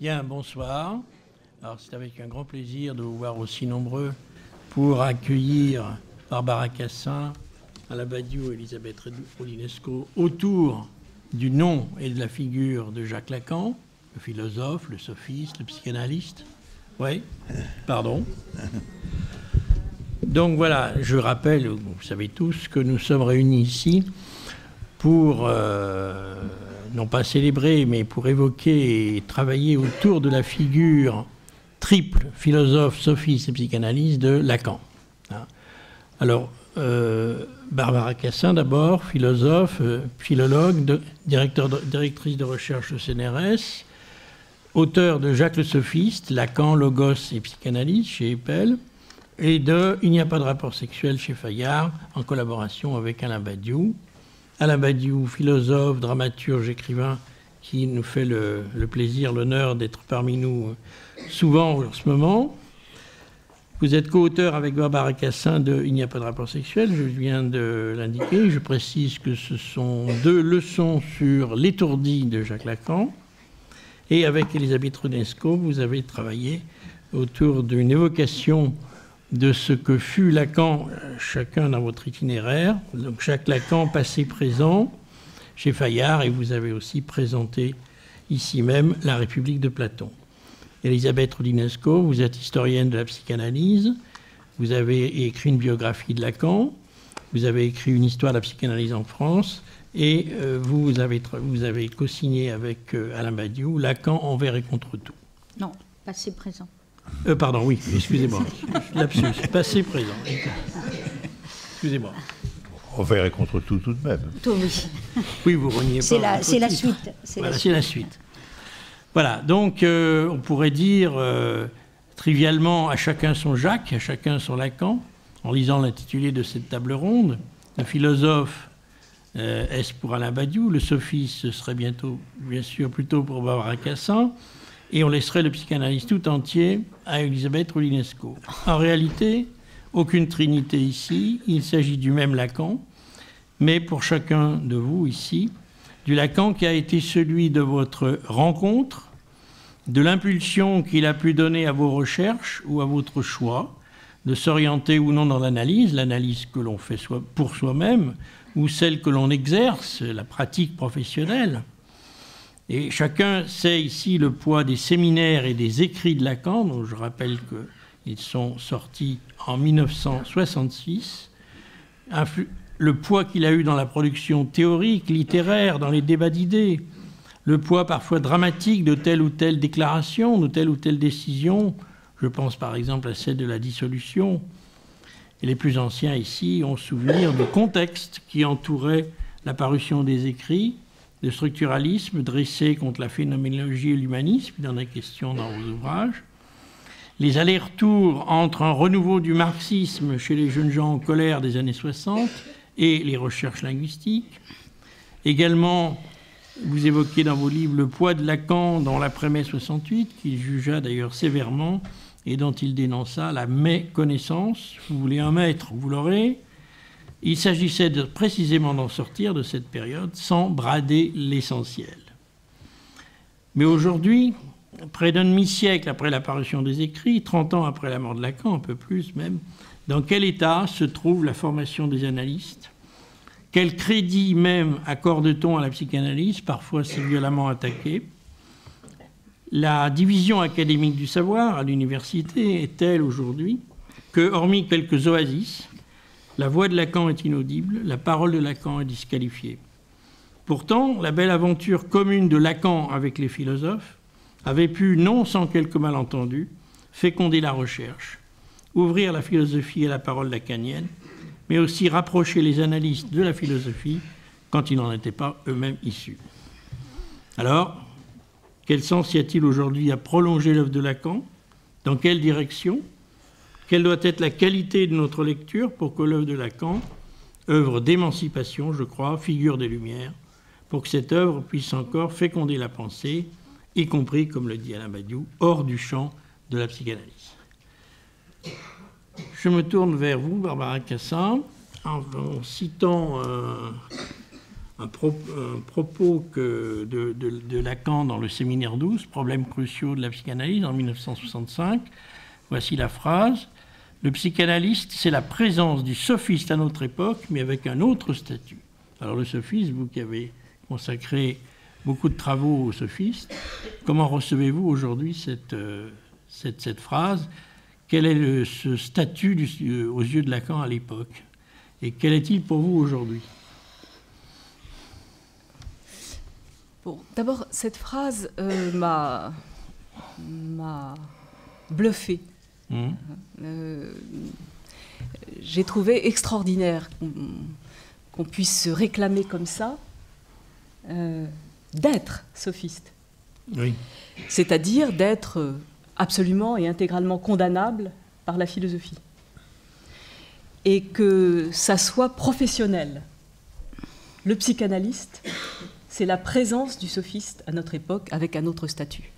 Bien, bonsoir. Alors, c'est avec un grand plaisir de vous voir aussi nombreux pour accueillir Barbara Cassin, Alain Badiou et Elisabeth Roulinesco autour du nom et de la figure de Jacques Lacan, le philosophe, le sophiste, le psychanalyste. Oui, pardon. Donc voilà, je rappelle, vous savez tous, que nous sommes réunis ici pour, non pas célébrer, mais pour évoquer et travailler autour de la figure triple, philosophe, sophiste et psychanalyste de Lacan. Alors, Barbara Cassin d'abord, philosophe, philologue, directrice de recherche au CNRS, auteur de Jacques le Sophiste, Lacan, Logos et Psychanalyse chez Eppel, et de Il n'y a pas de rapport sexuel chez Fayard, en collaboration avec Alain Badiou. Alain Badiou, philosophe, dramaturge, écrivain, qui nous fait le plaisir, l'honneur d'être parmi nous souvent en ce moment. Vous êtes co-auteur avec Barbara Cassin de Il n'y a pas de rapport sexuel, je viens de l'indiquer. Je précise que ce sont 2 leçons sur l'étourdi de Jacques Lacan. Et avec Elisabeth Roulinesco, vous avez travaillé autour d'une évocation de ce que fut Lacan, chacun dans votre itinéraire. Donc Jacques Lacan, passé-présent, chez Fayard, et vous avez aussi présenté ici même La République de Platon. Elisabeth Roulinesco, vous êtes historienne de la psychanalyse, vous avez écrit une biographie de Lacan, vous avez écrit une histoire de la psychanalyse en France, et vous avez co-signé avec Alain Badiou Lacan envers et contre tout. Non, passé-présent. Pardon, oui, excusez-moi. Lapsus, passé-présent. Excusez-moi. Envers et contre tout, tout de même. Tout, oui. Oui, vous reniez pas. C'est la suite. Voilà, c'est la suite. Voilà, donc on pourrait dire trivialement à chacun son Jacques, à chacun son Lacan, en lisant l'intitulé de cette table ronde. Un philosophe, est-ce pour Alain Badiou? Le sophiste, ce serait bientôt, bien sûr, plutôt pour Barbara Cassin. Et on laisserait le psychanalyste tout entier à Elisabeth Roulinesco. En réalité, aucune trinité ici, il s'agit du même Lacan, mais pour chacun de vous ici, du Lacan qui a été celui de votre rencontre, de l'impulsion qu'il a pu donner à vos recherches ou à votre choix, de s'orienter ou non dans l'analyse que l'on fait pour soi-même, ou celle que l'on exerce, la pratique professionnelle. Et chacun sait ici le poids des séminaires et des écrits de Lacan, dont je rappelle qu'ils sont sortis en 1966, le poids qu'il a eu dans la production théorique, littéraire, dans les débats d'idées, le poids parfois dramatique de telle ou telle déclaration, de telle ou telle décision. Je pense par exemple à celle de la dissolution. Et les plus anciens ici ont souvenir du contexte qui entourait la parution des écrits, le structuralisme dressé contre la phénoménologie et l'humanisme, il en est question dans vos ouvrages, les allers-retours entre un renouveau du marxisme chez les jeunes gens en colère des années 60 et les recherches linguistiques. Également, vous évoquez dans vos livres le poids de Lacan dans l'après-mai 68, qu'il jugea d'ailleurs sévèrement et dont il dénonça la méconnaissance. Vous voulez un maître, vous l'aurez. Il s'agissait précisément d'en sortir de cette période sans brader l'essentiel. Mais aujourd'hui, près d'un demi-siècle après l'apparition des écrits, 30 ans après la mort de Lacan, un peu plus même, dans quel état se trouve la formation des analystes? Quel crédit même accorde-t-on à la psychanalyse, parfois si violemment attaquée? La division académique du savoir à l'université est telle aujourd'hui que, hormis quelques oasis, la voix de Lacan est inaudible, la parole de Lacan est disqualifiée. Pourtant, la belle aventure commune de Lacan avec les philosophes avait pu, non sans quelques malentendus, féconder la recherche, ouvrir la philosophie et la parole lacanienne, mais aussi rapprocher les analystes de la philosophie quand ils n'en étaient pas eux-mêmes issus. Alors, quel sens y a-t-il aujourd'hui à prolonger l'œuvre de Lacan? Dans quelle direction? Quelle doit être la qualité de notre lecture pour que l'œuvre de Lacan, œuvre d'émancipation, je crois, figure des Lumières, pour que cette œuvre puisse encore féconder la pensée, y compris, comme le dit Alain Badiou, hors du champ de la psychanalyse. Je me tourne vers vous, Barbara Cassin, en citant un propos de Lacan dans le Séminaire 12, Problèmes cruciaux de la psychanalyse, en 1965. Voici la phrase. Le psychanalyste, c'est la présence du sophiste à notre époque, mais avec un autre statut. Alors le sophiste, vous qui avez consacré beaucoup de travaux aux sophistes, comment recevez-vous aujourd'hui cette phrase? Quel est ce statut aux yeux de Lacan à l'époque? Et quel est-il pour vous aujourd'hui? Bon, d'abord, cette phrase m'a bluffé. J'ai trouvé extraordinaire qu'on puisse se réclamer comme ça d'être sophiste. Oui. C'est-à-dire d'être absolument et intégralement condamnable par la philosophie. Et que ça soit professionnel. Le psychanalyste, c'est la présence du sophiste à notre époque avec un autre statut.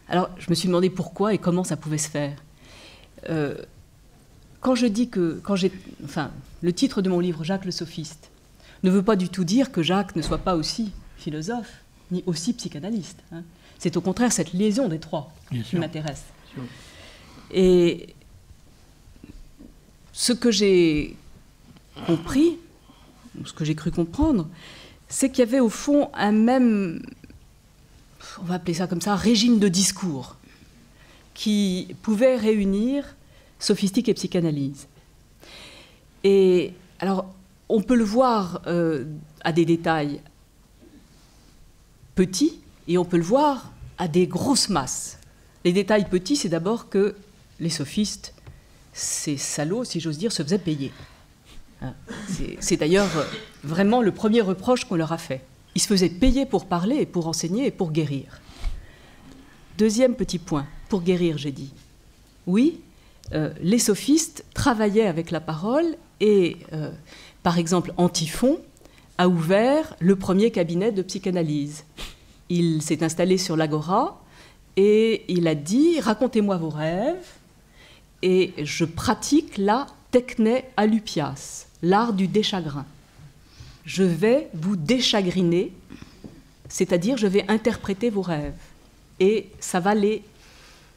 Alors, je me suis demandé pourquoi et comment ça pouvait se faire. Quand je dis que... le titre de mon livre, Jacques le sophiste, ne veut pas du tout dire que Jacques ne soit pas aussi philosophe, ni aussi psychanalyste. Hein. C'est au contraire cette liaison des trois qui m'intéresse. Et ce que j'ai compris, ce que j'ai cru comprendre, c'est qu'il y avait au fond un même, on va appeler ça comme ça, régime de discours qui pouvait réunir sophistique et psychanalyse. Et alors, on peut le voir à des détails petits et on peut le voir à des grosses masses. Les détails petits, c'est d'abord que les sophistes, ces salauds, si j'ose dire, se faisaient payer. C'est d'ailleurs vraiment le premier reproche qu'on leur a fait. Ils se faisaient payer pour parler, et pour enseigner et pour guérir. Deuxième petit point, pour guérir, j'ai dit. Oui, les sophistes travaillaient avec la parole et, par exemple, Antiphon a ouvert le premier cabinet de psychanalyse. Il s'est installé sur l'agora et il a dit « Racontez-moi vos rêves » et je pratique la techné alupias, l'art du déchagrin. Je vais vous déchagriner, c'est-à-dire je vais interpréter vos rêves et ça va les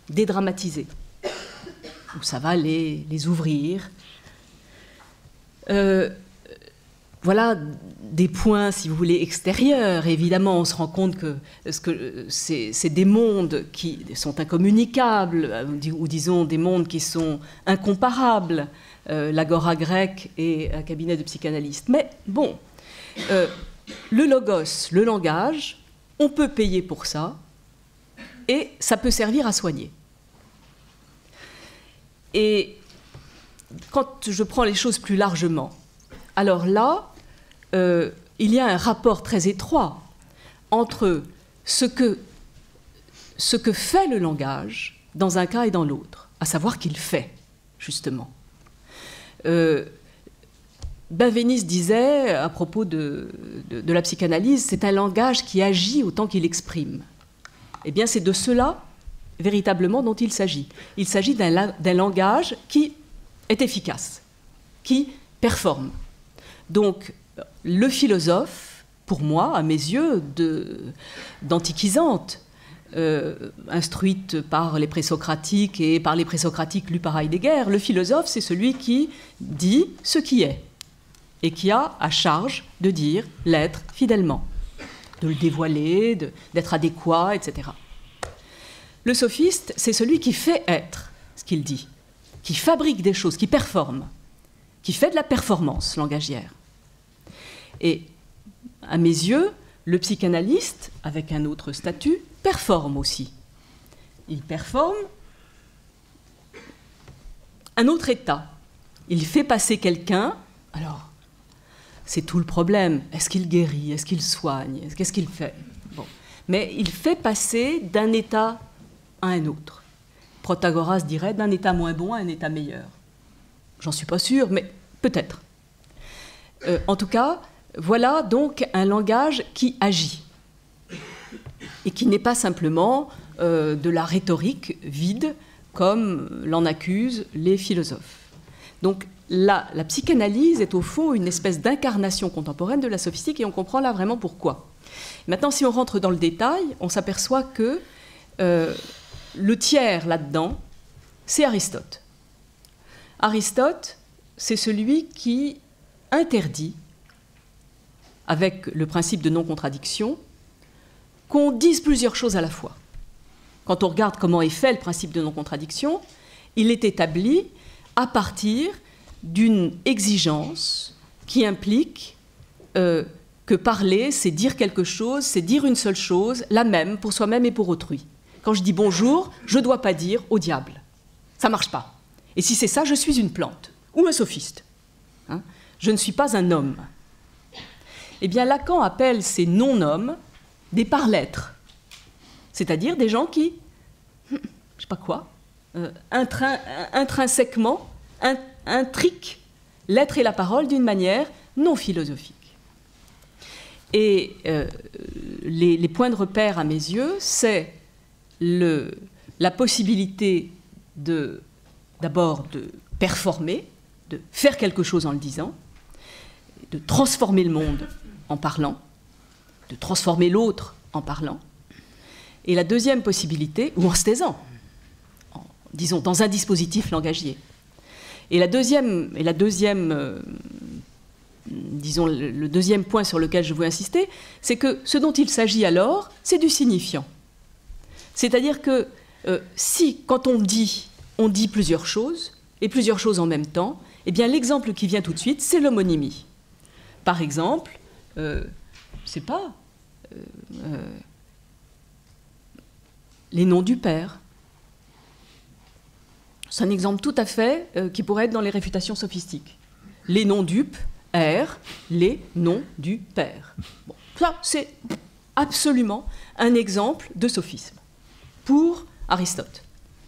dédramatiser ou ça va les ouvrir. Voilà des points, si vous voulez, extérieurs. Évidemment, on se rend compte que c'est des mondes qui sont incommunicables, ou disons des mondes qui sont incomparables, l'agora grecque et un cabinet de psychanalystes. Mais bon, le logos, le langage, on peut payer pour ça, et ça peut servir à soigner. Et quand je prends les choses plus largement, alors là, il y a un rapport très étroit entre ce que fait le langage dans un cas et dans l'autre, à savoir qu'il fait, justement. Benveniste disait, à propos de la psychanalyse, c'est un langage qui agit autant qu'il exprime. Eh bien, c'est de cela, véritablement, dont il s'agit. Il s'agit d'un langage qui est efficace, qui performe. Donc, le philosophe, pour moi, à mes yeux, d'antiquisante, instruite par les présocratiques et par les présocratiques lus par Heidegger, le philosophe, c'est celui qui dit ce qui est et qui a à charge de dire l'être fidèlement, de le dévoiler, d'être adéquat, etc. Le sophiste, c'est celui qui fait être ce qu'il dit, qui fabrique des choses, qui performe, qui fait de la performance langagière. Et à mes yeux, le psychanalyste, avec un autre statut, performe aussi. Il performe un autre état. Il fait passer quelqu'un, alors, c'est tout le problème. Est-ce qu'il guérit? Est-ce qu'il soigne? Qu'est-ce qu'il fait? Bon. Mais il fait passer d'un état à un autre. Protagoras dirait d'un état moins bon à un état meilleur. J'en suis pas sûre, mais peut-être. En tout cas, voilà donc un langage qui agit et qui n'est pas simplement de la rhétorique vide comme l'en accusent les philosophes. Donc la psychanalyse est au fond une espèce d'incarnation contemporaine de la sophistique, et on comprend là vraiment pourquoi. Maintenant, si on rentre dans le détail, on s'aperçoit que le tiers là-dedans, c'est Aristote. Aristote, c'est celui qui interdit, avec le principe de non-contradiction, qu'on dise plusieurs choses à la fois. Quand on regarde comment est fait le principe de non-contradiction, il est établi à partir d'une exigence qui implique que parler, c'est dire quelque chose, c'est dire une seule chose, la même pour soi-même et pour autrui. Quand je dis bonjour, je ne dois pas dire au diable. Ça ne marche pas. Et si c'est ça, je suis une plante ou un sophiste. Hein, je ne suis pas un homme. Eh bien, Lacan appelle ces non-hommes des par-lettres, c'est-à-dire des gens qui, je ne sais pas quoi, intrinsèquement intriquent l'être et la parole d'une manière non philosophique. Et les points de repère à mes yeux, c'est la possibilité d'abord de performer, de faire quelque chose en le disant, de transformer le monde en parlant, de transformer l'autre en parlant. Et la deuxième possibilité, ou en se taisant, disons dans un dispositif langagier. Et le deuxième point sur lequel je veux insister, c'est que ce dont il s'agit alors, c'est du signifiant. C'est-à-dire que si, quand on dit plusieurs choses, et plusieurs choses en même temps, eh bien l'exemple qui vient tout de suite, c'est l'homonymie. Par exemple, je ne sais pas, les noms du père. C'est un exemple tout à fait qui pourrait être dans les réfutations sophistiques. Les noms dup, R, les noms du père. Bon, ça, c'est absolument un exemple de sophisme pour Aristote.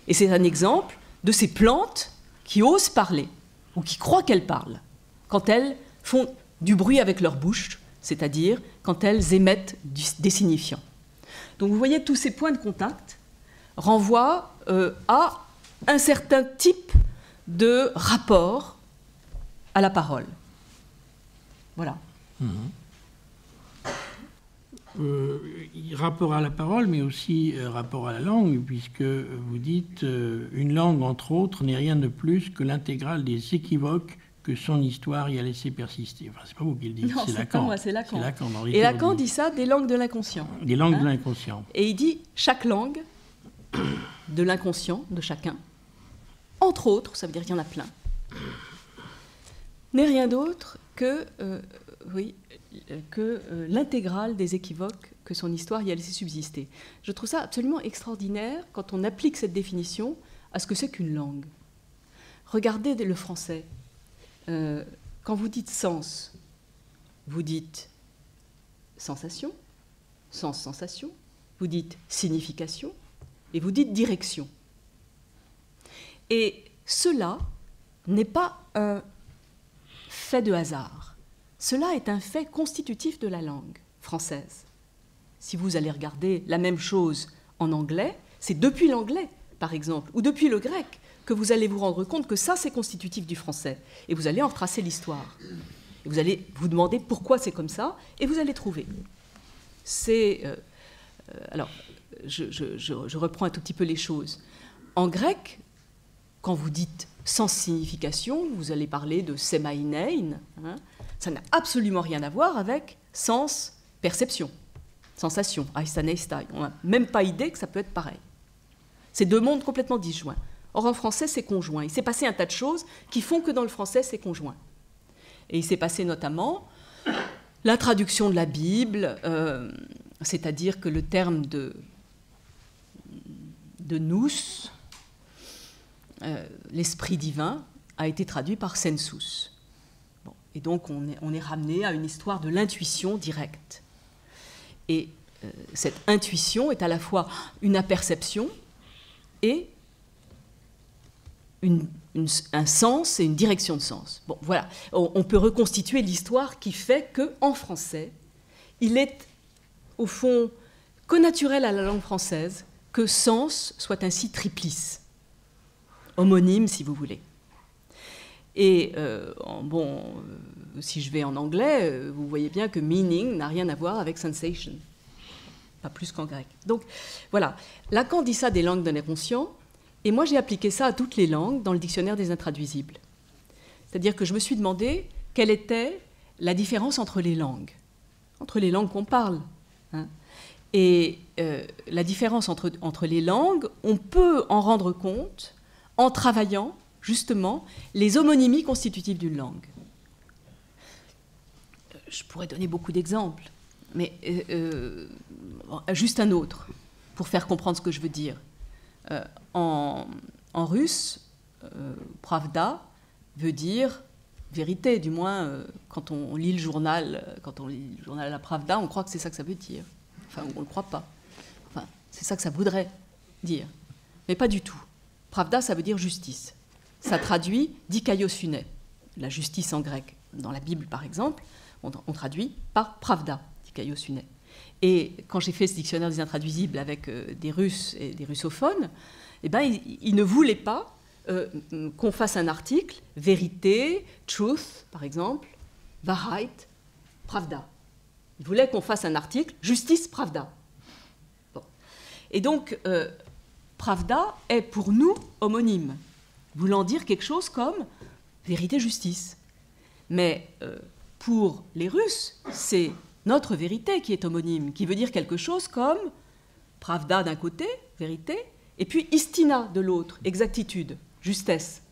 Et c'est un exemple de ces plantes qui osent parler, ou qui croient qu'elles parlent, quand elles font du bruit avec leur bouche, c'est-à-dire quand elles émettent des signifiants. Donc vous voyez, tous ces points de contact renvoient à un certain type de rapport à la parole. Voilà. Rapport à la parole, mais aussi rapport à la langue, puisque vous dites une langue, entre autres, n'est rien de plus que l'intégrale des équivoques que son histoire y a laissé persister. Enfin, c'est pas vous qui le dites, c'est Lacan. Pas moi, c'est Lacan. Et Lacan dit ça des langues de l'inconscient. Des langues de l'inconscient. Et il dit chaque langue de l'inconscient de chacun, entre autres, ça veut dire qu'il y en a plein, n'est rien d'autre que l'intégrale des équivoques que son histoire y a laissé subsister. Je trouve ça absolument extraordinaire quand on applique cette définition à ce que c'est qu'une langue. Regardez le français. Quand vous dites sens, vous dites sensation, sens-sensation, vous dites signification et vous dites direction. Et cela n'est pas un fait de hasard. Cela est un fait constitutif de la langue française. Si vous allez regarder la même chose en anglais, c'est depuis l'anglais, par exemple, ou depuis le grec, que vous allez vous rendre compte que ça, c'est constitutif du français. Et vous allez en retracer l'histoire. Et vous allez vous demander pourquoi c'est comme ça, et vous allez trouver. Alors, je reprends un tout petit peu les choses. En grec, quand vous dites sans signification, vous allez parler de semainein, hein, ça n'a absolument rien à voir avec sens perception, sensation, aistaneistai. On n'a même pas idée que ça peut être pareil. C'est deux mondes complètement disjoints. Or, en français, c'est conjoint. Il s'est passé un tas de choses qui font que dans le français, c'est conjoint. Et il s'est passé notamment la traduction de la Bible, c'est-à-dire que le terme de nous, l'esprit divin, a été traduit par sensus. Bon, et donc, on est ramené à une histoire de l'intuition directe. Et cette intuition est à la fois une aperception et un sens et une direction de sens. Bon, voilà. On peut reconstituer l'histoire qui fait qu'en français, il est, au fond, connaturel à la langue française que sens soit ainsi triplice, homonyme, si vous voulez. Et si je vais en anglais, vous voyez bien que meaning n'a rien à voir avec sensation. Pas plus qu'en grec. Donc voilà, Lacan dit ça des langues de l'inconscient, et moi j'ai appliqué ça à toutes les langues dans le dictionnaire des intraduisibles. C'est-à-dire que je me suis demandé quelle était la différence entre les langues qu'on parle. Hein. Et la différence entre les langues, on peut en rendre compte en travaillant justement les homonymies constitutives d'une langue. Je pourrais donner beaucoup d'exemples, mais juste un autre, pour faire comprendre ce que je veux dire. En russe, pravda veut dire vérité, du moins quand on lit le journal, La Pravda, on croit que c'est ça que ça veut dire. Enfin, on ne le croit pas. Enfin, c'est ça que ça voudrait dire. Mais pas du tout. Pravda, ça veut dire justice. Ça traduit dikaiosune, la justice en grec. Dans la Bible, par exemple, on traduit par pravda, dikaiosune. Et quand j'ai fait ce dictionnaire des intraduisibles avec des Russes et des russophones, eh ben, ils ne voulaient pas qu'on fasse un article, vérité, truth, par exemple, Wahrheit, pravda. Ils voulaient qu'on fasse un article, justice, pravda. Bon. Et donc, pravda est pour nous homonyme, voulant dire quelque chose comme vérité, justice. Mais pour les Russes, c'est notre vérité qui est homonyme, qui veut dire quelque chose comme pravda d'un côté, vérité, et puis istina de l'autre, exactitude, justesse.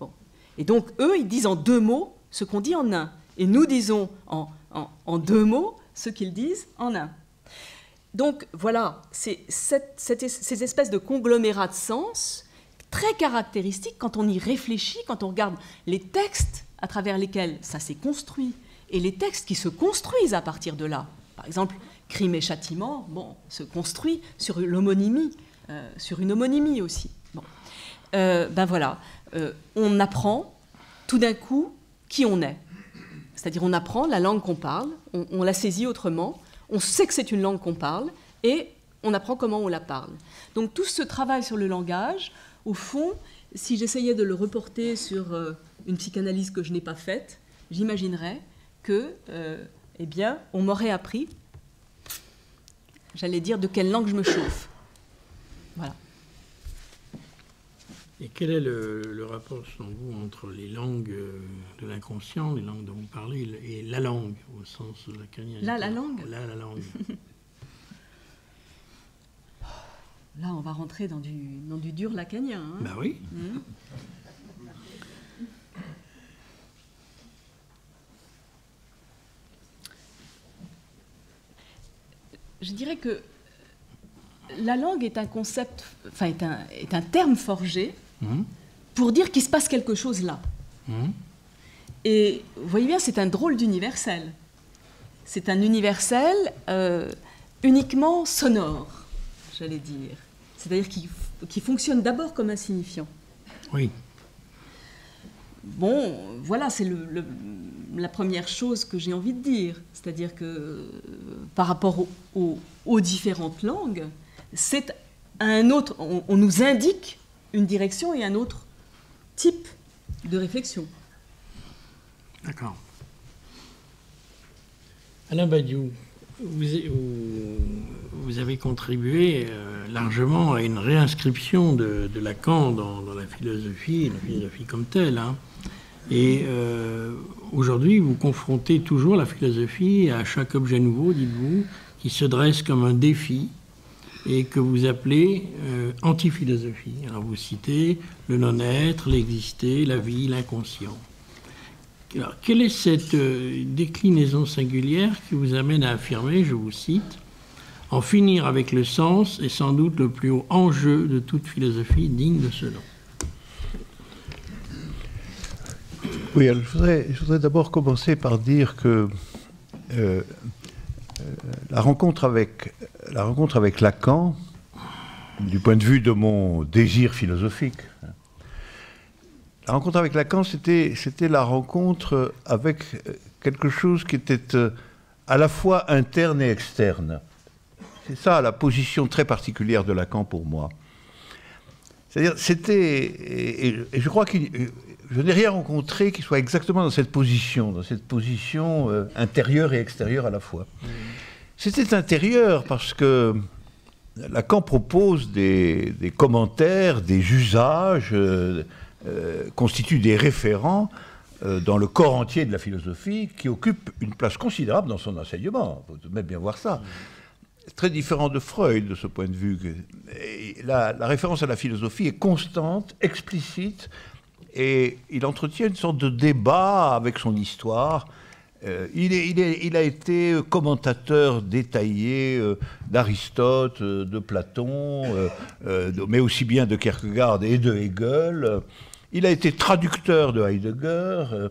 Bon. Et donc, eux, ils disent en deux mots ce qu'on dit en un. Et nous disons en deux mots ce qu'ils disent en un. Donc, voilà, c'est ces espèces de conglomérats de sens très caractéristiques quand on y réfléchit, quand on regarde les textes à travers lesquels ça s'est construit et les textes qui se construisent à partir de là. Par exemple, Crime et Châtiment, se construit sur l'homonymie, sur une homonymie aussi. Bon. Voilà, on apprend tout d'un coup qui on est. C'est-à-dire on apprend la langue qu'on parle, on la saisit autrement, on sait que c'est une langue qu'on parle et on apprend comment on la parle. Donc tout ce travail sur le langage, au fond, si j'essayais de le reporter sur une psychanalyse que je n'ai pas faite, j'imaginerais que, on m'aurait appris, j'allais dire, de quelle langue je me chauffe. Voilà. Et quel est le rapport, selon vous, entre les langues de l'inconscient, les langues dont vous parlez, et la langue, au sens lacanien? Là, la langue? Là, la langue. Là, on va rentrer dans du dur lacanien. Hein. Ben oui. Je dirais que la langue est un concept, enfin est un terme forgé pour dire qu'il se passe quelque chose là. Et vous voyez bien, c'est un drôle d'universel. C'est un universel uniquement sonore, j'allais dire. C'est-à-dire qui fonctionne d'abord comme un signifiant. Oui. Bon, voilà, c'est la première chose que j'ai envie de dire. C'est-à-dire que par rapport aux différentes langues, c'est un autre, on nous indique une direction et un autre type de réflexion. D'accord. Alain Badiou, vous avez contribué largement à une réinscription de Lacan dans la philosophie comme telle. Hein. Et aujourd'hui, vous confrontez toujours la philosophie à chaque objet nouveau, dites-vous, qui se dresse comme un défi et que vous appelez antiphilosophie. Alors vous citez le non-être, l'exister, la vie, l'inconscient. Alors, quelle est cette déclinaison singulière qui vous amène à affirmer, je vous cite, « En finir avec le sens est sans doute le plus haut enjeu de toute philosophie digne de ce nom ». Oui, alors je voudrais d'abord commencer par dire que la rencontre avec Lacan, du point de vue de mon désir philosophique, la rencontre avec Lacan, c'était la rencontre avec quelque chose qui était à la fois interne et externe. C'est ça la position très particulière de Lacan pour moi. C'est-à-dire, c'était, et je crois qu'il je n'ai rien rencontré qui soit exactement dans cette position intérieure et extérieure à la fois. C'était intérieur parce que Lacan propose des commentaires, des usages, constitue des référents dans le corps entier de la philosophie qui occupe une place considérable dans son enseignement. Il faut tout de même bien voir ça. Très différent de Freud de ce point de vue. Et la référence à la philosophie est constante, explicite, et il entretient une sorte de débat avec son histoire. Il a été commentateur détaillé d'Aristote, de Platon, mais aussi bien de Kierkegaard et de Hegel. Il a été traducteur de Heidegger.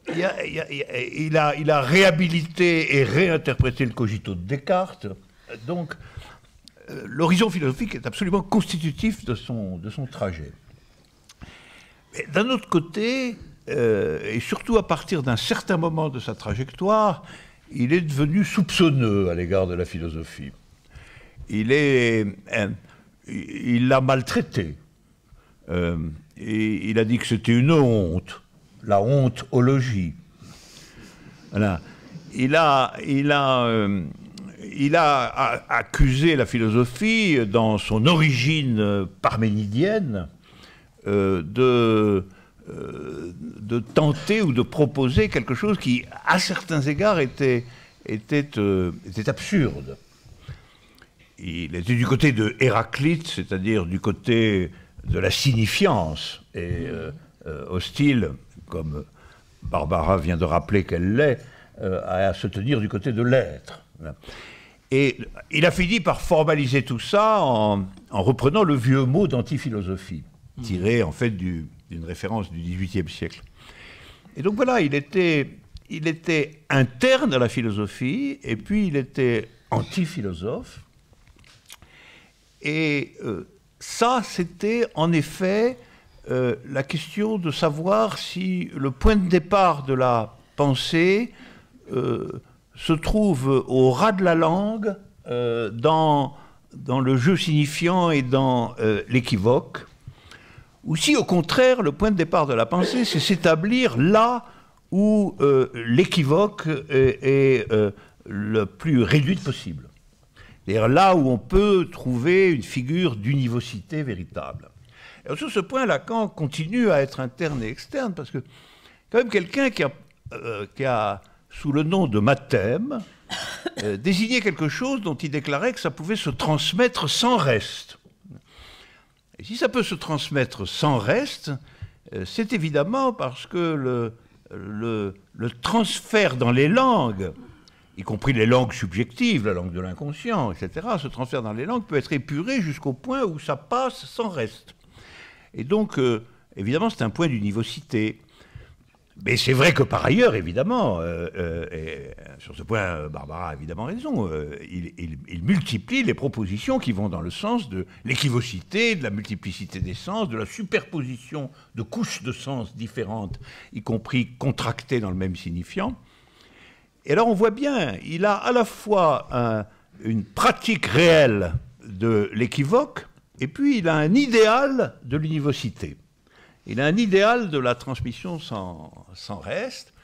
Il a réhabilité et réinterprété le cogito de Descartes. Donc, l'horizon philosophique est absolument constitutif de son trajet. Mais d'un autre côté, et surtout à partir d'un certain moment de sa trajectoire, il est devenu soupçonneux à l'égard de la philosophie. Il l'a maltraité. Et il a dit que c'était une honte, la honteologie. Voilà. Il a accusé la philosophie, dans son origine parménidienne, de tenter ou de proposer quelque chose qui, à certains égards, était absurde. Il était du côté de Héraclite, c'est-à-dire du côté de la signifiance, et hostile, comme Barbara vient de rappeler qu'elle l'est, à se tenir du côté de l'être. Et il a fini par formaliser tout ça en reprenant le vieux mot d'antiphilosophie, tiré en fait d'une référence du XVIIIe siècle. Et donc voilà, il était interne à la philosophie, et puis il était anti-philosophe. Et ça, c'était en effet la question de savoir si le point de départ de la pensée se trouve au ras de la langue, dans le jeu signifiant et dans l'équivoque, ou si au contraire le point de départ de la pensée c'est s'établir là où l'équivoque est le plus réduite possible. C'est-à-dire là où on peut trouver une figure d'univocité véritable. Et sur ce point, Lacan continue à être interne et externe, parce que quand même quelqu'un qui a sous le nom de mathème, désigné quelque chose dont il déclarait que ça pouvait se transmettre sans reste. Et si ça peut se transmettre sans reste, c'est évidemment parce que le transfert dans les langues, y compris les langues subjectives, la langue de l'inconscient, etc., ce transfert dans les langues peut être épuré jusqu'au point où ça passe sans reste. Et donc, évidemment, c'est un point d'univocité. Mais c'est vrai que par ailleurs, évidemment, et sur ce point, Barbara a évidemment raison, il multiplie les propositions qui vont dans le sens de l'équivocité, de la multiplicité des sens, de la superposition de couches de sens différentes, y compris contractées dans le même signifiant. Et alors on voit bien, il a à la fois une pratique réelle de l'équivoque, et puis il a un idéal de l'univocité. Il a un idéal de la transmission sans reste,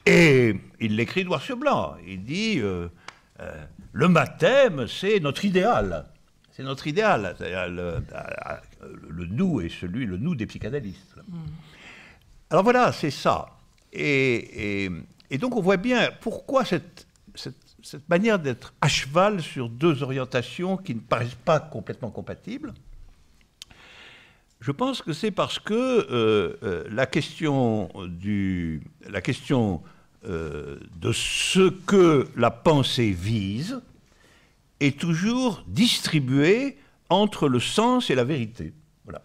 et il l'écrit noir sur blanc. Il dit le mathème, c'est notre idéal. C'est notre idéal. Le nous est le nous des psychanalystes. Alors voilà, c'est ça. Et donc on voit bien pourquoi cette manière d'être à cheval sur deux orientations qui ne paraissent pas complètement compatibles. Je pense que c'est parce que la question de ce que la pensée vise est toujours distribuée entre le sens et la vérité. Voilà.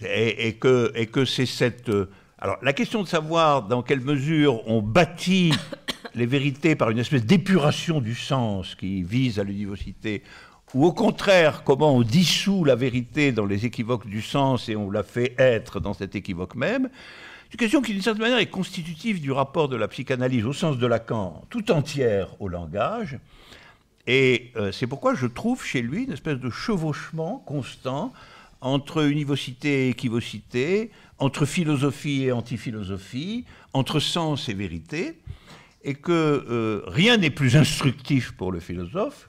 Et que c'est cette... Alors, la question de savoir dans quelle mesure on bâtit les vérités par une espèce d'épuration du sens qui vise à l'univocité, ou au contraire, comment on dissout la vérité dans les équivoques du sens et on la fait être dans cet équivoque même, c'est une question qui, d'une certaine manière, est constitutive du rapport de la psychanalyse au sens de Lacan tout entière au langage. Et c'est pourquoi je trouve chez lui une espèce de chevauchement constant entre univocité et équivocité, entre philosophie et antiphilosophie, entre sens et vérité, et que rien n'est plus instructif pour le philosophe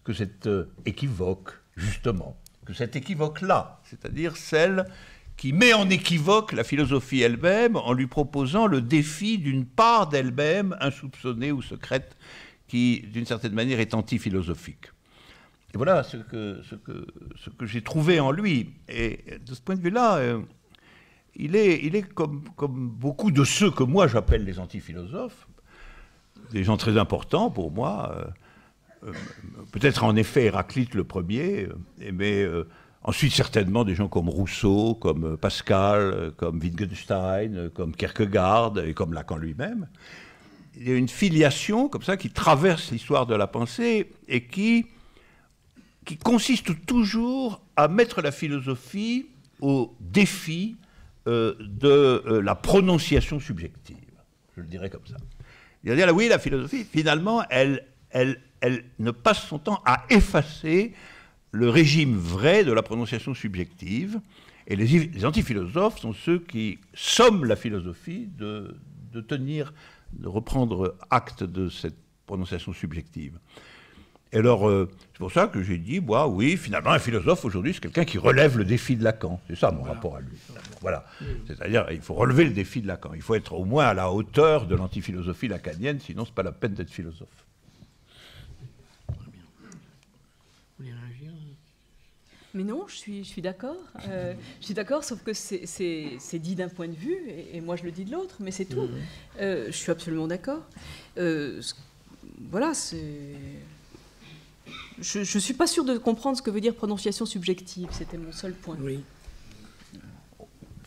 que cet équivoque, justement, que cette équivoque-là, c'est-à-dire celle qui met en équivoque la philosophie elle-même en lui proposant le défi d'une part d'elle-même insoupçonnée ou secrète qui, d'une certaine manière, est antiphilosophique. Et voilà ce que j'ai trouvé en lui. Et de ce point de vue-là, il est comme beaucoup de ceux que moi j'appelle les antiphilosophes, des gens très importants pour moi, peut-être en effet Héraclite le premier, mais ensuite certainement des gens comme Rousseau, comme Pascal, comme Wittgenstein, comme Kierkegaard et comme Lacan lui-même. Il y a une filiation comme ça qui traverse l'histoire de la pensée et qui consiste toujours à mettre la philosophie au défi de la prononciation subjective. Je le dirais comme ça. C'est-à-dire, oui, la philosophie, finalement, elle ne passe son temps à effacer le régime vrai de la prononciation subjective. Et les antiphilosophes sont ceux qui somment la philosophie de reprendre acte de cette prononciation subjective. Et alors, c'est pour ça que j'ai dit, bah, oui, finalement, un philosophe aujourd'hui, c'est quelqu'un qui relève le défi de Lacan. C'est ça mon rapport à lui. Voilà. C'est-à-dire, il faut relever le défi de Lacan. Il faut être au moins à la hauteur de l'antiphilosophie lacanienne, sinon c'est pas la peine d'être philosophe. Très bien. Vous voulez réagir ? Mais non, je suis d'accord. Je suis d'accord, sauf que c'est dit d'un point de vue, et moi je le dis de l'autre, mais c'est tout. Je suis absolument d'accord. Voilà, c'est... Je ne suis pas sûre de comprendre ce que veut dire prononciation subjective, c'était mon seul point. Oui.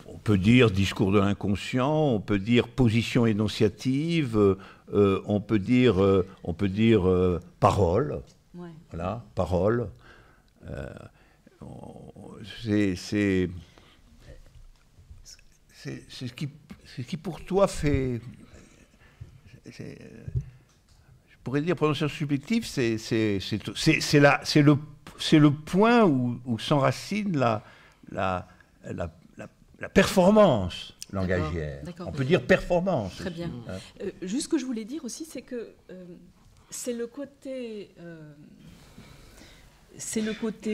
On peut dire discours de l'inconscient, on peut dire position énonciative, on peut dire parole. Ouais. Voilà, parole. C'est ce qui pour toi fait... Je pourrais dire prononciation subjective, c'est le point où s'enracine la performance langagière. D'accord. On peut dire performance. Très bien. Juste ce que je voulais dire aussi, c'est que c'est le côté,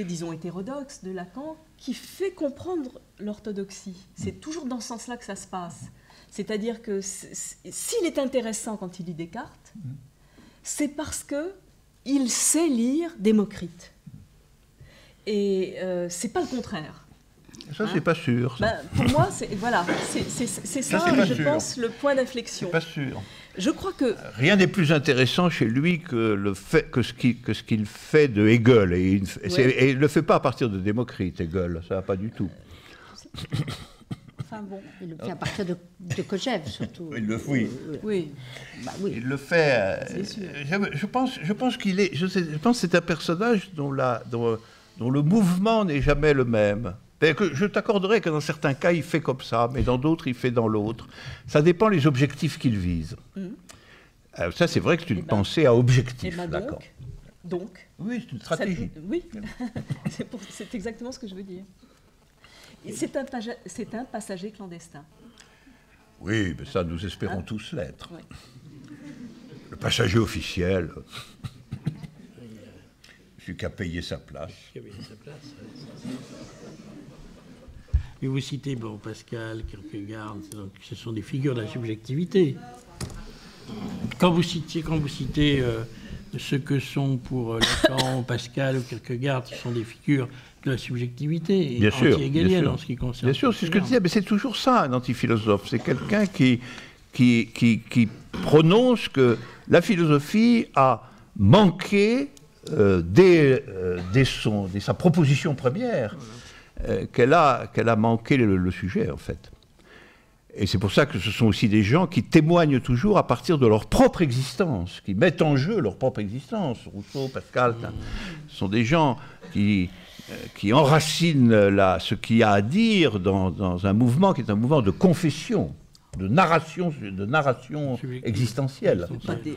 disons, hétérodoxe de Lacan qui fait comprendre l'orthodoxie. C'est toujours dans ce sens-là que ça se passe. C'est-à-dire que s'il est intéressant quand il lit Descartes, c'est parce qu'il sait lire Démocrite. Et c'est pas le contraire. Ça, c'est pas sûr. Ça. Pour moi, c'est ça, je pense, le point d'inflexion. C'est pas sûr. Je crois que... Rien n'est plus intéressant chez lui que ce qu'il fait de Hegel. Et il ne le fait pas à partir de Démocrite, Hegel. Ça va pas du tout. Enfin bon, il le fait à partir de Kojève, surtout. Il le fait. Oui. Bah, oui. Il le fait. C'est sûr. Je pense qu'il est. Je pense que c'est un personnage dont le mouvement n'est jamais le même. Je t'accorderai que dans certains cas, il fait comme ça, mais dans d'autres, il fait dans l'autre. Ça dépend des objectifs qu'il vise. Ça, c'est vrai que c'est une pensée à objectif. D'accord. Donc. Oui, c'est une stratégie. Oui, c'est exactement ce que je veux dire. C'est un passager clandestin. Oui, mais ça, nous espérons tous l'être. Oui. Le passager officiel, celui qui a payé sa place. Et vous citez Pascal, Kierkegaard, ce sont des figures de la subjectivité. Quand vous citez ce que sont pour Lacan, Pascal ou Kierkegaard, ce sont des figures de la subjectivité et anti-hégélienne en ce qui concerne. Bien sûr, c'est ce que je disais, mais c'est toujours ça, un antiphilosophe. C'est quelqu'un qui prononce que la philosophie a manqué dès sa proposition première, qu'elle a manqué le sujet, en fait. Et c'est pour ça que ce sont aussi des gens qui témoignent toujours à partir de leur propre existence, qui mettent en jeu leur propre existence. Rousseau, Pascal, ce sont des gens qui enracinent ce qu'il y a à dire dans un mouvement qui est un mouvement de confession. narration existentielle.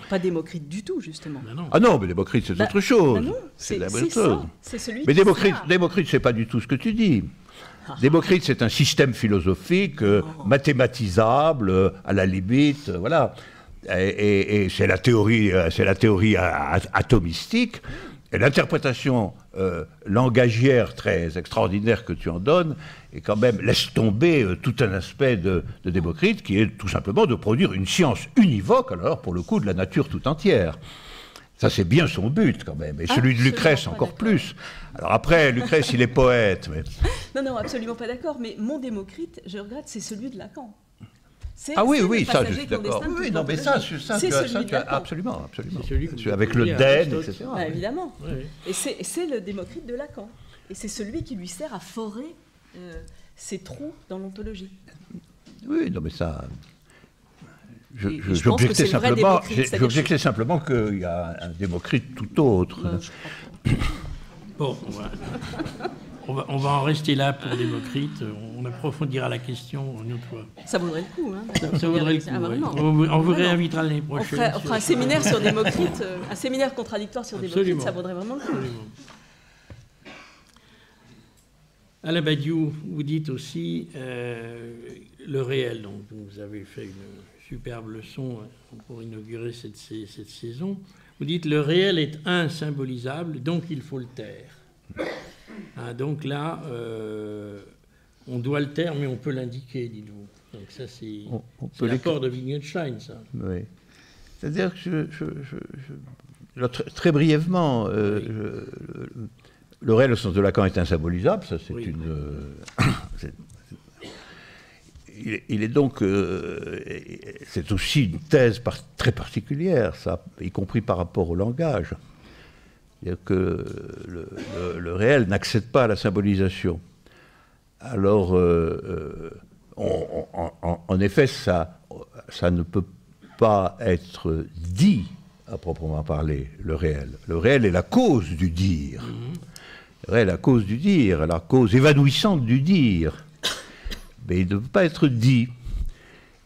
Pas Démocrite du tout, justement. Ben non. Ah non, mais Démocrite, c'est autre chose. Non, c'est la c'est même ça. chose. C'est celui Mais qui Démocrite, c'est pas du tout ce que tu dis. Démocrite, c'est un système philosophique mathématisable, à la limite, voilà. Et c'est la théorie atomistique. Et l'interprétation langagière très extraordinaire que tu en donnes, et quand même laisse tomber tout un aspect de Démocrite, qui est tout simplement de produire une science univoque, alors pour le coup de la nature tout entière. Ça, c'est bien son but, quand même. Et celui de Lucrèce, encore plus. Alors après, Lucrèce, il est poète. Mais... Non, absolument pas d'accord. Mais mon Démocrite, je regrette, c'est celui de Lacan. Ah oui, ça, je suis d'accord. Oui, non, mais ça, tu as absolument. Avec le Den, etc. Bah, évidemment. Oui. Et c'est le Démocrite de Lacan. Et c'est celui qui lui sert à forer ses trous dans l'ontologie. Oui, non, mais ça... J'objectais simplement qu'il y a un Démocrite tout autre. Bon, on va en rester là pour Démocrite. On approfondira la question une autre fois. Ça vaudrait le coup. Hein, ça vaudrait le coup. Oui. On vous réinvitera l'année prochaine. On fera un séminaire sur Démocrite, un séminaire contradictoire sur Démocrite, ça vaudrait vraiment le coup. Absolument. Alain Badiou, vous dites aussi le réel. Donc, vous avez fait une superbe leçon pour inaugurer cette saison. Vous dites le réel est insymbolisable, donc il faut le taire. Donc là, on doit le taire, mais on peut l'indiquer, dites-vous. Donc ça, c'est l'apport de Wittgenstein, ça. Oui. C'est-à-dire que très brièvement, le réel au sens de Lacan est insymbolisable, ça c'est il est donc... c'est aussi une thèse très particulière, ça, y compris par rapport au langage. C'est-à-dire que le réel n'accède pas à la symbolisation. Alors, en effet, ça ne peut pas être dit à proprement parler, le réel. Le réel est la cause du dire. Le réel est la cause du dire, la cause évanouissante du dire. Mais il ne peut pas être dit.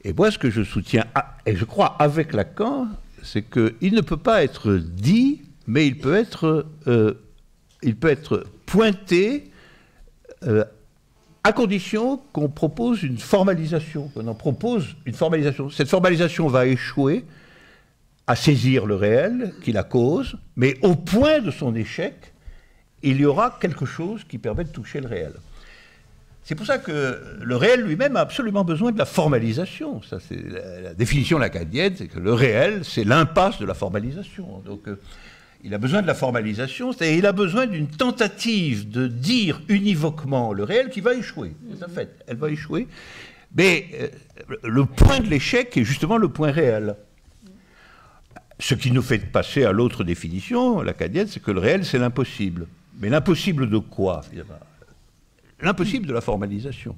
Et moi, ce que je soutiens, et je crois avec Lacan, c'est qu'il ne peut pas être dit, mais il peut être pointé à condition qu'on propose une formalisation, qu'on en propose une formalisation. Cette formalisation va échouer à saisir le réel qui la cause, mais au point de son échec, il y aura quelque chose qui permet de toucher le réel. C'est pour ça que le réel lui-même a absolument besoin de la formalisation. Ça, c'est la définition lacanienne, c'est que le réel, c'est l'impasse de la formalisation. Donc, il a besoin de la formalisation, c'est-à-dire il a besoin d'une tentative de dire univoquement le réel qui va échouer. C'est un fait, elle va échouer. Mais le point de l'échec est justement le point réel. Ce qui nous fait passer à l'autre définition lacanienne, c'est que le réel, c'est l'impossible. Mais l'impossible de quoi, finalement ? L'impossible de la formalisation.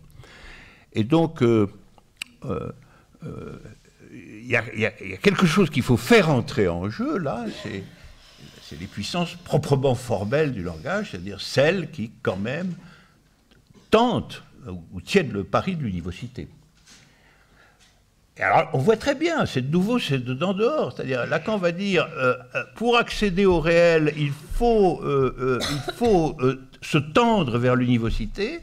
Et donc, il y a quelque chose qu'il faut faire entrer en jeu, là, c'est les puissances proprement formelles du langage, c'est-à-dire celles qui, quand même, tentent ou tiennent le pari de l'univocité. Et alors, on voit très bien, c'est de nouveau, c'est dedans dehors. C'est-à-dire, Lacan va dire, pour accéder au réel, il faut se tendre vers l'univocité,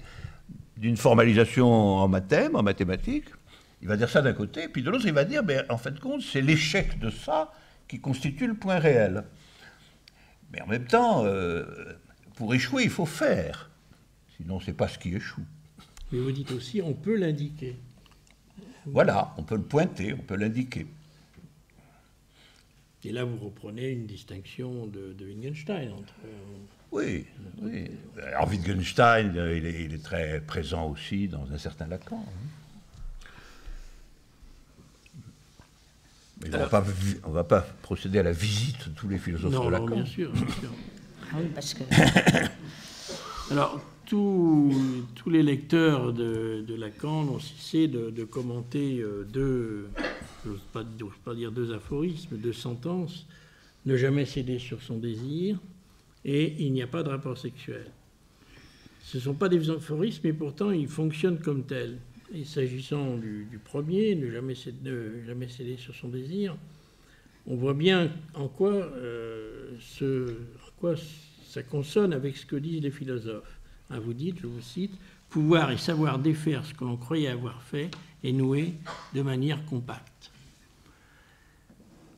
d'une formalisation en mathématiques. Il va dire ça d'un côté, puis de l'autre, il va dire, mais en fin de compte, c'est l'échec de ça qui constitue le point réel. Mais en même temps, pour échouer, il faut faire. Sinon, c'est pas ce qui échoue. Mais vous dites aussi, on peut l'indiquer. Voilà, on peut le pointer, on peut l'indiquer. Et là, vous reprenez une distinction de Wittgenstein entre... Oui. Alors Wittgenstein, il est très présent aussi dans un certain Lacan. Mais on ne va pas procéder à la visite de tous les philosophes de Lacan. Non, bien sûr. Ah oui, parce que... Alors, tous les lecteurs de Lacan n'ont cessé de commenter deux, je n'ose pas dire deux aphorismes, deux sentences. Ne jamais céder sur son désir et il n'y a pas de rapport sexuel. Ce ne sont pas des aphorismes, mais pourtant ils fonctionnent comme tels. Et s'agissant du premier, ne jamais céder sur son désir, on voit bien en quoi ça consonne avec ce que disent les philosophes. Hein, vous dites, je vous cite, « Pouvoir et savoir défaire ce que l'on croyait avoir fait et nouer de manière compacte ».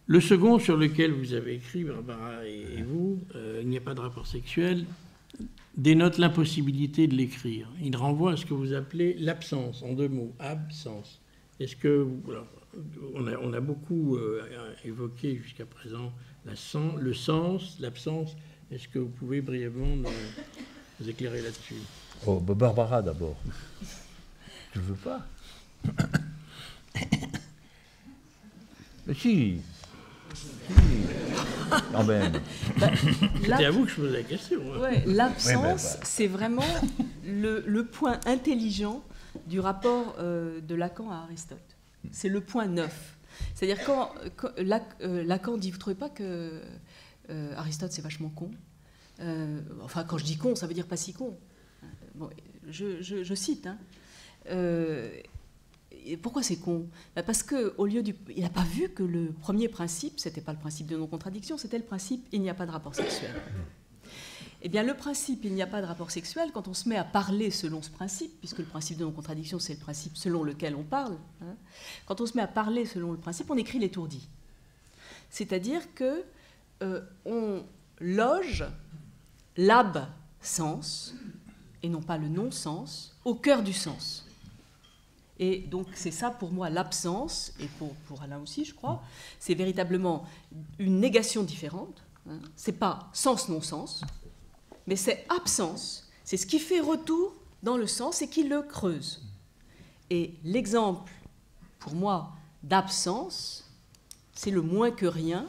Le second, sur lequel vous avez écrit, Barbara et vous, il n'y a pas de rapport sexuel, dénote l'impossibilité de l'écrire. Il renvoie à ce que vous appelez l'absence, en 2 mots, absence. Est-ce que... Alors, on a beaucoup évoqué jusqu'à présent le sens, l'absence. Est-ce que vous pouvez brièvement nous éclairer là-dessus? Oh, Barbara d'abord. Tu veux pas? Mais si. Quand même. C'était à vous que je posais la question. Hein. Ouais, l'absence, c'est vraiment le point intelligent du rapport de Lacan à Aristote. C'est le point 9. C'est-à-dire quand Lacan dit, vous ne trouvez pas que Aristote c'est vachement con? Enfin, quand je dis con, ça veut dire pas si con. Bon, je cite. Hein. Et pourquoi c'est con? Parce qu'au lieu il n'a pas vu que le premier principe, c'était pas le principe de non-contradiction, c'était le principe il n'y a pas de rapport sexuel. Eh bien, le principe il n'y a pas de rapport sexuel, quand on se met à parler selon ce principe, puisque le principe de non-contradiction c'est le principe selon lequel on parle, hein, quand on se met à parler selon le principe, on écrit l'étourdi. C'est-à-dire que on loge l'absence, et non pas le non-sens, au cœur du sens. Et donc c'est ça pour moi l'absence, et pour Alain aussi je crois, c'est véritablement une négation différente, hein. C'est pas sens-non-sens, mais c'est absence, c'est ce qui fait retour dans le sens et qui le creuse. Et l'exemple pour moi d'absence, c'est le moins que rien,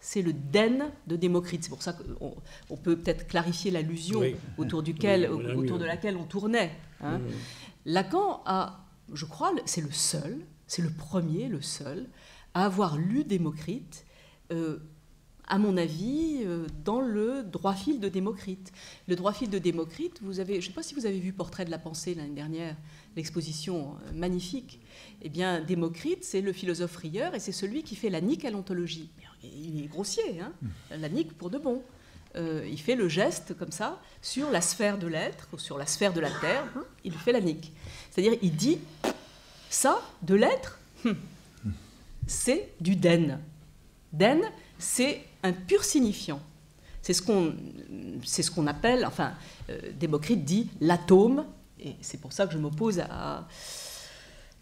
c'est le den de Démocrite. C'est pour ça qu'on peut peut-être clarifier l'allusion oui. autour de laquelle on tournait. Hein. Oui. Lacan a, je crois, c'est le seul, c'est le premier, le seul, à avoir lu Démocrite, à mon avis, dans le droit fil de Démocrite. Le droit fil de Démocrite, je ne sais pas si vous avez vu Portrait de la pensée l'année dernière, l'exposition magnifique. Eh bien, Démocrite, c'est le philosophe rieur et c'est celui qui fait la nique à l'ontologie. Il est grossier, hein, la nique pour de bon. Il fait le geste comme ça sur la sphère de l'être, ou sur la sphère de la terre, il fait la nique. C'est-à-dire, il dit, ça, de l'être, c'est du den. Den, c'est un pur signifiant. C'est ce qu'on appelle, enfin, Démocrite dit l'atome, et c'est pour ça que je m'oppose à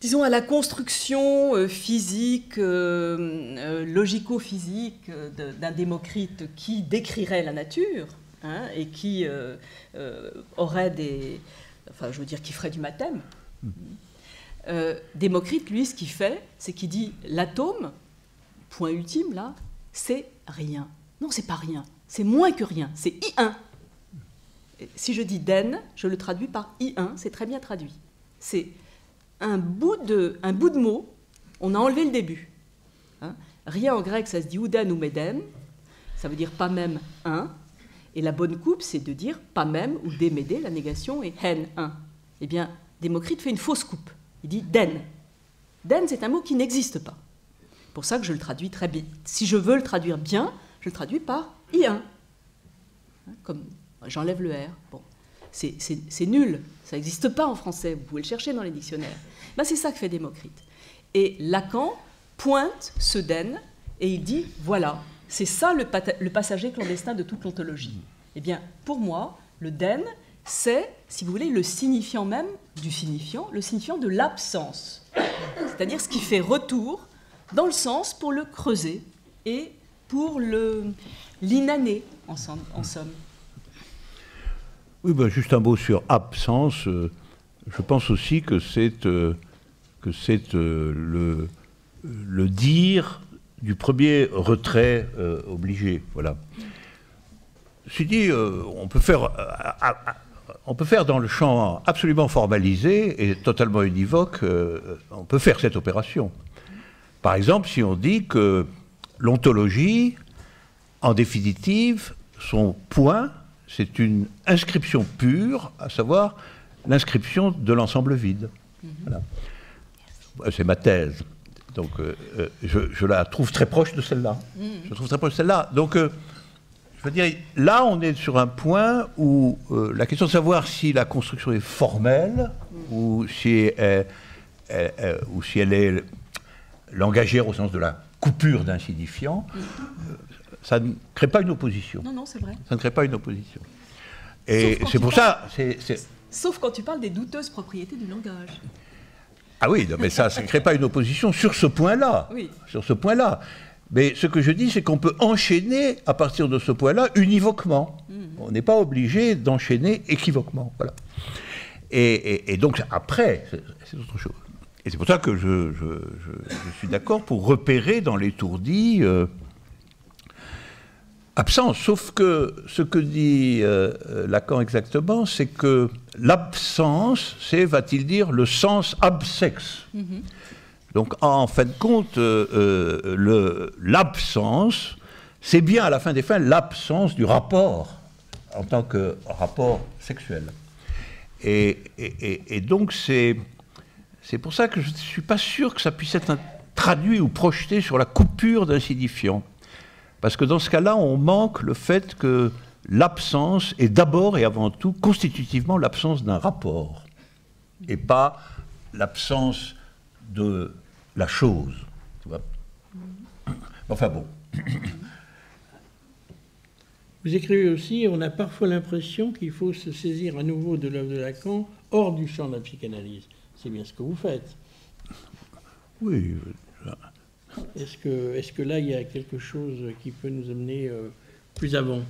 la construction physique, logico-physique d'un Démocrite qui décrirait la nature, hein, et qui aurait qui ferait du mathème. Démocrite, lui, ce qu'il fait, c'est qu'il dit l'atome, point ultime, là, c'est rien. Non, c'est pas rien, c'est moins que rien, c'est I1. Si je dis den, je le traduis par I1, c'est très bien traduit. C'est un bout de mot, on a enlevé le début. Hein, rien en grec, ça se dit ouden ou meden, ça veut dire pas même un, et la bonne coupe, c'est de dire pas même ou démédé, la négation, et hen, un. Eh bien, Démocrite fait une fausse coupe. Il dit den. Den, c'est un mot qui n'existe pas. C'est pour ça que je le traduis très bien. Si je veux le traduire bien, je le traduis par I1. Hein, comme j'enlève le R. Bon, c'est nul, ça n'existe pas en français, vous pouvez le chercher dans les dictionnaires. Ben, c'est ça que fait Démocrite. Et Lacan pointe ce den et il dit, voilà, c'est ça le passager clandestin de toute l'ontologie. Eh bien, pour moi, le den, c'est, si vous voulez, le signifiant même du signifiant, le signifiant de l'absence. C'est-à-dire ce qui fait retour dans le sens pour le creuser et pour l'innaner, en somme. Oui, ben, juste un mot sur absence. Je pense aussi que c'est le dire du premier retrait obligé. Voilà. Ceci dit, on peut faire dans le champ absolument formalisé et totalement univoque, on peut faire cette opération. Par exemple, si on dit que l'ontologie, en définitive, son point, c'est une inscription pure, à savoir l'inscription de l'ensemble vide. Voilà. C'est ma thèse. Donc, je la trouve très proche de celle-là. Je trouve très proche de celle-là. Donc, je veux dire, là, on est sur un point où la question de savoir si la construction est formelle ou si elle est langagière au sens de la coupure d'insignifiant, ça ne crée pas une opposition. Non, c'est vrai. Ça ne crée pas une opposition. Et c'est pour ça... Sauf quand tu parles des douteuses propriétés du langage. Ah oui, non, mais ça ne crée pas une opposition sur ce point-là. Oui. Sur ce point-là. Mais ce que je dis, c'est qu'on peut enchaîner à partir de ce point-là univoquement. On n'est pas obligé d'enchaîner équivoquement. Voilà. Et donc, après, c'est autre chose. Et c'est pour ça que je suis d'accord pour repérer dans l'étourdi absence. Sauf que ce que dit Lacan exactement, c'est que l'absence, c'est, va-t-il dire, le sens absex. Donc, en fin de compte, l'absence, c'est bien, à la fin des fins, l'absence du rapport, en tant que rapport sexuel. Et donc, c'est pour ça que je ne suis pas sûr que ça puisse être traduit ou projeté sur la coupure d'un signifiant. Parce que dans ce cas-là, on manque le fait que l'absence est d'abord et avant tout constitutivement l'absence d'un rapport, et pas l'absence de la chose. Tu vois. Enfin bon. Vous écrivez aussi, on a parfois l'impression qu'il faut se saisir à nouveau de l'œuvre de Lacan hors du champ de la psychanalyse. C'est bien ce que vous faites. Oui. Est-ce que là, il y a quelque chose qui peut nous amener plus avant?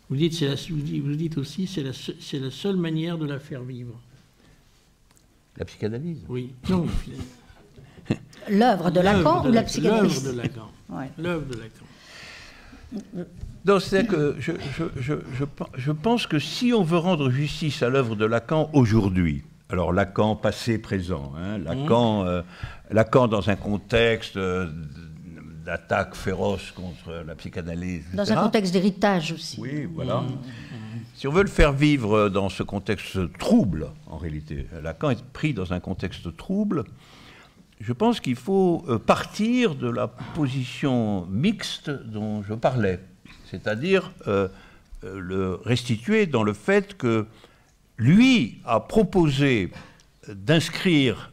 Vous dites aussi, c'est la seule manière de la faire vivre. La psychanalyse? Oui. Non. L'œuvre de Lacan ou la psychanalyse? L'œuvre de Lacan. Ouais. L'œuvre de Lacan. Donc, c'est-à-dire que je pense que si on veut rendre justice à l'œuvre de Lacan aujourd'hui, alors Lacan passé, présent, hein, Lacan dans un contexte d'attaque féroce contre la psychanalyse, etc. Dans un contexte d'héritage aussi. Oui, voilà. Si on veut le faire vivre dans ce contexte trouble, en réalité, Lacan est pris dans un contexte trouble, je pense qu'il faut partir de la position mixte dont je parlais, c'est-à-dire le restituer dans le fait que lui a proposé d'inscrire,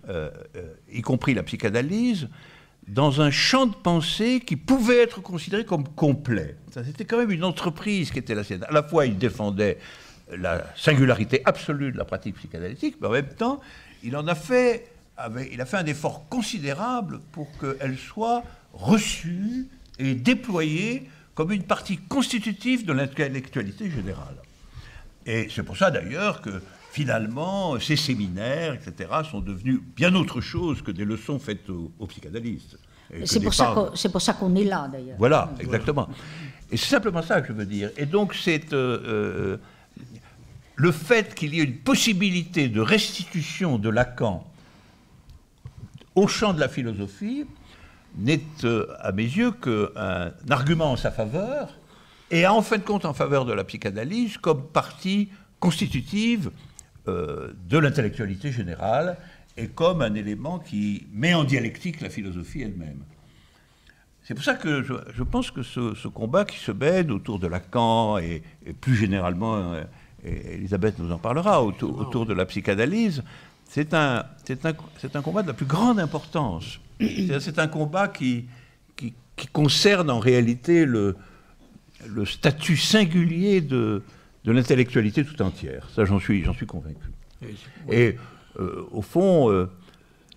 y compris la psychanalyse, dans un champ de pensée qui pouvait être considéré comme complet. C'était quand même une entreprise qui était la sienne. À la fois, il défendait la singularité absolue de la pratique psychanalytique, mais en même temps, il a fait un effort considérable pour qu'elle soit reçue et déployée comme une partie constitutive de l'intellectualité générale. Et c'est pour ça, d'ailleurs, que finalement, ces séminaires, etc., sont devenus bien autre chose que des leçons faites aux psychanalystes. C'est pour ça qu'on est là, d'ailleurs. Voilà, exactement. Et c'est simplement ça que je veux dire. Et donc, c'est le fait qu'il y ait une possibilité de restitution de Lacan au champ de la philosophie n'est, à mes yeux, qu'un argument en sa faveur, et en fin de compte en faveur de la psychanalyse comme partie constitutive de l'intellectualité générale et comme un élément qui met en dialectique la philosophie elle-même. C'est pour ça que je pense que ce combat qui se mène autour de Lacan et plus généralement, et Elisabeth nous en parlera, autour de la psychanalyse, c'est un combat de la plus grande importance. C'est un combat qui concerne en réalité le statut singulier de l'intellectualité tout entière. Ça, j'en suis convaincu. Et au fond,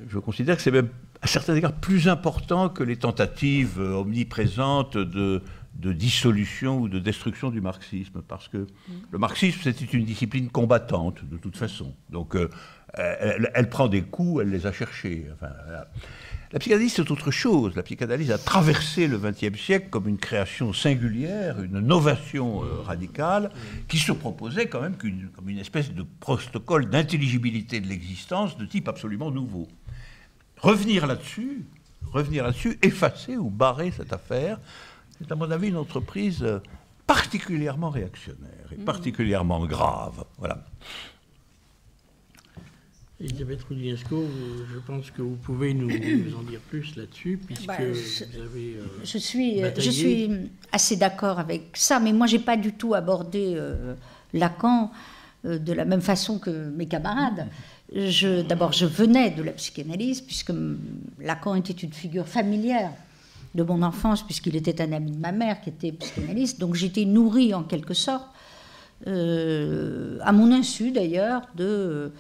je considère que c'est même à certains égards plus important que les tentatives omniprésentes de dissolution ou de destruction du marxisme, parce que le marxisme, c'était une discipline combattante, de toute façon. Donc, elle prend des coups, elle les a cherchés. Enfin, voilà. La psychanalyse, c'est autre chose. La psychanalyse a traversé le XXe siècle comme une création singulière, une novation radicale, qui se proposait quand même comme une espèce de protocole d'intelligibilité de l'existence de type absolument nouveau. Revenir là-dessus, effacer ou barrer cette affaire, c'est à mon avis une entreprise particulièrement réactionnaire et particulièrement grave. Voilà. Elisabeth Roudinesco, je pense que vous pouvez nous en dire plus là-dessus, puisque vous avez je suis assez d'accord avec ça, mais moi, je n'ai pas du tout abordé Lacan de la même façon que mes camarades. D'abord, je venais de la psychanalyse, puisque Lacan était une figure familière de mon enfance, puisqu'il était un ami de ma mère qui était psychanalyste, donc j'étais nourrie en quelque sorte, à mon insu d'ailleurs, de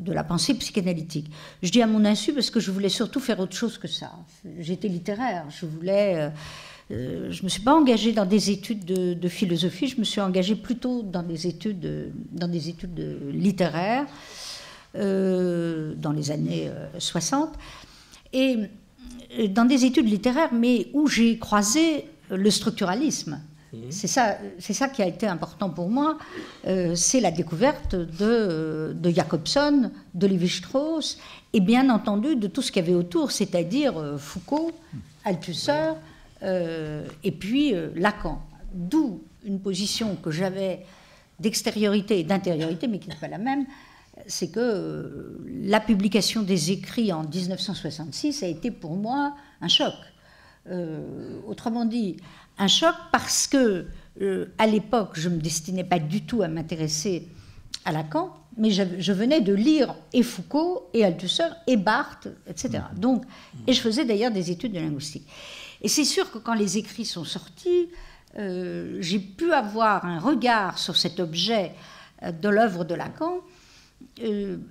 la pensée psychanalytique. Je dis à mon insu parce que je voulais surtout faire autre chose que ça. J'étais littéraire, je ne me suis pas engagée dans des études de philosophie, je me suis engagée plutôt dans des études littéraires dans les années 60, et dans des études littéraires, mais où j'ai croisé le structuralisme. C'est ça qui a été important pour moi, c'est la découverte de Jacobson, de Lévi-Strauss, et bien entendu de tout ce qu'il y avait autour, c'est-à-dire Foucault, Althusser, et puis Lacan. D'où une position que j'avais d'extériorité et d'intériorité, mais qui n'est pas la même, c'est que la publication des écrits en 1966 a été pour moi un choc. Autrement dit, un choc parce que, à l'époque, je ne me destinais pas du tout à m'intéresser à Lacan, mais je venais de lire et Foucault, et Althusser, et Barthes, etc. Donc, et je faisais d'ailleurs des études de linguistique. Et c'est sûr que quand les écrits sont sortis, j'ai pu avoir un regard sur cet objet de l'œuvre de Lacan,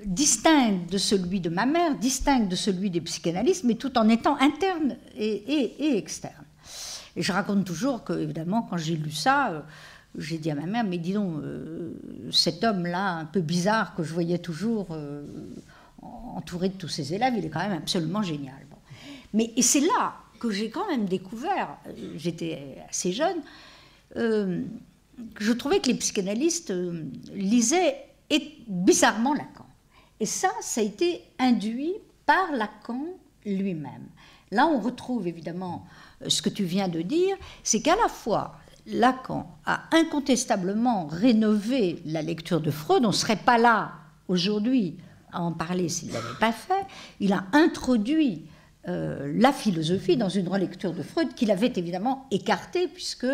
distinct de celui de ma mère, distinct de celui des psychanalystes, mais tout en étant interne et externe. Et je raconte toujours que, évidemment, quand j'ai lu ça, j'ai dit à ma mère, mais dis donc, cet homme-là, un peu bizarre, que je voyais toujours entouré de tous ses élèves, il est quand même absolument génial. Bon. Et c'est là que j'ai quand même découvert, j'étais assez jeune, que je trouvais que les psychanalystes lisaient bizarrement Lacan. Et ça a été induit par Lacan lui-même. Là, on retrouve évidemment ce que tu viens de dire, c'est qu'à la fois, Lacan a incontestablement rénové la lecture de Freud. On ne serait pas là aujourd'hui à en parler s'il ne l'avait pas fait. Il a introduit la philosophie dans une relecture de Freud qu'il avait évidemment écartée, puisque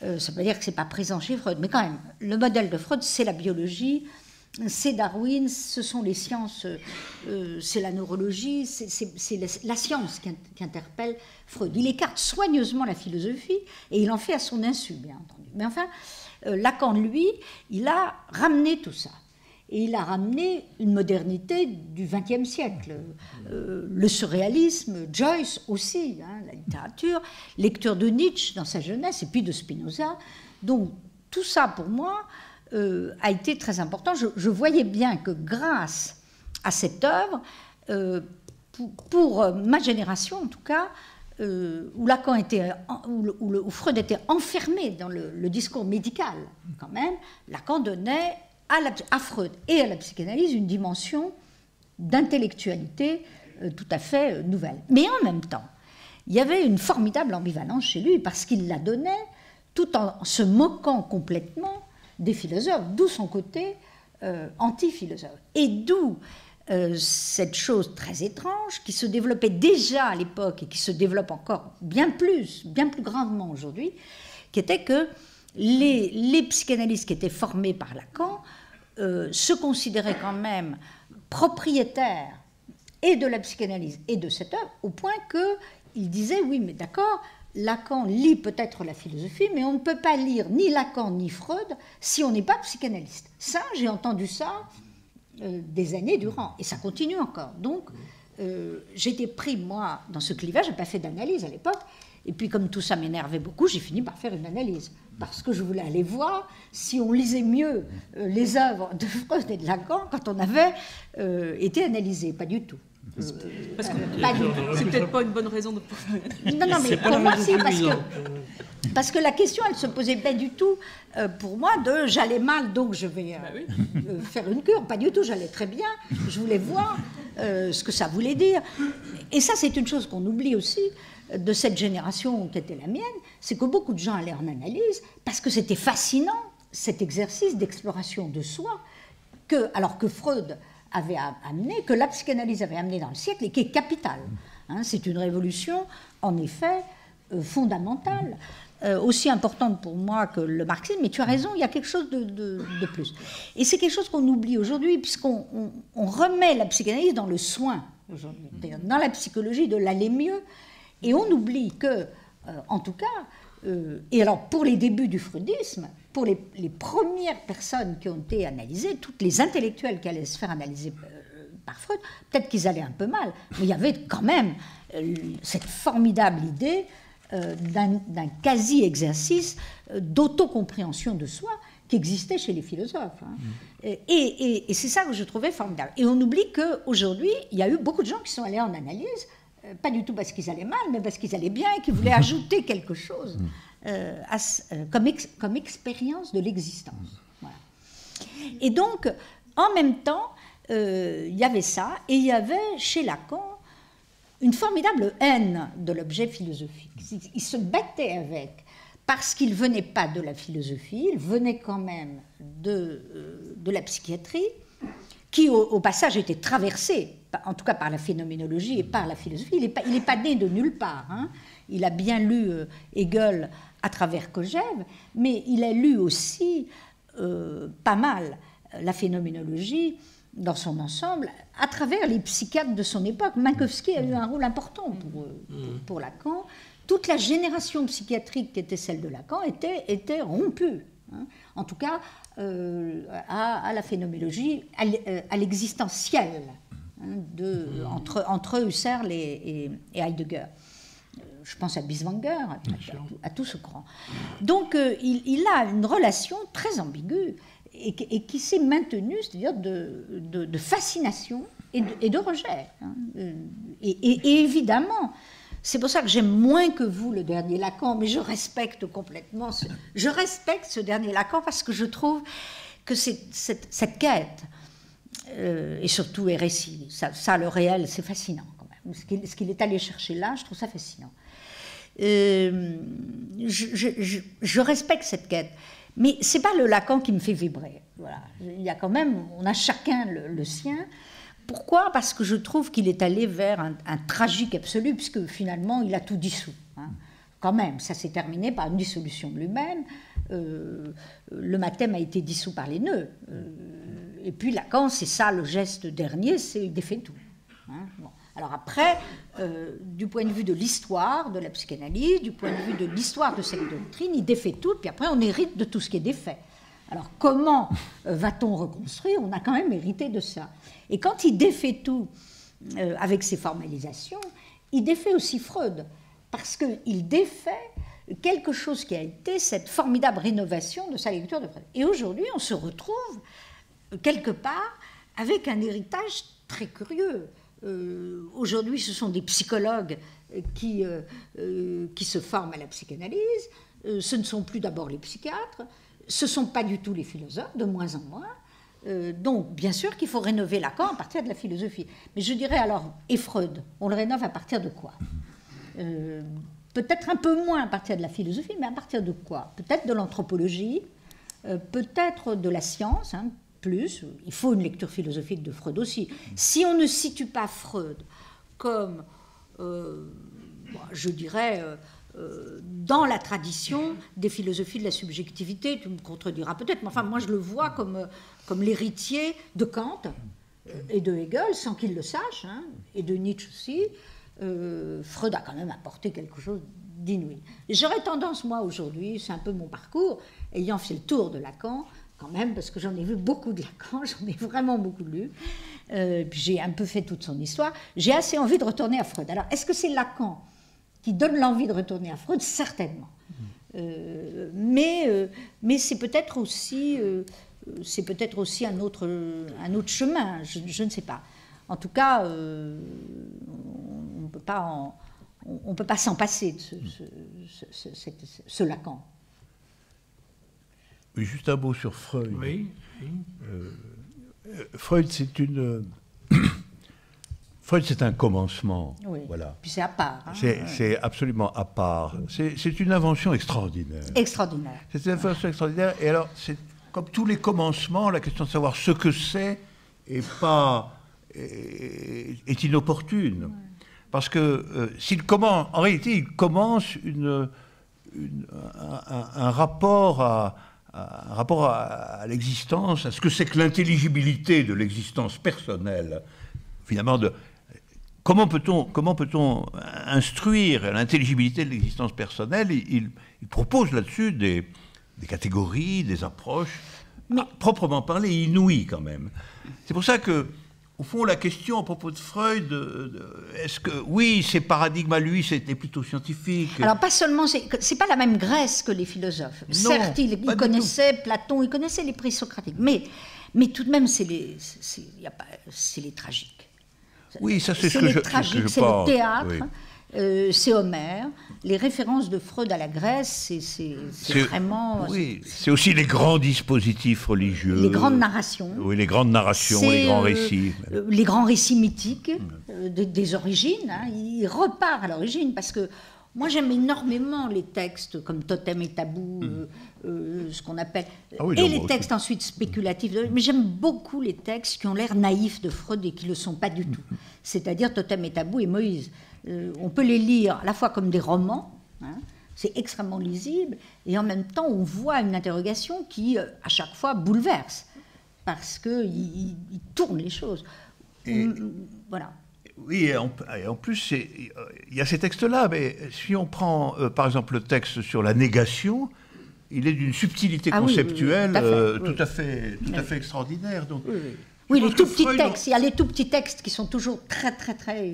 ça ne veut pas dire que ce n'est pas présent chez Freud, mais quand même, le modèle de Freud, c'est la biologie, c'est Darwin, ce sont les sciences, c'est la neurologie, c'est la science qui interpelle Freud. Il écarte soigneusement la philosophie et il en fait à son insu, bien entendu. Mais enfin, Lacan, lui, il a ramené tout ça. Et il a ramené une modernité du XXe siècle. Le surréalisme, Joyce aussi, hein, la littérature, lecture de Nietzsche dans sa jeunesse, et puis de Spinoza. Donc tout ça, pour moi, a été très important. Je voyais bien que grâce à cette œuvre, pour ma génération en tout cas, où Lacan était, où Freud était enfermé dans le discours médical, quand même, Lacan donnait à Freud et à la psychanalyse une dimension d'intellectualité tout à fait nouvelle. Mais en même temps, il y avait une formidable ambivalence chez lui, parce qu'il la donnait tout en se moquant complètement des philosophes, d'où son côté anti-philosophe. Et d'où cette chose très étrange qui se développait déjà à l'époque et qui se développe encore bien plus grandement aujourd'hui, qui était que les psychanalystes qui étaient formés par Lacan se considéraient quand même propriétaires et de la psychanalyse et de cette œuvre, au point qu'ils disaient, oui, mais d'accord, Lacan lit peut-être la philosophie, mais on ne peut pas lire ni Lacan ni Freud si on n'est pas psychanalyste. Ça, j'ai entendu ça des années durant, et ça continue encore. Donc, j'étais pris, moi, dans ce clivage, je n'ai pas fait d'analyse à l'époque, et puis comme tout ça m'énervait beaucoup, j'ai fini par faire une analyse, parce que je voulais aller voir si on lisait mieux les œuvres de Freud et de Lacan quand on avait été analysé. Pas du tout. Parce que c'est peut-être pas une bonne raison de pouvoir. Non, mais pour moi, si, parce que la question, elle se posait pas du tout pour moi de j'allais mal, donc je vais faire une cure. Pas du tout, j'allais très bien. Je voulais voir ce que ça voulait dire. Et ça, c'est une chose qu'on oublie aussi de cette génération qui était la mienne, c'est que beaucoup de gens allaient en analyse parce que c'était fascinant, cet exercice d'exploration de soi, alors que Freud avait amené, que la psychanalyse avait amené dans le siècle et qui est capitale. Hein, c'est une révolution, en effet, fondamentale, aussi importante pour moi que le marxisme, mais tu as raison, il y a quelque chose de plus. Et c'est quelque chose qu'on oublie aujourd'hui, puisqu'on remet la psychanalyse dans le soin, aujourd'hui, dans la psychologie de l'aller mieux, et on oublie que, en tout cas, et alors pour les débuts du freudisme, pour les premières personnes qui ont été analysées, toutes les intellectuels qui allaient se faire analyser par Freud, peut-être qu'ils allaient un peu mal, mais il y avait quand même cette formidable idée d'un quasi-exercice d'autocompréhension de soi qui existait chez les philosophes. Hein. Et c'est ça que je trouvais formidable. Et on oublie qu'aujourd'hui, il y a eu beaucoup de gens qui sont allés en analyse, pas du tout parce qu'ils allaient mal, mais parce qu'ils allaient bien et qu'ils voulaient ajouter quelque chose comme expérience de l'existence. Voilà. Et donc, en même temps, il y avait ça, et il y avait chez Lacan une formidable haine de l'objet philosophique. Il se battait avec, parce qu'il ne venait pas de la philosophie, il venait quand même de la psychiatrie, qui au passage était traversée, en tout cas par la phénoménologie et par la philosophie. Il n'est pas né de nulle part. Hein. Il a bien lu Hegel à travers Kojève, mais il a lu aussi pas mal la phénoménologie dans son ensemble, à travers les psychiatres de son époque. Minkowski a eu un rôle important pour Lacan. Toute la génération psychiatrique qui était celle de Lacan était rompue, hein, en tout cas à la phénoménologie, à l'existentiel, hein, entre Husserl et Heidegger. Je pense à Binswanger, à tout ce courant. Donc il a une relation très ambiguë et qui s'est maintenue, c'est-à-dire de fascination et de rejet. Hein. Et évidemment, c'est pour ça que j'aime moins que vous le dernier Lacan, mais je respecte complètement ce dernier Lacan parce que je trouve que cette quête, et surtout RSI, ça le réel, c'est fascinant quand même. Ce qu'il est allé chercher là, je trouve ça fascinant. Je respecte cette quête. Mais ce n'est pas le Lacan qui me fait vibrer. Voilà. Il y a quand même, on a chacun le sien. Pourquoi ? Parce que je trouve qu'il est allé vers un tragique absolu, puisque finalement, il a tout dissous. Hein. Quand même, ça s'est terminé par une dissolution de lui-même. Le mathème a été dissous par les nœuds. Et puis Lacan, c'est ça le geste dernier, c'est il défait tout. Hein. Bon. Alors après, du point de vue de l'histoire de la psychanalyse, du point de vue de l'histoire de cette doctrine, il défait tout, puis après on hérite de tout ce qui est défait. Alors comment va-t-on reconstruire ? On a quand même hérité de ça. Et quand il défait tout avec ses formalisations, il défait aussi Freud, parce qu'il défait quelque chose qui a été cette formidable rénovation de sa lecture de Freud. Et aujourd'hui, on se retrouve quelque part avec un héritage très curieux. Aujourd'hui, ce sont des psychologues qui se forment à la psychanalyse. Ce ne sont plus d'abord les psychiatres. Ce ne sont pas du tout les philosophes, de moins en moins. Donc, bien sûr qu'il faut rénover Lacan à partir de la philosophie. Mais je dirais alors, et Freud, on le rénove à partir de quoi ? Peut-être un peu moins à partir de la philosophie, mais à partir de quoi ? Peut-être de l'anthropologie, peut-être de la science, hein, plus. Il faut une lecture philosophique de Freud aussi. Si on ne situe pas Freud comme, je dirais, dans la tradition des philosophies de la subjectivité, tu me contrediras peut-être, mais enfin, moi je le vois comme l'héritier de Kant et de Hegel, sans qu'il le sache, hein, et de Nietzsche aussi. Freud a quand même apporté quelque chose d'inouï. J'aurais tendance, moi, aujourd'hui, c'est un peu mon parcours, ayant fait le tour de Lacan, quand même, parce que j'en ai vu beaucoup de Lacan, j'en ai vraiment beaucoup lu, puis j'ai un peu fait toute son histoire, j'ai assez envie de retourner à Freud. Alors, est-ce que c'est Lacan qui donne l'envie de retourner à Freud ? Certainement. Mais c'est peut-être aussi un autre chemin, je ne sais pas. En tout cas, on ne peut pas s'en passer de ce Lacan. Oui, juste un mot sur Freud. Oui. Freud, c'est un commencement. Oui. Voilà. Puis c'est à part. Hein. C'est absolument à part. C'est une invention extraordinaire. Extraordinaire. C'est une invention extraordinaire. Et alors, c'est comme tous les commencements, la question de savoir ce que c'est est inopportune. Parce que en réalité, il commence un rapport à l'existence, à ce que c'est que l'intelligibilité de l'existence personnelle. Finalement, comment peut-on instruire l'intelligibilité de l'existence personnelle? Il propose là-dessus des catégories, des approches, proprement parlé, inouïes quand même. C'est pour ça que, au fond, la question à propos de Freud, est-ce que, oui, ses paradigmes à lui, c'était plutôt scientifique. Alors, pas seulement, c'est pas la même Grèce que les philosophes. Non, certes, il connaissait Platon, il connaissait les présocratiques, mais tout de même, c'est les tragiques. Oui, ça, c'est ce que je pense. C'est le théâtre, oui. C'est Homère. Les références de Freud à la Grèce, c'est vraiment... Oui, c'est aussi les grands dispositifs religieux. Les grandes narrations. Oui, les grandes narrations, les grands récits. Les grands récits mythiques des origines. Hein. Il repart à l'origine parce que moi, j'aime énormément les textes comme Totem et Tabou, ce qu'on appelle... et les textes ensuite spéculatifs. Mais j'aime beaucoup les textes qui ont l'air naïfs de Freud et qui ne le sont pas du tout. C'est-à-dire Totem et Tabou et Moïse. On peut les lire à la fois comme des romans, hein, c'est extrêmement lisible, et en même temps, on voit une interrogation qui, à chaque fois, bouleverse, parce qu'il tourne les choses. Voilà. Oui, et en plus, il y a ces textes-là, mais si on prend, par exemple, le texte sur la négation, il est d'une subtilité conceptuelle tout à fait extraordinaire. Donc, oui, les tout petits textes. Il y a les tout petits textes qui sont toujours très...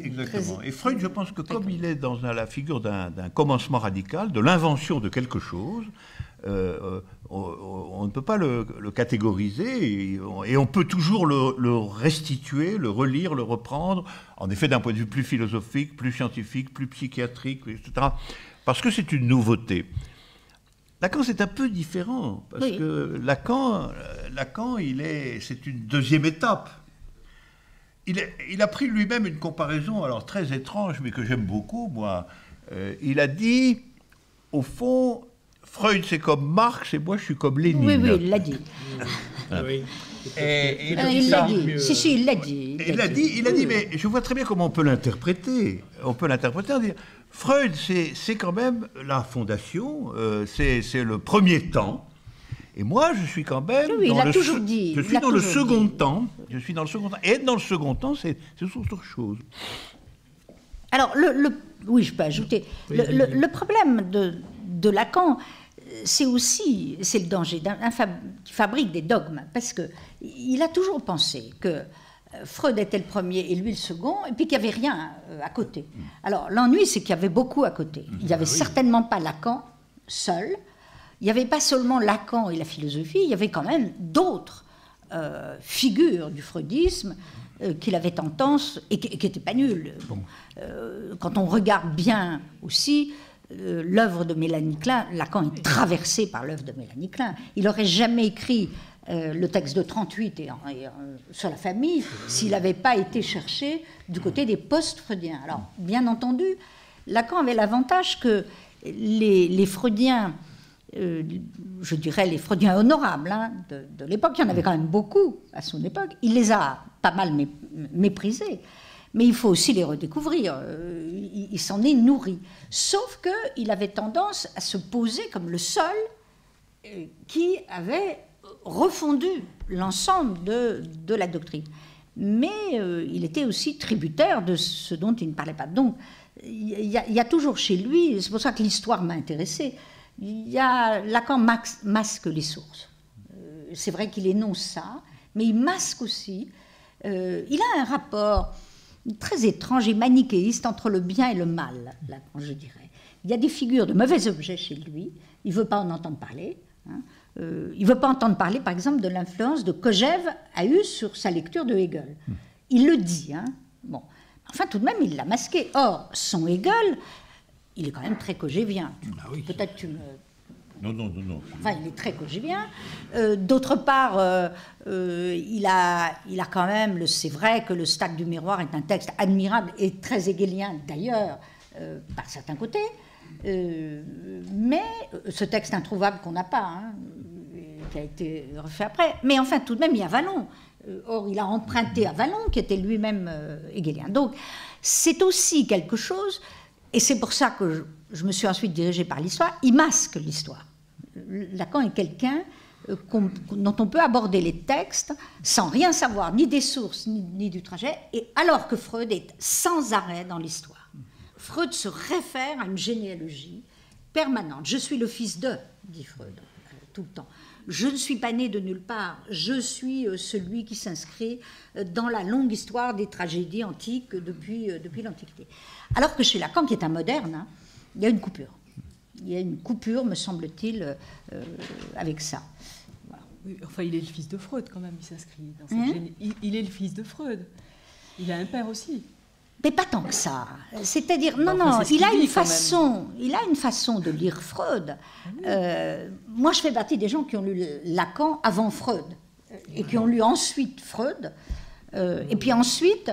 Exactement. Et Freud, je pense que comme il est dans la figure d'un commencement radical, de l'invention de quelque chose, on ne peut pas le catégoriser et on peut toujours le restituer, le relire, le reprendre, en effet d'un point de vue plus philosophique, plus scientifique, plus psychiatrique, etc. Parce que c'est une nouveauté. Lacan, c'est un peu différent, parce que Lacan, c'est une deuxième étape. Il a pris lui-même une comparaison, alors très étrange, mais que j'aime beaucoup, moi. Il a dit, au fond, Freud, c'est comme Marx, et moi, je suis comme Lénine. Oui, il l'a dit. Il l'a dit. Si, il l'a dit. Il l'a dit, mais je vois très bien comment on peut l'interpréter. On peut l'interpréter en disant, Freud, c'est quand même la fondation, c'est le premier temps. Et moi, je suis quand même dans le second temps. Je suis dans le second temps. Et être dans le second temps, c'est autre chose. Alors, oui, je peux ajouter. Le problème de Lacan, c'est le danger qui fabrique des dogmes, parce qu'il a toujours pensé que Freud était le premier et lui le second, et puis qu'il n'y avait rien à côté. Alors, l'ennui, c'est qu'il y avait beaucoup à côté. Il n'y avait certainement pas Lacan seul, il n'y avait pas seulement Lacan et la philosophie, il y avait quand même d'autres figures du freudisme qu'il avait tendance, et qui n'étaient pas nulles. Bon, quand on regarde bien aussi l'œuvre de Mélanie Klein, Lacan est traversé par l'œuvre de Mélanie Klein. Il n'aurait jamais écrit le texte de 38 sur la famille s'il n'avait pas été cherché du côté des post-freudiens. Alors, bien entendu, Lacan avait l'avantage que les freudiens, je dirais les freudiens honorables de l'époque, il y en avait quand même beaucoup à son époque, il les a pas mal méprisés. Mais il faut aussi les redécouvrir. Il s'en est nourri. Sauf qu'il avait tendance à se poser comme le seul qui avait refondu l'ensemble de la doctrine. Mais il était aussi tributaire de ce dont il ne parlait pas. Donc, il y a toujours chez lui, c'est pour ça que l'histoire m'a intéressée, Lacan masque les sources. C'est vrai qu'il énonce ça, mais il masque aussi. Il a un rapport très étrange et manichéiste entre le bien et le mal, Lacan, je dirais. Il y a des figures de mauvais objets chez lui, il ne veut pas en entendre parler. Hein. Il ne veut pas entendre parler, par exemple, de l'influence que Kojève a eue sur sa lecture de Hegel. Il le dit, hein. Bon. Enfin, tout de même, il l'a masqué. Or, son Hegel, il est quand même très kojèvien. Peut-être tu me... Non. Enfin, il est très kojèvien. D'autre part, il a quand même... C'est vrai que le Stade du miroir est un texte admirable et très hegelien, d'ailleurs, par certains côtés. Mais ce texte introuvable qu'on n'a pas, hein, qui a été refait après. Mais enfin, tout de même, il y a Vallon. Or, il a emprunté à Vallon, qui était lui-même hegelien. Donc, c'est aussi quelque chose, et c'est pour ça que je me suis ensuite dirigée par l'histoire, il masque l'histoire. Lacan est quelqu'un dont on peut aborder les textes sans rien savoir, ni des sources, ni du trajet, et alors que Freud est sans arrêt dans l'histoire. Freud se réfère à une généalogie permanente. Je suis le fils de, dit Freud, tout le temps. Je ne suis pas né de nulle part, je suis celui qui s'inscrit dans la longue histoire des tragédies antiques depuis l'Antiquité. Alors que chez Lacan, qui est un moderne, hein, il y a une coupure. Il y a une coupure, me semble-t-il, avec ça. Voilà. Oui, enfin, il est le fils de Freud quand même, il s'inscrit dans cette il est le fils de Freud. Il a un père aussi. Mais pas tant que ça. C'est-à-dire, non, il a une façon de lire Freud. Moi, je fais partie des gens qui ont lu Lacan avant Freud et qui ont lu ensuite Freud. Et puis ensuite,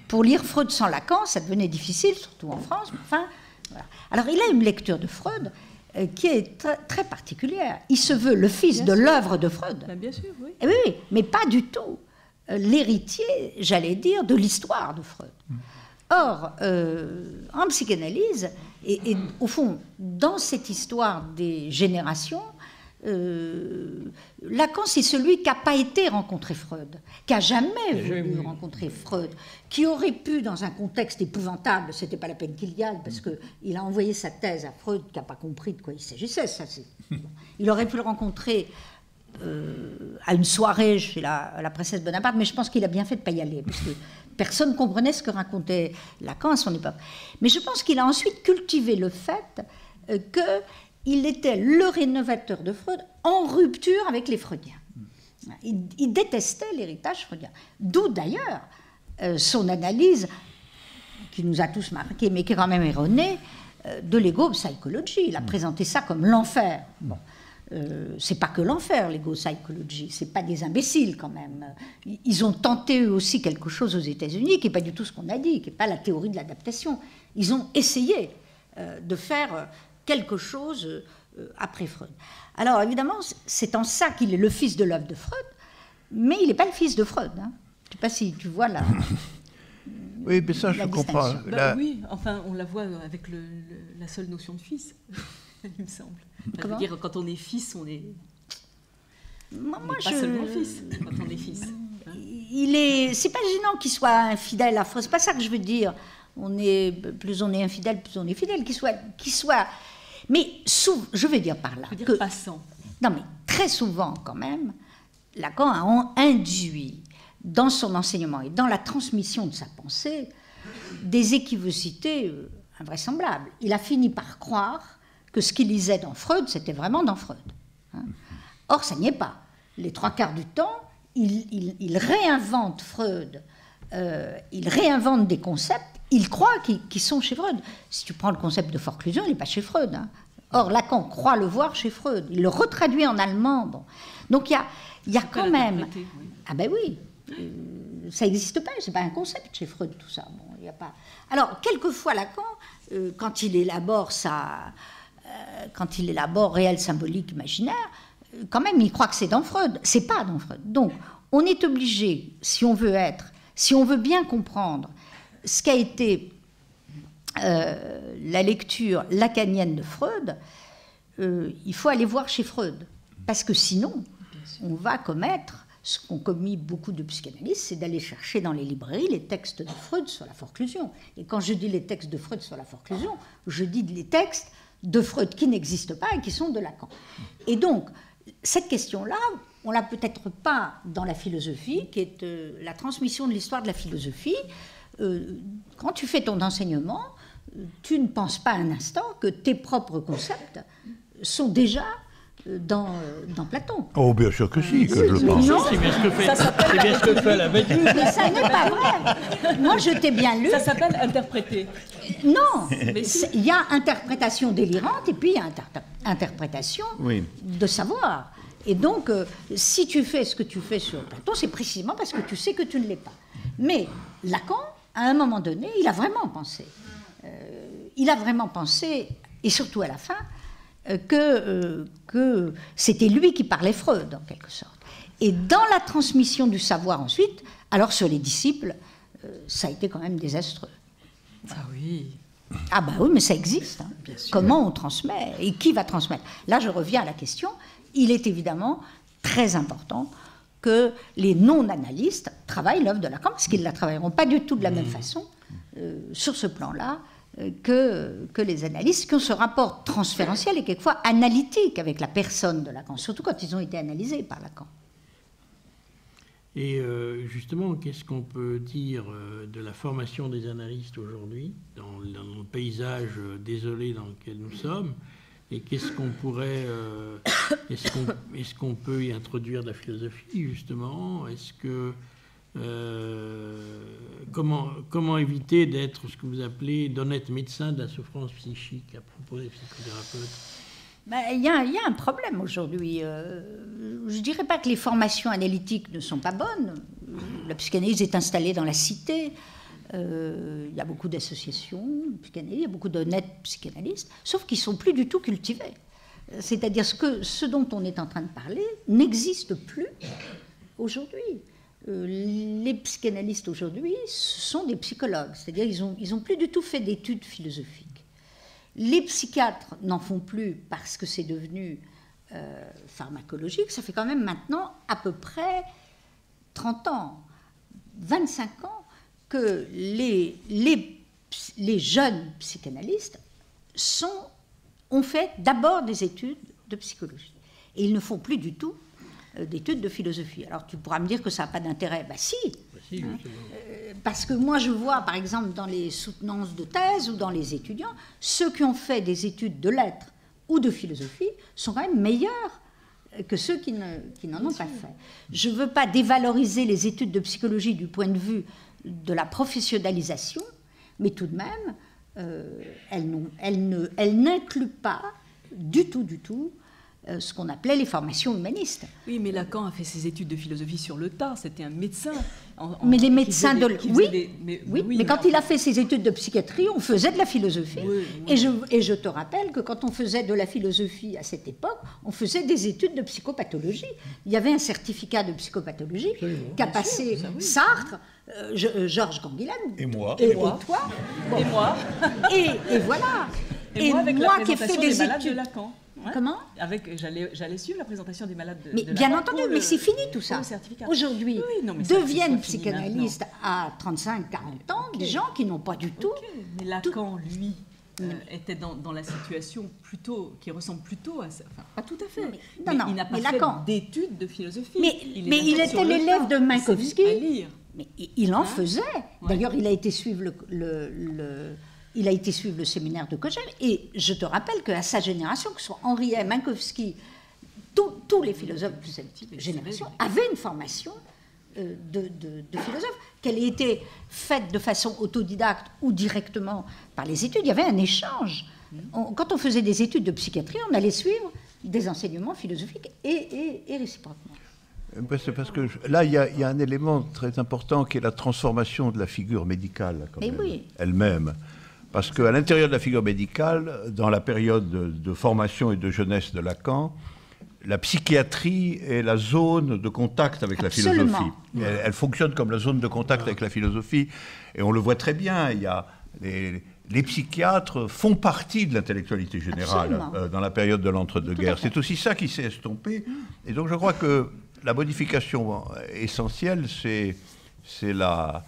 pour lire Freud sans Lacan, ça devenait difficile, surtout en France. Mais enfin, voilà. Alors, il a une lecture de Freud qui est très particulière. Il se veut le fils de l'œuvre de Freud. Bien sûr, oui. Et oui, mais pas du tout l'héritier, j'allais dire, de l'histoire de Freud. Or, en psychanalyse, et au fond, dans cette histoire des générations, Lacan, c'est celui qui n'a pas été rencontré Freud, qui n'a jamais voulu rencontrer Freud, qui aurait pu, dans un contexte épouvantable, c'était pas la peine qu'il y aille, parce qu'il a envoyé sa thèse à Freud, qui n'a pas compris de quoi il s'agissait. Il aurait pu le rencontrer à une soirée chez la princesse Bonaparte, mais je pense qu'il a bien fait de ne pas y aller, parce que personne ne comprenait ce que racontait Lacan à son époque. Mais je pense qu'il a ensuite cultivé le fait qu'il était le rénovateur de Freud en rupture avec les Freudiens. Il détestait l'héritage freudien. D'où d'ailleurs son analyse, qui nous a tous marqués, mais qui est quand même erronée, de l'ego psychology. Il a présenté ça comme l'enfer. Bon. C'est pas que l'enfer, l'ego psychology, c'est pas des imbéciles quand même. Ils ont tenté eux aussi quelque chose aux États-Unis qui n'est pas du tout ce qu'on a dit, qui n'est pas la théorie de l'adaptation. Ils ont essayé de faire quelque chose après Freud. Alors évidemment, c'est en ça qu'il est le fils de l'œuvre de Freud, mais il n'est pas le fils de Freud. Hein. Je ne sais pas si tu vois là. Oui, mais ça, je comprends. Oui, enfin, on la voit avec la seule notion de fils, il me semble. Ça veut dire, quand on est fils, on est... pas seulement fils, quand on est fils. C'est pas gênant qu'il soit infidèle à Freud, c'est pas ça que je veux dire. Plus on est infidèle, plus on est fidèle. Qu'il soit... Mais je veux dire par là... Je veux dire passant. Non, mais très souvent, quand même, Lacan a induit dans son enseignement et dans la transmission de sa pensée des équivocités invraisemblables. Il a fini par croire que ce qu'il lisait dans Freud, c'était vraiment dans Freud. Hein. Or, ça n'y est pas. Les 3/4 du temps, il réinvente Freud, il réinvente des concepts, il croit qu'ils sont chez Freud. Si tu prends le concept de forclusion, il n'est pas chez Freud. Hein. Or, Lacan croit le voir chez Freud. Il le retraduit en allemand. Bon. Donc, il y a quand même... Oui. Ah ben oui, ça n'existe pas, c'est pas un concept chez Freud, tout ça. Bon, il y a pas... Alors, quelquefois, Lacan, quand il élabore réel, symbolique, imaginaire, quand même, il croit que c'est dans Freud. C'est pas dans Freud. Donc, on est obligé, si on veut bien comprendre ce qu'a été la lecture lacanienne de Freud, il faut aller voir chez Freud. Parce que sinon, on va commettre ce qu'ont commis beaucoup de psychanalystes, c'est d'aller chercher dans les librairies les textes de Freud sur la forclusion. Et quand je dis les textes de Freud sur la forclusion, je dis les textes de Freud qui n'existent pas et qui sont de Lacan. Et donc, cette question-là, on l'a peut-être pas dans la philosophie, qui est la transmission de l'histoire de la philosophie. Quand tu fais ton enseignement, tu ne penses pas un instant que tes propres concepts sont déjà dans Platon. Oh, bien sûr que si, que je pense. Non, c'est bien ce que fait la bête. mais ça n'est pas vrai. Moi, je t'ai bien lu. Ça s'appelle interpréter. Non, il y a interprétation délirante et puis il y a interprétation de savoir. Et donc, si tu fais ce que tu fais sur Platon, c'est précisément parce que tu sais que tu ne l'es pas. Mais Lacan, à un moment donné, il a vraiment pensé. Et surtout à la fin, que c'était lui qui parlait Freud, en quelque sorte. Et dans la transmission du savoir ensuite, alors sur les disciples, ça a été quand même désastreux. Ah oui. Ah bah oui, mais ça existe. Hein. Comment on transmet et qui va transmettre? Là, je reviens à la question. Il est évidemment très important que les non-analystes travaillent l'œuvre de Lacan, parce qu'ils ne la travailleront pas du tout de la même façon sur ce plan-là que les analystes, qui ont ce rapport transférentiel et quelquefois analytique avec la personne de Lacan, surtout quand ils ont été analysés par Lacan. Et justement, qu'est-ce qu'on peut dire de la formation des analystes aujourd'hui, dans le paysage désolé dans lequel nous sommes? Et qu'est-ce qu'on pourrait... est-ce qu'on peut y introduire de la philosophie, justement? Est-ce que... comment éviter d'être ce que vous appelez d'honnêtes médecins de la souffrance psychique à propos des psychothérapeutes? Il y a un problème aujourd'hui. Je ne dirais pas que les formations analytiques ne sont pas bonnes. La psychanalyse est installée dans la cité. Il y a beaucoup d'associations de psychanalyse, il y a beaucoup d'honnêtes psychanalystes, sauf qu'ils ne sont plus du tout cultivés. C'est-à-dire ce dont on est en train de parler n'existe plus aujourd'hui. Les psychanalystes aujourd'hui, ce sont des psychologues. C'est-à-dire ils ont plus du tout fait d'études philosophiques. Les psychiatres n'en font plus parce que c'est devenu pharmacologique. Ça fait quand même maintenant à peu près 30 ans, 25 ans, que les jeunes psychanalystes ont fait d'abord des études de psychologie. Et ils ne font plus du tout d'études de philosophie. Alors tu pourras me dire que ça n'a pas d'intérêt. Ben si, parce que moi je vois par exemple dans les soutenances de thèse ou dans les étudiants, ceux qui ont fait des études de lettres ou de philosophie sont quand même meilleurs que ceux qui n'en ont pas fait. Je ne veux pas dévaloriser les études de psychologie du point de vue de la professionnalisation, mais tout de même, elles n'incluent pas du tout ce qu'on appelait les formations humanistes. Oui, mais Lacan a fait ses études de philosophie sur le tas, c'était un médecin. Mais les médecins mais quand il a fait ses études de psychiatrie, on faisait de la philosophie. Oui. Et je te rappelle que quand on faisait de la philosophie à cette époque, on faisait des études de psychopathologie. Il y avait un certificat de psychopathologie qu'a passé Sartre, Georges Canguilhem. Et moi. Et toi. Bon. Et moi. Et voilà. Et moi, avec la qui fait des études de Lacan. Ouais. Comment? J'allais suivre la présentation des malades de Mais bien entendu, mais c'est fini tout ça. Aujourd'hui, deviennent psychanalystes à 35, 40 ans, des gens qui n'ont pas du tout... Mais Lacan, lui, était dans la situation plutôt, qui ressemble plutôt à ça. Enfin, pas tout à fait. Mais il n'a pas fait d'études de philosophie. Mais il était l'élève de Minkowski. Mais il en faisait. D'ailleurs, il a été suivre il a été suivre le séminaire de Kogel, et je te rappelle qu'à sa génération, que ce soit Henriet, Minkowski, tous les philosophes de cette génération avaient une formation de philosophe, qu'elle ait été faite de façon autodidacte ou directement par les études. Il y avait un échange. Quand on faisait des études de psychiatrie, on allait suivre des enseignements philosophiques et réciproquement. C'est parce que là, il y a un élément très important qui est la transformation de la figure médicale elle-même. Parce qu'à l'intérieur de la figure médicale, dans la période de formation et de jeunesse de Lacan, la psychiatrie est la zone de contact avec la philosophie. Elle fonctionne comme la zone de contact avec la philosophie. Et on le voit très bien, il y a les psychiatres font partie de l'intellectualité générale dans la période de l'entre-deux-guerres. C'est aussi ça qui s'est estompé. Et donc je crois que la modification essentielle, c'est la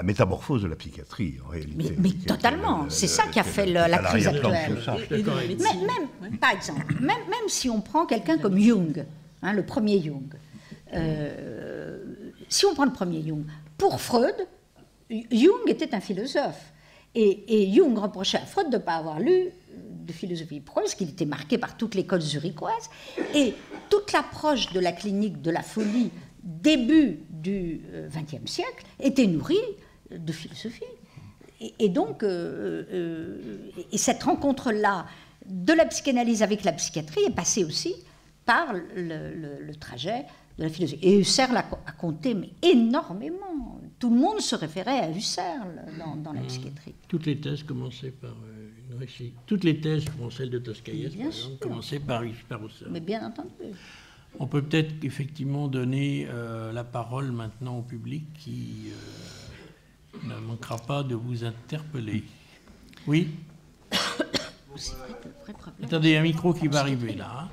métamorphose de la psychiatrie, en réalité. Mais totalement, c'est ça qui a fait la crise actuelle. Par exemple, même si on prend quelqu'un comme Jung, le premier Jung, si on prend le premier Jung, pour Freud, Jung était un philosophe. Et Jung reprochait à Freud de ne pas avoir lu de philosophie. Pourquoi? Parce qu'il était marqué par toute l'école zurichoise. Et toute l'approche de la clinique de la folie début du XXe siècle était nourrie de philosophie. Et donc, et cette rencontre-là de la psychanalyse avec la psychiatrie est passée aussi par le trajet de la philosophie. Et Husserl a compté mais énormément. Tout le monde se référait à Husserl dans la psychiatrie. Toutes les thèses commençaient par une récit. Toutes les thèses, comme celle de Toscaïev, par exemple, commençaient par Husserl. Mais bien entendu. On peut peut-être effectivement donner la parole maintenant au public qui ne manquera pas de vous interpeller. Oui. C'est vrai que le vrai problème... Attendez, il y a un micro qui va arriver là. Hein.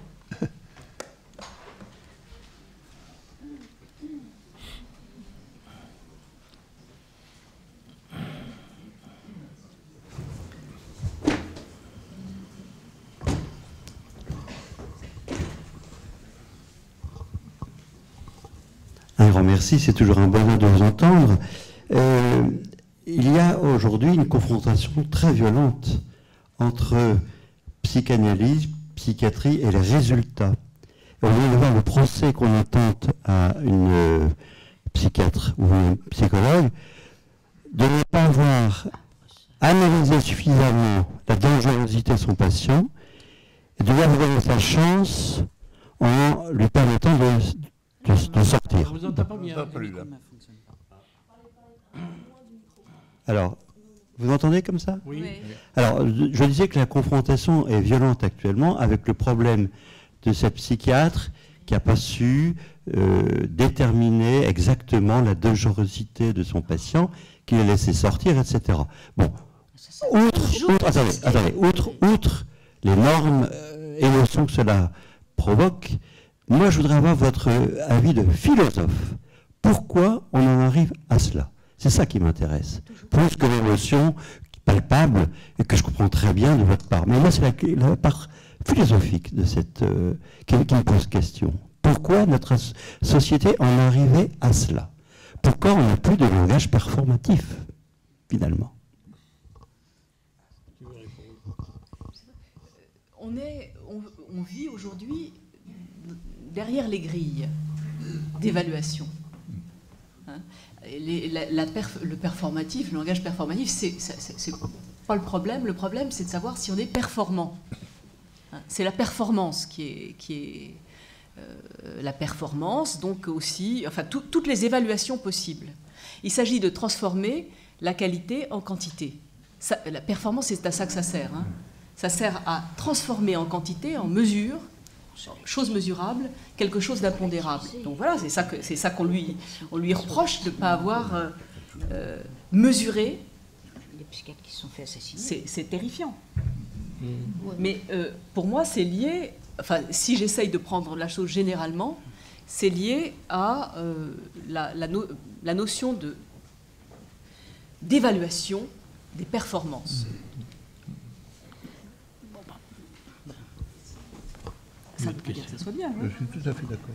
Un grand merci, c'est toujours un bonheur de vous entendre. Il y a aujourd'hui une confrontation très violente entre psychanalyse, psychiatrie et les résultats. On vient de voir le procès qu'on intente à une psychiatre ou un psychologue de ne pas avoir analysé suffisamment la dangerosité de son patient et de lui avoir donné sa chance en lui permettant de sortir. On vous entend pas bien. Alors, vous entendez comme ça? Oui. Alors, je disais que la confrontation est violente actuellement avec le problème de cette psychiatre qui n'a pas su déterminer exactement la dangerosité de son patient, qui l'a laissé sortir, etc. Bon, outre l'énorme émotion que cela provoque, moi je voudrais avoir votre avis de philosophe. Pourquoi on en arrive à cela? C'est ça qui m'intéresse, plus que l'émotion palpable et que je comprends très bien de votre part. Mais moi, c'est la part philosophique de cette qui me pose question. Pourquoi notre société en est arrivée à cela? Pourquoi on n'a plus de langage performatif, finalement? On vit aujourd'hui derrière les grilles d'évaluation. Hein, le performatif, le langage performatif, c'est pas le problème. Le problème, c'est de savoir si on est performant. Hein, c'est la performance qui est la performance, donc aussi, enfin, toutes les évaluations possibles. Il s'agit de transformer la qualité en quantité. La performance, c'est à ça que ça sert. Hein. Ça sert à transformer en quantité, en mesure, chose mesurable, quelque chose d'impondérable. Donc voilà, c'est ça qu'on lui reproche de ne pas avoir mesuré. Les psychiatres qui se sont fait assassiner. C'est terrifiant. Mais pour moi, c'est lié, enfin, si j'essaye de prendre la chose généralement, c'est lié à la notion d'évaluation des performances. Ça ne veut pas dire que ça soit bien. Hein. Je suis tout à fait d'accord.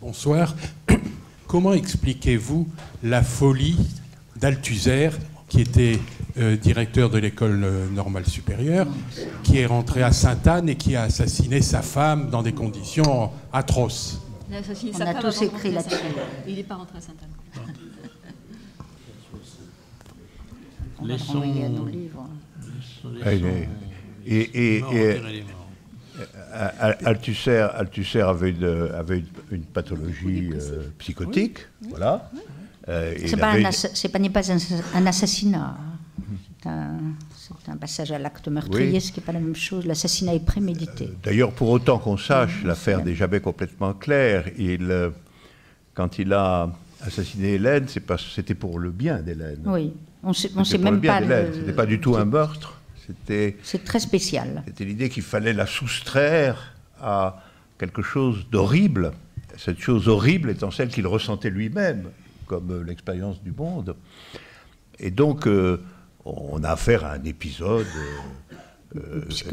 Bonsoir. Comment expliquez-vous la folie d'Althusser, qui était directeur de l'école normale supérieure, qui est rentré à Sainte-Anne et qui a assassiné sa femme dans des conditions atroces? On a tous écrit là-dessus. Il n'est pas rentré à Sainte-Anne. On va renvoyer à nos livres. Althusser avait une pathologie psychotique, voilà. Ce n'est pas un assassinat. C'est un passage à l'acte meurtrier, ce qui n'est pas la même chose. L'assassinat est prémédité. D'ailleurs, pour autant qu'on sache, l'affaire n'est jamais complètement claire. Quand il a assassiné Hélène, c'était pour le bien d'Hélène. Oui, on sait même pas. C'était pas du tout un meurtre. C'est très spécial. C'était l'idée qu'il fallait la soustraire à quelque chose d'horrible. Cette chose horrible étant celle qu'il ressentait lui-même, comme l'expérience du monde. Et donc, on a affaire à un épisode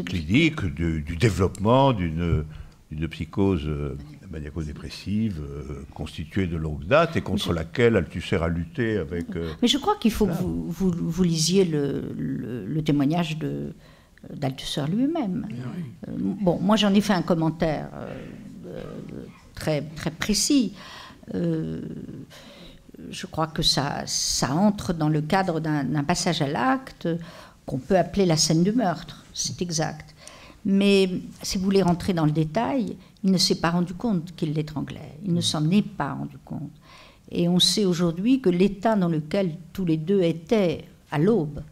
clinique du développement d'une psychose maniaco-dépressive constituée de longue date et contre laquelle Althusser a lutté avec... Mais je crois qu'il faut que vous lisiez le témoignage d'Althusser lui-même. Bon, moi j'en ai fait un commentaire très, très précis. Je crois que ça entre dans le cadre d'un passage à l'acte qu'on peut appeler la scène du meurtre, c'est exact. Mais si vous voulez rentrer dans le détail, il ne s'est pas rendu compte qu'il l'étranglait. Il ne s'en est pas rendu compte. Et on sait aujourd'hui que l'état dans lequel tous les deux étaient à l'aube,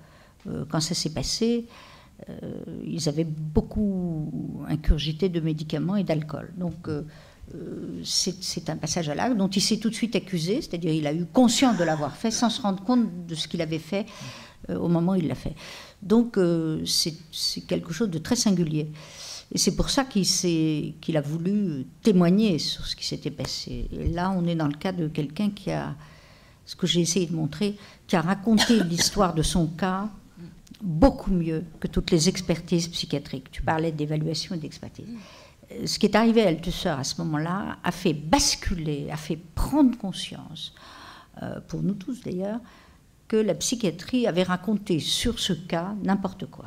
quand ça s'est passé, Ils avaient beaucoup ingurgité de médicaments et d'alcool. Donc, c'est un passage à l'acte dont il s'est tout de suite accusé, c'est-à-dire il a eu conscience de l'avoir fait sans se rendre compte de ce qu'il avait fait au moment où il l'a fait. Donc, c'est quelque chose de très singulier. Et c'est pour ça qu'il a voulu témoigner sur ce qui s'était passé. Et là, on est dans le cas de quelqu'un qui a, ce que j'ai essayé de montrer, qui a raconté l'histoire de son cas beaucoup mieux que toutes les expertises psychiatriques. Tu parlais d'évaluation et d'expertise. Ce qui est arrivé à Althusser à ce moment-là a fait basculer, a fait prendre conscience, pour nous tous d'ailleurs, que la psychiatrie avait raconté sur ce cas n'importe quoi.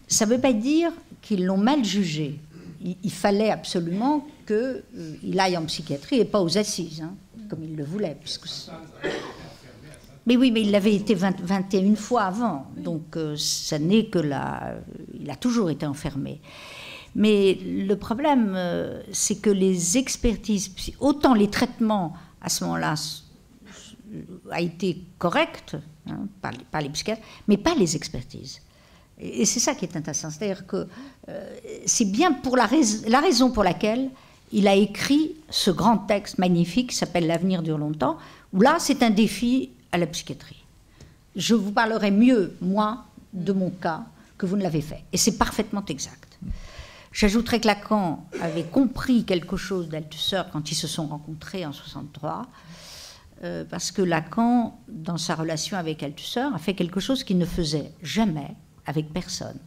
Ça ne veut pas dire qu'ils l'ont mal jugé. Il fallait absolument qu'il aille en psychiatrie et pas aux assises, hein, comme il le voulait. Mais oui, mais il l'avait été 21 fois avant, donc ça n'est que là. Il a toujours été enfermé. Mais le problème, c'est que les expertises, autant les traitements à ce moment-là a été correct, hein, par les psychiatres, mais pas les expertises. Et c'est ça qui est intéressant. C'est-à-dire que c'est bien pour la raison pour laquelle il a écrit ce grand texte magnifique qui s'appelle « L'avenir dure longtemps », où là, c'est un défi à la psychiatrie. Je vous parlerai mieux, moi, de mon cas, que vous ne l'avez fait. Et c'est parfaitement exact. J'ajouterais que Lacan avait compris quelque chose d'Althusser quand ils se sont rencontrés en 1963, parce que Lacan, dans sa relation avec Althusser, a fait quelque chose qu'il ne faisait jamais avec personne.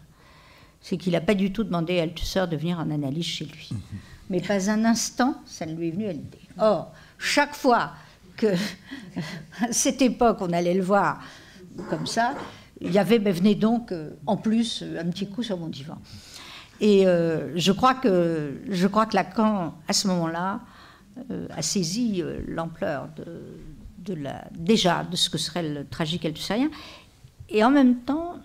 C'est qu'il n'a pas du tout demandé à Althusser de venir en analyse chez lui. Mais pas un instant, ça ne lui est venu à l'idée. Or, chaque fois que, à cette époque, on allait le voir comme ça, il y avait, venez donc, en plus, un petit coup sur mon divan. Et je crois que Lacan, à ce moment-là, a saisi l'ampleur déjà de ce que serait le tragique althusserien. Et en même temps,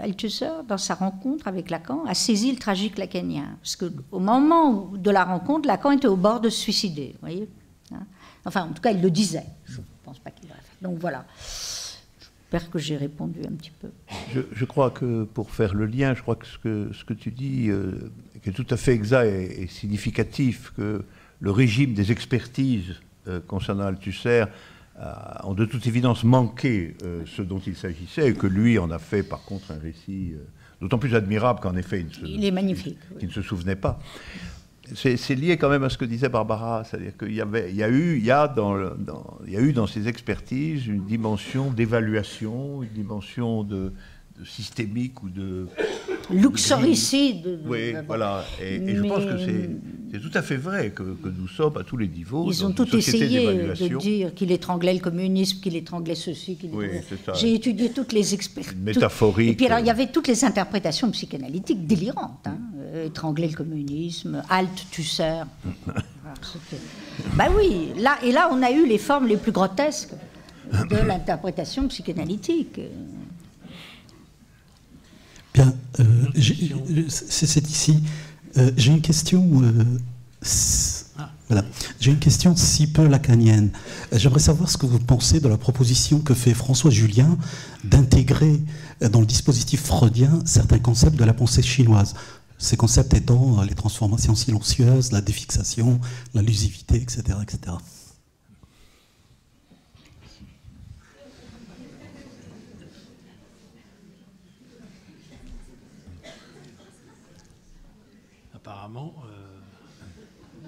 Althusser, dans sa rencontre avec Lacan, a saisi le tragique lacanien. Parce qu'au moment de la rencontre, Lacan était au bord de se suicider. Vous voyez, hein, enfin, en tout cas, il le disait. Je ne pense pas qu'il l'aurait fait. Donc voilà. J'espère que j'ai répondu un petit peu. Je crois que, pour faire le lien, je crois que ce que tu dis qui est tout à fait exact et significatif, que le régime des expertises concernant Althusser ont de toute évidence manqué ce dont il s'agissait, et que lui en a fait par contre un récit d'autant plus admirable qu'en effet il est magnifique, qu'il ne se souvenait pas. C'est lié quand même à ce que disait Barbara, c'est-à-dire qu'il y a eu dans ces expertises une dimension d'évaluation, une dimension de systémique ou de luxoricide. Oui, voilà. Et je pense que c'est tout à fait vrai que nous sommes à tous les niveaux. Ils ont tout essayé de dire qu'il étranglait le communisme, qu'il étranglait ceci, qu'il oui, J'ai étudié toutes les expertises. Métaphorique. Et puis alors, il y avait toutes les interprétations psychanalytiques délirantes. Hein. Étrangler le communisme, Althusser. Ben oui, là, on a eu les formes les plus grotesques de l'interprétation psychanalytique. Bien, c'est ici. J'ai une question. Voilà. J'ai une question si peu lacanienne. J'aimerais savoir ce que vous pensez de la proposition que fait François Julien d'intégrer dans le dispositif freudien certains concepts de la pensée chinoise. Ces concepts étant les transformations silencieuses, la défixation, la lusivité, etc., etc. Apparemment.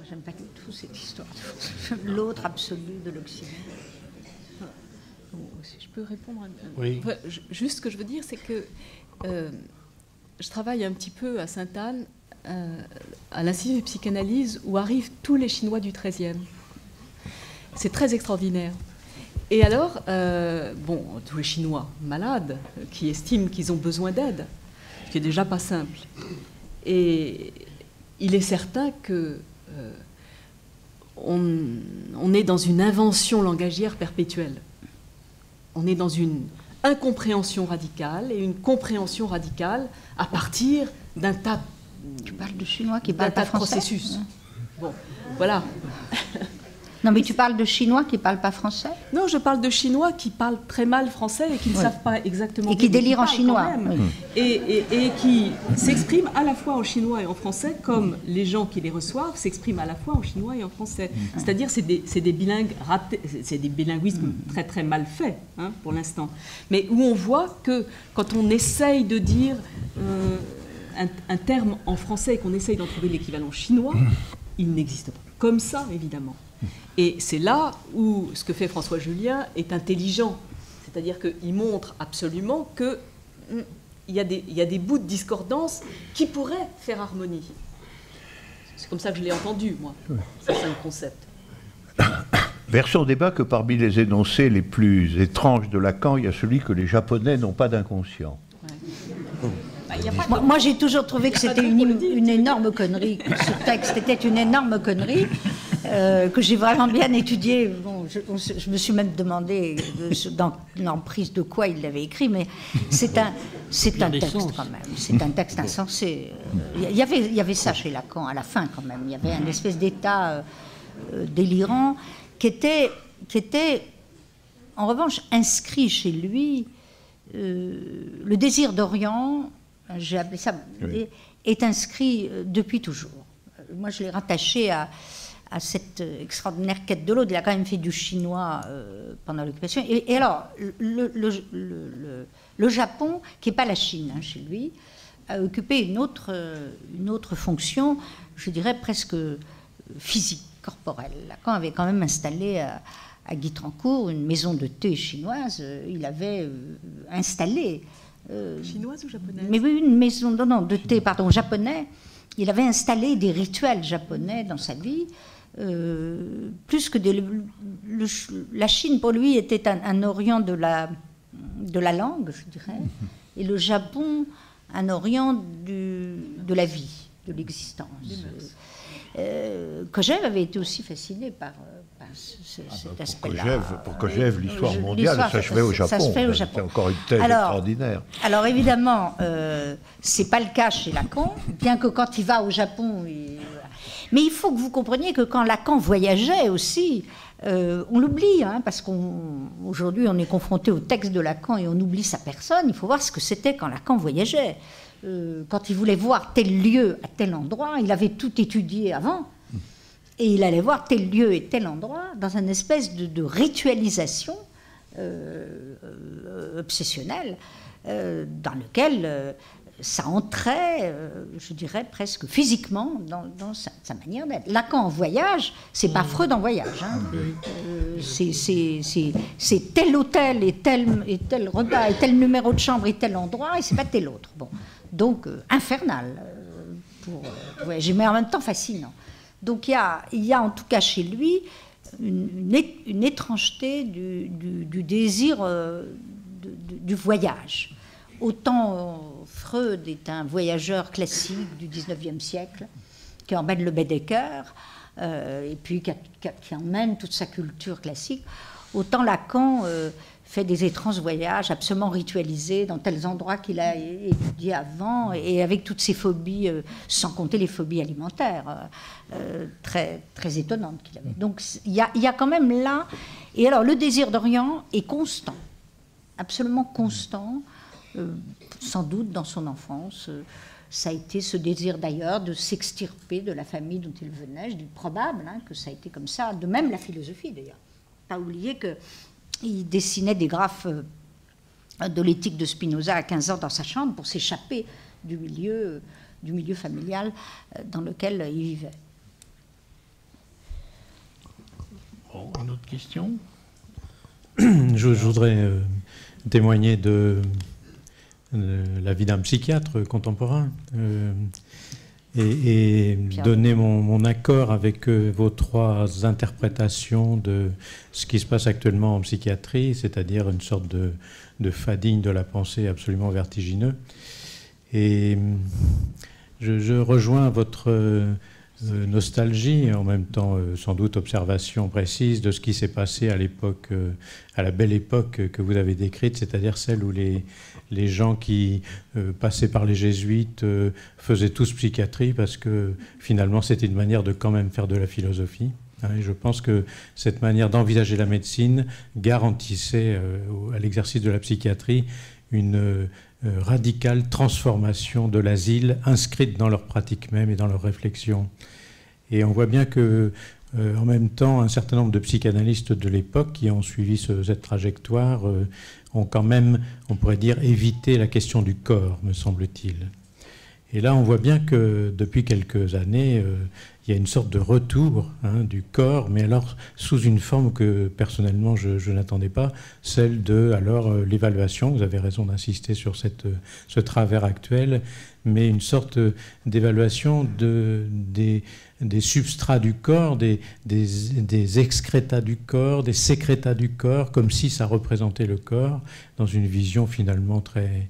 J'aime pas du tout cette histoire. L'autre absolu de l'Occident. Si je peux répondre Oui. Enfin, juste ce que je veux dire, c'est que je travaille un petit peu à Sainte-Anne, à l'Institut de psychanalyse, où arrivent tous les Chinois du XIIIe. C'est très extraordinaire. Et alors, tous les Chinois malades, qui estiment qu'ils ont besoin d'aide, ce qui est déjà pas simple. Et il est certain que on est dans une invention langagière perpétuelle. On est dans une incompréhension radicale et une compréhension radicale à partir d'un tas. Tu parles de Chinois qui parlent pas français. Processus. Bon, voilà. Non, mais tu parles de Chinois qui ne parlent pas français? Non, je parle de Chinois qui parlent très mal français et qui ne savent pas exactement... Et qui délirent en chinois. Et qui s'expriment à la fois en chinois et en français, comme les gens qui les reçoivent s'expriment à la fois en chinois et en français. C'est-à-dire c'est des bilingues ratés, c'est des bilinguismes très très mal faits, hein, pour l'instant. Mais où on voit que quand on essaye de dire un terme en français et qu'on essaye d'en trouver l'équivalent chinois, il n'existe pas. Comme ça, évidemment. Et c'est là où ce que fait François Julien est intelligent. C'est-à-dire qu'il montre absolument qu'il y a des bouts de discordance qui pourraient faire harmonie. C'est comme ça que je l'ai entendu, moi. Ça, c'est un concept. Version débat que parmi les énoncés les plus étranges de Lacan, il y a celui que les Japonais n'ont pas d'inconscient. Moi, j'ai toujours trouvé que c'était une énorme connerie. Ce texte était une énorme connerie que j'ai vraiment bien étudié. Bon, je me suis même demandé dans l'emprise de quoi il l'avait écrit, mais c'est un texte quand même. C'est un texte insensé. Il y avait ça chez Lacan à la fin quand même. Il y avait une espèce d'état délirant qui était en revanche inscrit chez lui. Le désir d'Orient, j'ai appelé ça, est inscrit depuis toujours. Moi, je l'ai rattaché à cette extraordinaire quête de l'autre. Il a quand même fait du chinois pendant l'occupation. Et alors, le Japon, qui n'est pas la Chine chez lui, a occupé une autre fonction, je dirais presque physique, corporelle. Lacan avait quand même installé à Guitrancourt une maison de thé chinoise. Il avait installé... chinoise ou japonaise? Mais oui, une maison de thé, pardon, japonais. Il avait installé des rituels japonais dans sa vie, plus que la Chine, pour lui, était un orient de la langue, je dirais, et le Japon, un orient de la vie, de l'existence. Kojève avait été aussi fasciné par cet aspect-là. Pour Kojève, l'histoire mondiale s'achevait au Japon. C'était encore une thèse extraordinaire. Alors évidemment, c'est pas le cas chez Lacan, bien que quand il va au Japon... Mais il faut que vous compreniez que quand Lacan voyageait aussi, on l'oublie, parce qu'aujourd'hui on est confronté au texte de Lacan et on oublie sa personne. Il faut voir ce que c'était quand Lacan voyageait. Quand il voulait voir tel lieu à tel endroit, il avait tout étudié avant, et il allait voir tel lieu et tel endroit dans une espèce de ritualisation obsessionnelle, dans lequel ça entrait, je dirais presque physiquement, dans sa manière d'être. Lacan en voyage, c'est pas Freud en voyage. C'est tel hôtel et tel repas et tel numéro de chambre et tel endroit, et c'est pas tel autre. Bon. Donc, infernal pour voyager, mais en même temps fascinant. Donc, il y a en tout cas chez lui une étrangeté du désir du voyage. Autant Freud est un voyageur classique du 19e siècle, qui emmène le Baedeker, et puis qui emmène toute sa culture classique, autant Lacan fait des étranges voyages absolument ritualisés dans tels endroits qu'il a étudiés avant, et avec toutes ses phobies, sans compter les phobies alimentaires, très, très étonnantes qu'il avait. Donc il y a quand même là... Et alors le désir d'Orient est constant, absolument constant, sans doute dans son enfance. Ça a été ce désir d'ailleurs de s'extirper de la famille dont il venait. Je dis probable que ça a été comme ça, de même la philosophie d'ailleurs. Pas oublier qu'il dessinait des graphes de l'éthique de Spinoza à 15 ans dans sa chambre pour s'échapper du milieu familial dans lequel il vivait. Bon, une autre question? Je voudrais témoigner de la vie d'un psychiatre contemporain et donner mon accord avec vos trois interprétations de ce qui se passe actuellement en psychiatrie, c'est-à-dire une sorte de fading de la pensée absolument vertigineux. Et je rejoins votre nostalgie, en même temps sans doute observation précise de ce qui s'est passé à l'époque, à la belle époque que vous avez décrite, c'est-à-dire celle où les gens qui passaient par les jésuites faisaient tous psychiatrie parce que finalement c'était une manière de quand même faire de la philosophie. Et je pense que cette manière d'envisager la médecine garantissait à l'exercice de la psychiatrie une radicale transformation de l'asile inscrite dans leur pratique même et dans leur réflexion. Et on voit bien que, en même temps, un certain nombre de psychanalystes de l'époque qui ont suivi cette trajectoire ont quand même, on pourrait dire, évité la question du corps, me semble-t-il. Et là, on voit bien que depuis quelques années, il y a une sorte de retour du corps, mais alors sous une forme que personnellement je n'attendais pas, celle de l'évaluation. Vous avez raison d'insister sur ce travers actuel, mais une sorte d'évaluation des substrats du corps, des excrétas du corps, des sécrétas du corps, comme si ça représentait le corps, dans une vision finalement très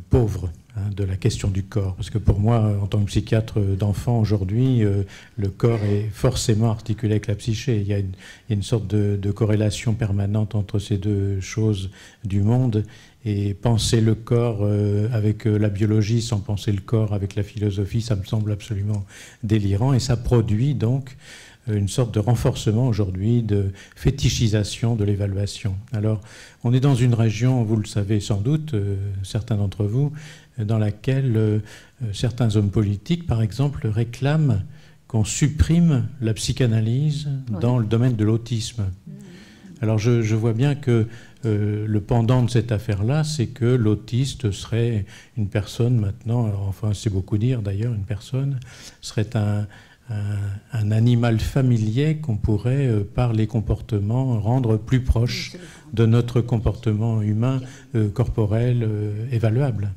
pauvre de la question du corps. Parce que pour moi, en tant que psychiatre d'enfant aujourd'hui, le corps est forcément articulé avec la psyché. Il y a une sorte de corrélation permanente entre ces deux choses du monde. Et penser le corps avec la biologie sans penser le corps avec la philosophie, ça me semble absolument délirant. Et ça produit donc une sorte de renforcement aujourd'hui, de fétichisation de l'évaluation. Alors, on est dans une région, vous le savez sans doute, certains d'entre vous, dans laquelle certains hommes politiques, par exemple, réclament qu'on supprime la psychanalyse dans le domaine de l'autisme. Alors, je vois bien que le pendant de cette affaire-là, c'est que l'autiste serait une personne maintenant, alors, enfin c'est beaucoup dire d'ailleurs, une personne serait un animal familier qu'on pourrait, par les comportements, rendre plus proche de notre comportement humain, corporel, évaluable.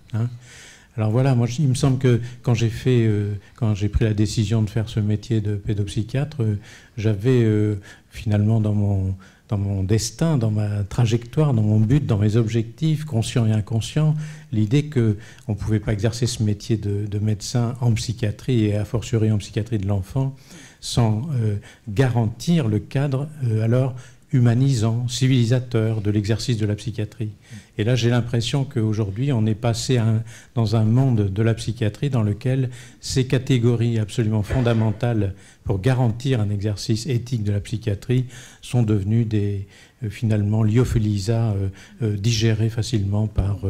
Alors voilà, moi, il me semble que quand j'ai pris la décision de faire ce métier de pédopsychiatre, j'avais finalement dans mon destin, dans ma trajectoire, dans mon but, dans mes objectifs, conscients et inconscients, l'idée qu'on ne pouvait pas exercer ce métier de médecin en psychiatrie et a fortiori en psychiatrie de l'enfant sans garantir le cadre alors humanisant, civilisateur de l'exercice de la psychiatrie. Et là, j'ai l'impression qu'aujourd'hui, on est passé dans un monde de la psychiatrie dans lequel ces catégories absolument fondamentales pour garantir un exercice éthique de la psychiatrie sont devenues finalement lyophilisa digérées facilement par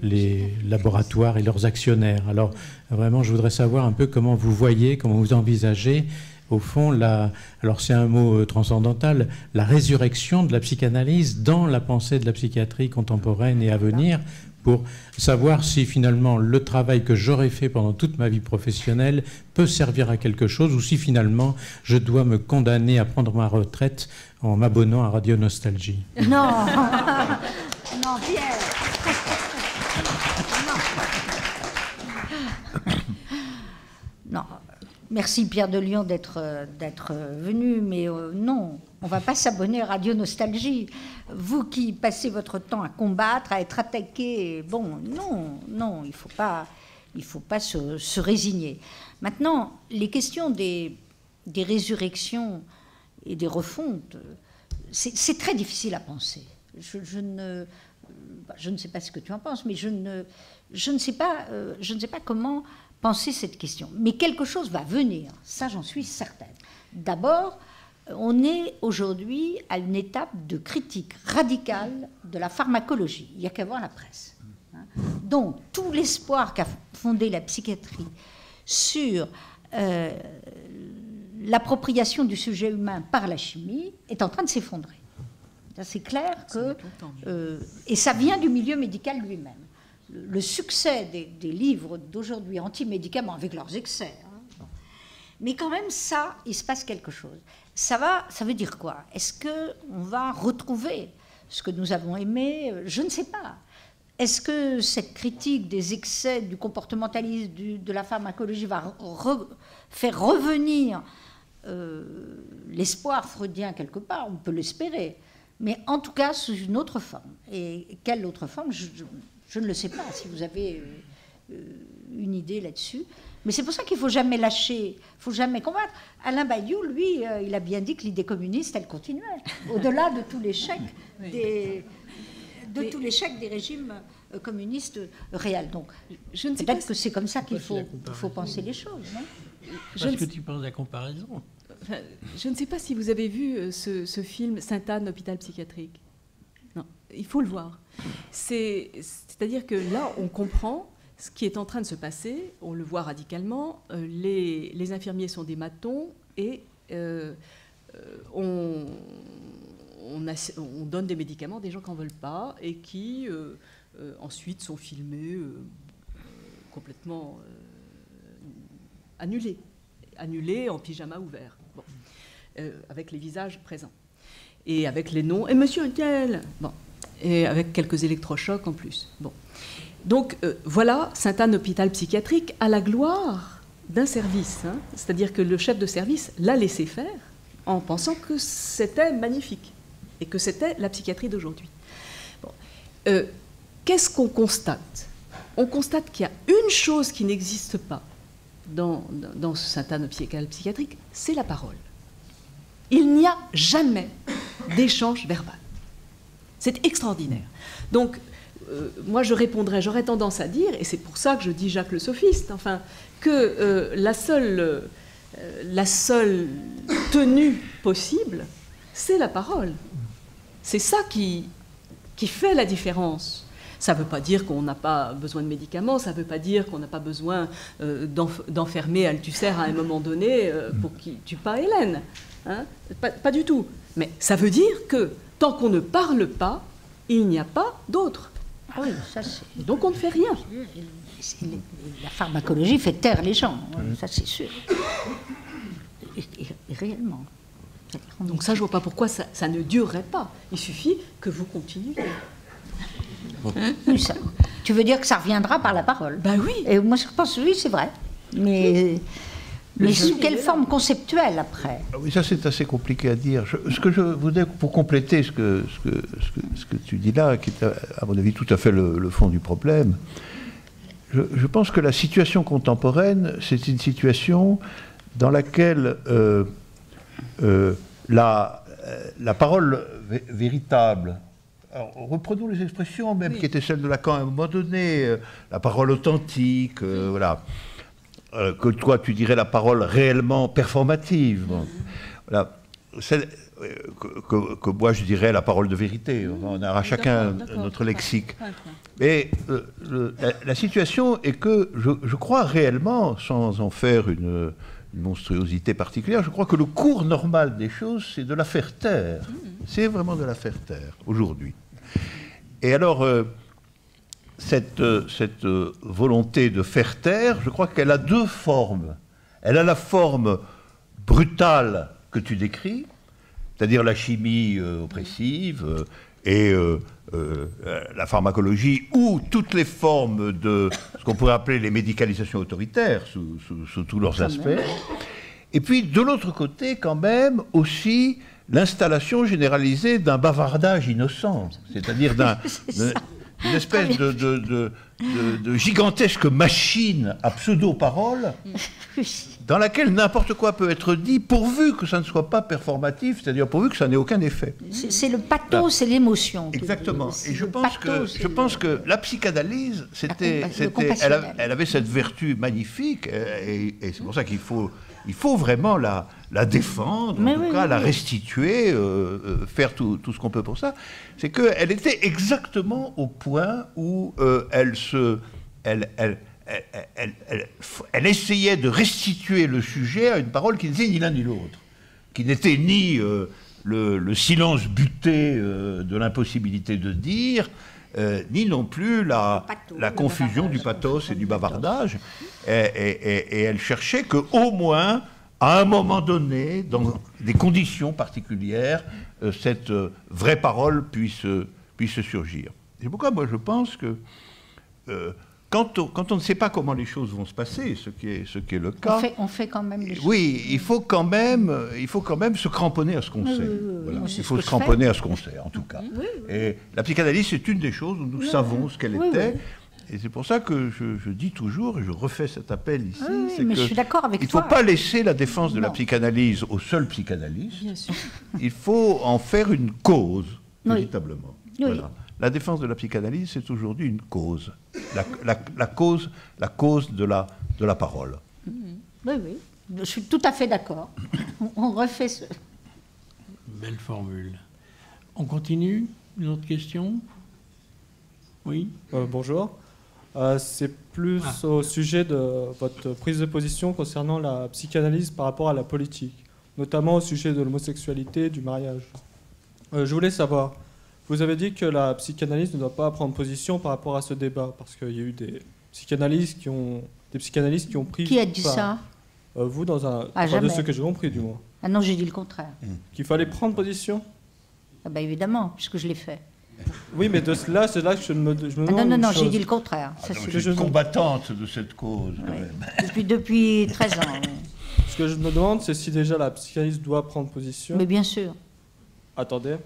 les laboratoires et leurs actionnaires. Alors vraiment, je voudrais savoir un peu comment vous voyez, comment vous envisagez au fond, alors c'est un mot transcendantal, la résurrection de la psychanalyse dans la pensée de la psychiatrie contemporaine et à venir, pour savoir si finalement le travail que j'aurais fait pendant toute ma vie professionnelle peut servir à quelque chose, ou si finalement je dois me condamner à prendre ma retraite en m'abonnant à Radio Nostalgie. Non, non, Pierre. Non. Merci Pierre de Lyon d'être venu, mais non, on ne va pas s'abonner à Radio Nostalgie. Vous qui passez votre temps à combattre, à être attaqué, bon, non, il ne faut pas se résigner. Maintenant, les questions des résurrections et des refontes, c'est très difficile à penser. Je ne sais pas ce que tu en penses, mais je ne sais pas comment penser cette question. Mais quelque chose va venir, ça j'en suis certaine. D'abord, on est aujourd'hui à une étape de critique radicale de la pharmacologie. Il n'y a qu'à voir la presse. Donc, tout l'espoir qu'a fondé la psychiatrie sur l'appropriation du sujet humain par la chimie est en train de s'effondrer. C'est clair que... et ça vient du milieu médical lui-même. Le succès des livres d'aujourd'hui anti-médicaments, avec leurs excès, mais quand même, il se passe quelque chose. Ça veut dire quoi? Est-ce qu'on va retrouver ce que nous avons aimé? Je ne sais pas. Est-ce que cette critique des excès, du comportementalisme, de la pharmacologie va faire revenir l'espoir freudien quelque part? On peut l'espérer. Mais en tout cas, sous une autre forme. Et quelle autre forme? Je ne le sais pas, si vous avez une idée là-dessus. Mais c'est pour ça qu'il ne faut jamais lâcher, il ne faut jamais combattre. Alain Badiou, lui, il a bien dit que l'idée communiste, elle continuait, au-delà de tout l'échec des régimes communistes réels. Donc, peut-être que c'est comme ça qu'il faut penser les choses, non? Parce que tu penses à la comparaison. je ne sais pas si vous avez vu ce film Sainte-Anne, hôpital psychiatrique. Non, il faut le voir. C'est-à-dire que là, on comprend ce qui est en train de se passer, on le voit radicalement. Les infirmiers sont des matons et on donne des médicaments à des gens qui n'en veulent pas et qui ensuite sont filmés complètement annulés en pyjama ouvert, bon. Avec les visages présents et avec les noms, et monsieur un-tel, bon, et avec quelques électrochocs en plus. Bon. Donc voilà, Sainte-Anne hôpital psychiatrique à la gloire d'un service, hein. C'est-à-dire que le chef de service l'a laissé faire en pensant que c'était magnifique et que c'était la psychiatrie d'aujourd'hui. Bon. Qu'est-ce qu'on constate? On constate qu'il y a une chose qui n'existe pas dans ce Sainte-Anne hôpital psychiatrique, c'est la parole. Il n'y a jamais d'échange verbal. C'est extraordinaire. Donc, moi, j'aurais tendance à dire, et c'est pour ça que je dis Jacques le sophiste, enfin, que la seule tenue possible, c'est la parole. C'est ça qui fait la différence. Ça ne veut pas dire qu'on n'a pas besoin de médicaments, ça ne veut pas dire qu'on n'a pas besoin d'enfermer Althusser à un moment donné pour qu'il ne tue pas Hélène. Hein, pas du tout. Mais ça veut dire que tant qu'on ne parle pas, il n'y a pas d'autre. Ah oui, ça c'est... Donc on ne fait rien. La pharmacologie fait taire les gens, ça c'est sûr. Et réellement. Donc ça, je ne vois pas pourquoi ça ne durerait pas. Il suffit que vous continuiez. Oui, ça. Tu veux dire que ça reviendra par la parole? Ben oui. Et moi je pense, oui, c'est vrai. Mais sous quelle forme conceptuelle après? Oui, ça c'est assez compliqué à dire. Ce que je voudrais, pour compléter ce que tu dis là, qui est à mon avis tout à fait le fond du problème, je pense que la situation contemporaine, c'est une situation dans laquelle la parole véritable, alors, reprenons les expressions même qui étaient celles de Lacan à un moment donné, la parole authentique, voilà, que toi tu dirais la parole réellement performative, bon. Voilà, que moi je dirais la parole de vérité. On aura chacun notre lexique. Mais la situation est que je crois réellement, sans en faire une monstruosité particulière, je crois que le cours normal des choses, c'est de la faire taire. C'est vraiment de la faire taire, aujourd'hui. Et alors, cette volonté de faire taire, je crois qu'elle a deux formes. Elle a la forme brutale que tu décris, c'est-à-dire la chimie oppressive et la pharmacologie, ou toutes les formes de ce qu'on pourrait appeler les médicalisations autoritaires, sous tous leurs aspects. Et puis, de l'autre côté, quand même, aussi l'installation généralisée d'un bavardage innocent, c'est-à-dire d'une espèce de gigantesque machine à pseudo-parole dans laquelle n'importe quoi peut être dit pourvu que ça ne soit pas performatif, c'est-à-dire pourvu que ça n'ait aucun effet. C'est le pathos, c'est l'émotion. Exactement. Et je pense que la psychanalyse, elle avait cette vertu magnifique, et c'est pour ça qu'il faut vraiment la défendre, en tout cas la restituer, faire tout ce qu'on peut pour ça. C'est qu'elle était exactement au point où elle essayait de restituer le sujet à une parole qui n'était ni l'un ni l'autre, qui n'était ni le silence buté de l'impossibilité de dire, ni non plus la confusion du pathos et du bavardage. Et elle cherchait qu'au moins, à un moment donné, dans des conditions particulières, cette vraie parole puisse surgir. C'est pourquoi moi je pense que quand on ne sait pas comment les choses vont se passer, ce qui est le cas, on fait quand même les choses. Oui, il faut quand même se cramponner à ce qu'on sait. Voilà. Il faut se cramponner à ce qu'on sait, en tout cas. Et la psychanalyse, c'est une des choses où nous savons ce qu'elle était. Et c'est pour ça que je dis toujours, et je refais cet appel ici, c'est que je suis d'accord avec il ne faut pas laisser la défense de la psychanalyse aux seuls psychanalystes. Bien sûr. Il faut en faire une cause, véritablement. Oui. Voilà. La défense de la psychanalyse, c'est aujourd'hui une cause. La cause de la parole. Oui. Je suis tout à fait d'accord. On refait ce... Belle formule. On continue? Une autre question? Oui. Bonjour. C'est plus au sujet de votre prise de position concernant la psychanalyse par rapport à la politique, notamment au sujet de l'homosexualité, du mariage. Je voulais savoir, vous avez dit que la psychanalyse ne doit pas prendre position par rapport à ce débat, parce qu'il y a eu des psychanalystes qui ont pris... Qui a dit ça? Vous, dans un... Jamais. De ce que j'ai compris, du moins. Ah non, j'ai dit le contraire. Qu'il fallait prendre position? Ah ben évidemment, puisque je l'ai fait. Oui, mais c'est là que je me demande non, j'ai dit le contraire. Ah, je suis combattante de cette cause. Oui. Depuis 13 ans. Oui. Ce que je me demande, c'est si déjà la psychanalyse doit prendre position. Mais bien sûr. Attendez.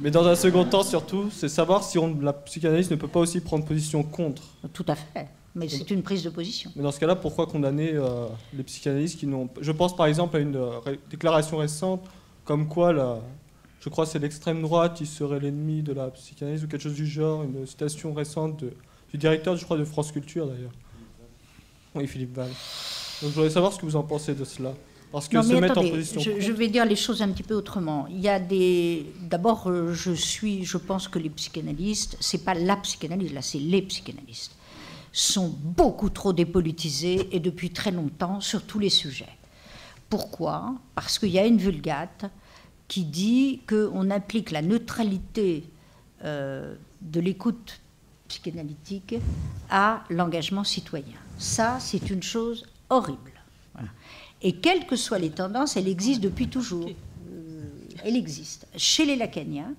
Mais dans un second temps, surtout, c'est savoir si la psychanalyse ne peut pas aussi prendre position contre. Tout à fait. Mais c'est une prise de position. Mais dans ce cas-là, pourquoi condamner les psychanalystes qui n'ont... Je pense par exemple à une déclaration récente comme quoi, je crois que c'est l'extrême droite qui serait l'ennemi de la psychanalyse ou quelque chose du genre, une citation récente du directeur, je crois, de France Culture d'ailleurs. Oui, Philippe Val. Donc je voudrais savoir ce que vous en pensez de cela. Parce que se mettre en position... Je vais dire les choses un petit peu autrement. Il y a des... D'abord, je pense que les psychanalystes, c'est pas la psychanalyse, là, c'est les psychanalystes, sont beaucoup trop dépolitisés et depuis très longtemps sur tous les sujets. Pourquoi? Parce qu'il y a une vulgate qui dit qu'on applique la neutralité de l'écoute psychanalytique à l'engagement citoyen. Ça, c'est une chose horrible. Voilà. Et quelles que soient les tendances, elle existe depuis toujours. Elle existe. Chez les lacaniens,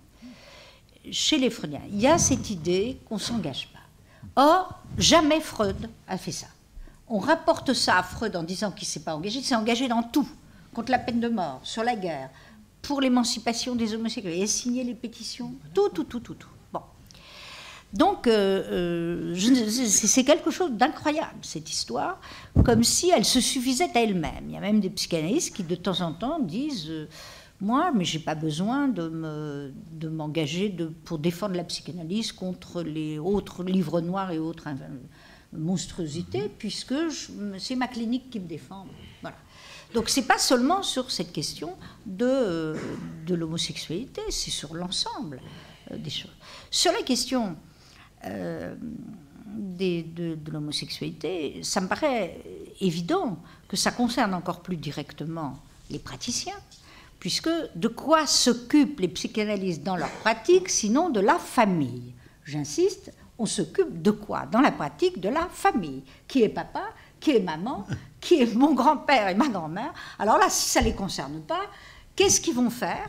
chez les freudiens, il y a cette idée qu'on ne s'engage pas. Or, jamais Freud a fait ça. On rapporte ça à Freud en disant qu'il ne s'est pas engagé. Il s'est engagé dans tout. Contre la peine de mort, sur la guerre, pour l'émancipation des homosexuels. Il a signé les pétitions. Tout. Bon. Donc, c'est quelque chose d'incroyable, cette histoire, comme si elle se suffisait à elle-même. Il y a même des psychanalystes qui, de temps en temps, disent moi, mais je n'ai pas besoin de m'engager pour défendre la psychanalyse contre les autres livres noirs et autres monstruosités, puisque c'est ma clinique qui me défend. Voilà. Donc, ce n'est pas seulement sur cette question de l'homosexualité, c'est sur l'ensemble des choses. Sur la question de l'homosexualité, ça me paraît évident que ça concerne encore plus directement les praticiens, puisque de quoi s'occupent les psychanalystes dans leur pratique, sinon de la famille. J'insiste, on s'occupe de quoi? Dans la pratique, de la famille. Qui est papa? Qui est maman? Qui est mon grand-père et ma grand-mère? Alors là, si ça ne les concerne pas, qu'est-ce qu'ils vont faire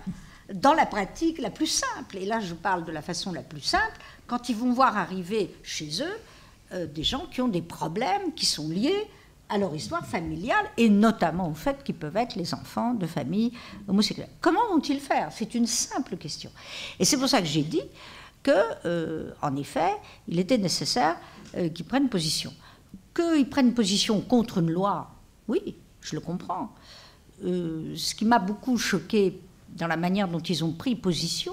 dans la pratique la plus simple? Et là, je parle de la façon la plus simple, quand ils vont voir arriver chez eux des gens qui ont des problèmes qui sont liés à leur histoire familiale, et notamment au fait qu'ils peuvent être les enfants de familles homosexuelles. Comment vont-ils faire? C'est une simple question. Et c'est pour ça que j'ai dit qu'en effet, il était nécessaire qu'ils prennent position. Qu'ils prennent position contre une loi, oui, je le comprends. Ce qui m'a beaucoup choqué dans la manière dont ils ont pris position,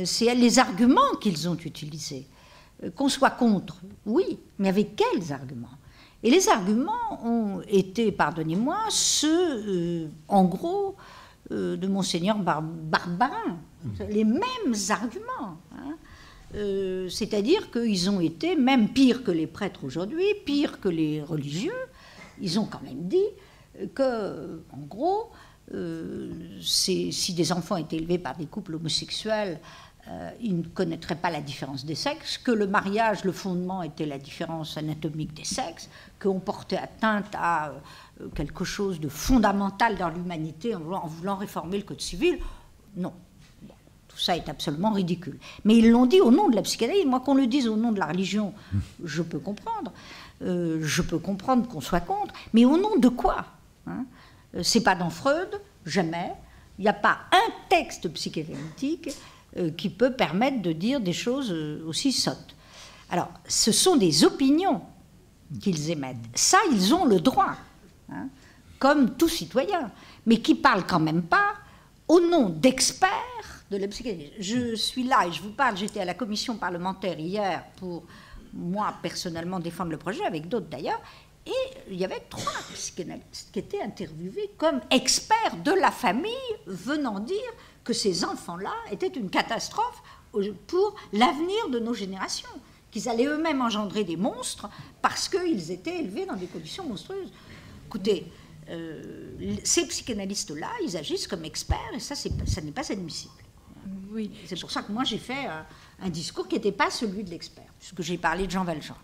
c'est les arguments qu'ils ont utilisés. Qu'on soit contre, oui, mais avec quels arguments? Et les arguments ont été, pardonnez-moi, ceux, en gros, de Monseigneur Barbarin. Les mêmes arguments. Hein. C'est-à-dire qu'ils ont été même pires que les prêtres aujourd'hui, pires que les religieux. Ils ont quand même dit que, en gros, si des enfants étaient élevés par des couples homosexuels, ils ne connaîtraient pas la différence des sexes, que le mariage, le fondement était la différence anatomique des sexes, qu'on portait atteinte à quelque chose de fondamental dans l'humanité en voulant réformer le code civil. Non. Bon, tout ça est absolument ridicule. Mais ils l'ont dit au nom de la psychanalyse. Moi, qu'on le dise au nom de la religion, je peux comprendre. Je peux comprendre qu'on soit contre. Mais au nom de quoi, hein? C'est pas dans Freud, jamais. Il n'y a pas un texte psychanalytique qui peut permettre de dire des choses aussi sottes. Alors, ce sont des opinions qu'ils émettent. Ça, ils ont le droit, hein, comme tout citoyen, mais qui parlent quand même pas au nom d'experts de la psychanalyse. Je suis là et je vous parle, j'étais à la commission parlementaire hier pour, moi, personnellement, défendre le projet, avec d'autres d'ailleurs, Et il y avait 3 psychanalystes qui étaient interviewés comme experts de la famille, venant dire que ces enfants-là étaient une catastrophe pour l'avenir de nos générations, qu'ils allaient eux-mêmes engendrer des monstres parce qu'ils étaient élevés dans des conditions monstrueuses. Écoutez, ces psychanalystes-là, ils agissent comme experts, et ça n'est pas admissible. Oui. C'est pour ça que moi j'ai fait un discours qui n'était pas celui de l'expert, puisque j'ai parlé de Jean Valjean.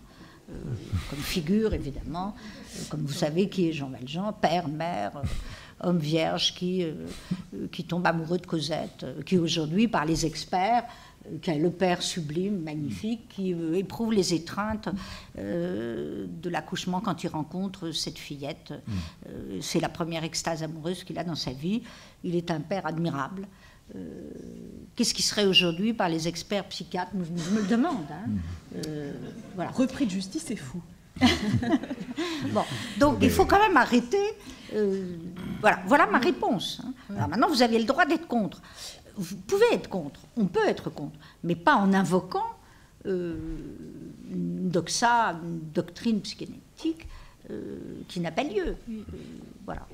Comme figure, évidemment, comme vous savez qui est Jean Valjean, père, mère, homme vierge qui tombe amoureux de Cosette, qui aujourd'hui, par les experts, qui est le père sublime, magnifique, qui éprouve les étreintes de l'accouchement quand il rencontre cette fillette. C'est la première extase amoureuse qu'il a dans sa vie. Il est un père admirable. Qu'est-ce qui serait aujourd'hui par les experts psychiatres? Je me le demande. Voilà. Repris de justice, c'est fou. Bon, donc il faut quand même arrêter. Voilà ma réponse. Alors maintenant, vous avez le droit d'être contre. Vous pouvez être contre, on peut être contre, mais pas en invoquant une doctrine psychanalytique qui n'a pas lieu. Voilà.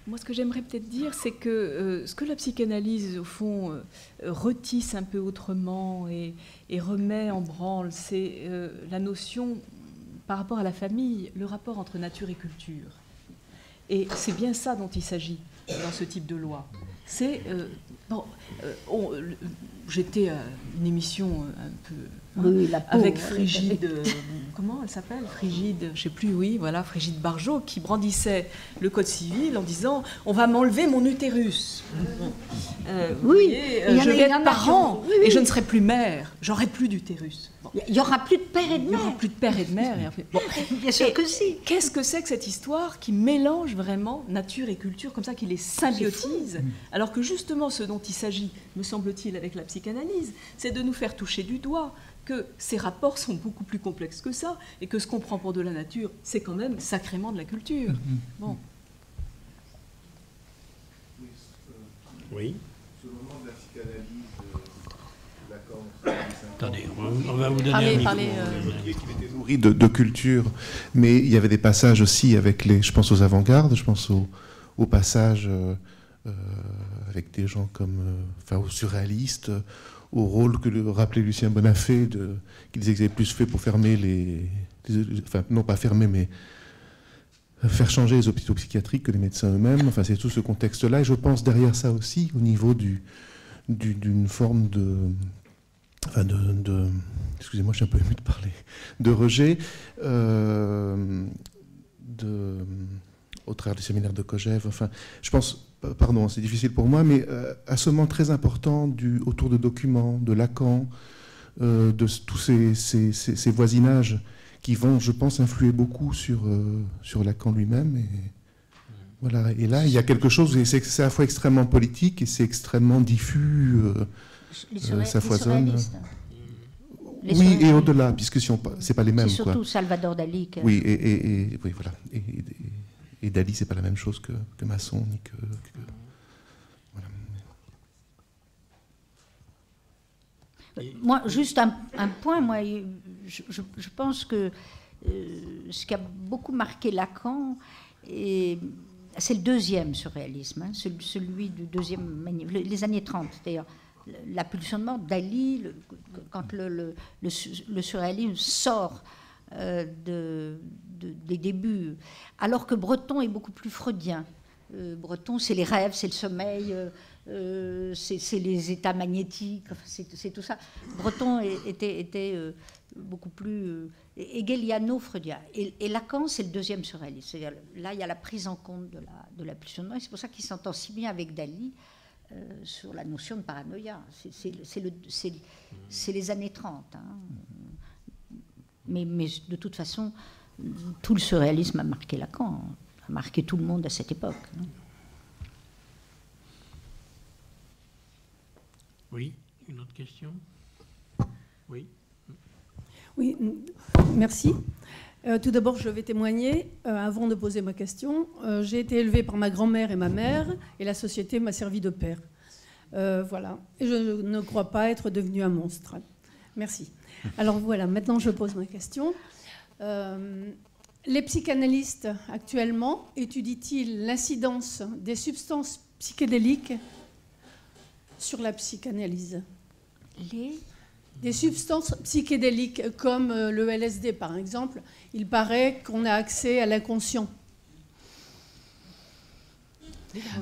Moi, ce que j'aimerais peut-être dire, c'est que ce que la psychanalyse, au fond, retisse un peu autrement et remet en branle, c'est la notion, par rapport à la famille, le rapport entre nature et culture. Et c'est bien ça dont il s'agit dans ce type de loi. C'est... j'étais à une émission un peu... Oui, avec Frigide, comment elle s'appelle? Frigide, je ne sais plus, oui, voilà, Frigide Barjot, qui brandissait le code civil en disant « on va m'enlever mon utérus ». Je vais être parent et je ne serai plus mère, j'aurai plus d'utérus. Bon. Il n'y aura plus de père et de mère. Il n'y aura plus de père et de mère. Bon. Bien sûr que si. Qu'est-ce que c'est que cette histoire qui mélange vraiment nature et culture, comme ça, qui les symbiotise, alors que justement ce dont il s'agit, me semble-t-il, avec la psychanalyse, c'est de nous faire toucher du doigt que ces rapports sont beaucoup plus complexes que ça, et que ce qu'on prend pour de la nature, c'est quand même sacrément de la culture. Bon. Oui. Ce moment de la psychanalyse, Lacan... Attendez, on va vous donner un micro. Qui était nourri de culture, mais il y avait des passages aussi avec les... Je pense aux avant-gardes, je pense aux passages avec des gens comme... aux surréalistes, au rôle que rappelait Lucien Bonafé, qu'ils disaient qu'ils avaient plus fait pour fermer enfin, non pas fermer, mais faire changer les hôpitaux psychiatriques que les médecins eux-mêmes. Enfin, c'est tout ce contexte-là. Et je pense derrière ça aussi, au niveau d'une forme excusez-moi, je suis un peu ému de parler, de rejet, au travers du séminaire de Kojève. Enfin, je pense... Pardon, c'est difficile pour moi, mais assommant très important autour de documents, de Lacan, de tous ces voisinages qui vont, je pense, influer beaucoup sur Lacan lui-même. Et, voilà. Et là, il y a quelque chose, et c'est à la fois extrêmement politique et c'est extrêmement diffus, ça foisonne. Oui, et au-delà, puisque c'est pas les mêmes. C'est surtout Salvador Dali. Oui, oui, voilà. Et Dali, c'est pas la même chose que Masson, ni que voilà. Moi, juste un point, moi, je pense que ce qui a beaucoup marqué Lacan, c'est le deuxième surréalisme, hein, celui du deuxième, les années 30 d'ailleurs. La pulsion de mort, Dali, quand le surréalisme sort des débuts, alors que Breton est beaucoup plus freudien. Breton, c'est les rêves, c'est le sommeil, c'est les états magnétiques, c'est tout ça. Breton était beaucoup plus hegeliano-freudien. Et Lacan, c'est le deuxième surréaliste. C'est-à-dire, là, il y a la prise en compte de la pulsion de mort, et c'est pour ça qu'il s'entend si bien avec Dali sur la notion de paranoïa. C'est les années 30. Hein. Mais de toute façon, tout le surréalisme a marqué Lacan, a marqué tout le monde à cette époque. Oui, une autre question? Oui. Oui, merci. Tout d'abord, je vais témoigner avant de poser ma question. J'ai été élevée par ma grand-mère et ma mère, et la société m'a servi de père. Voilà. Et je ne crois pas être devenue un monstre. Merci. Alors voilà, maintenant je pose ma question. les psychanalystes actuellement étudient-ils l'incidence des substances psychédéliques sur la psychanalyse? Des substances psychédéliques comme le LSD par exemple, il paraît qu'on a accès à l'inconscient.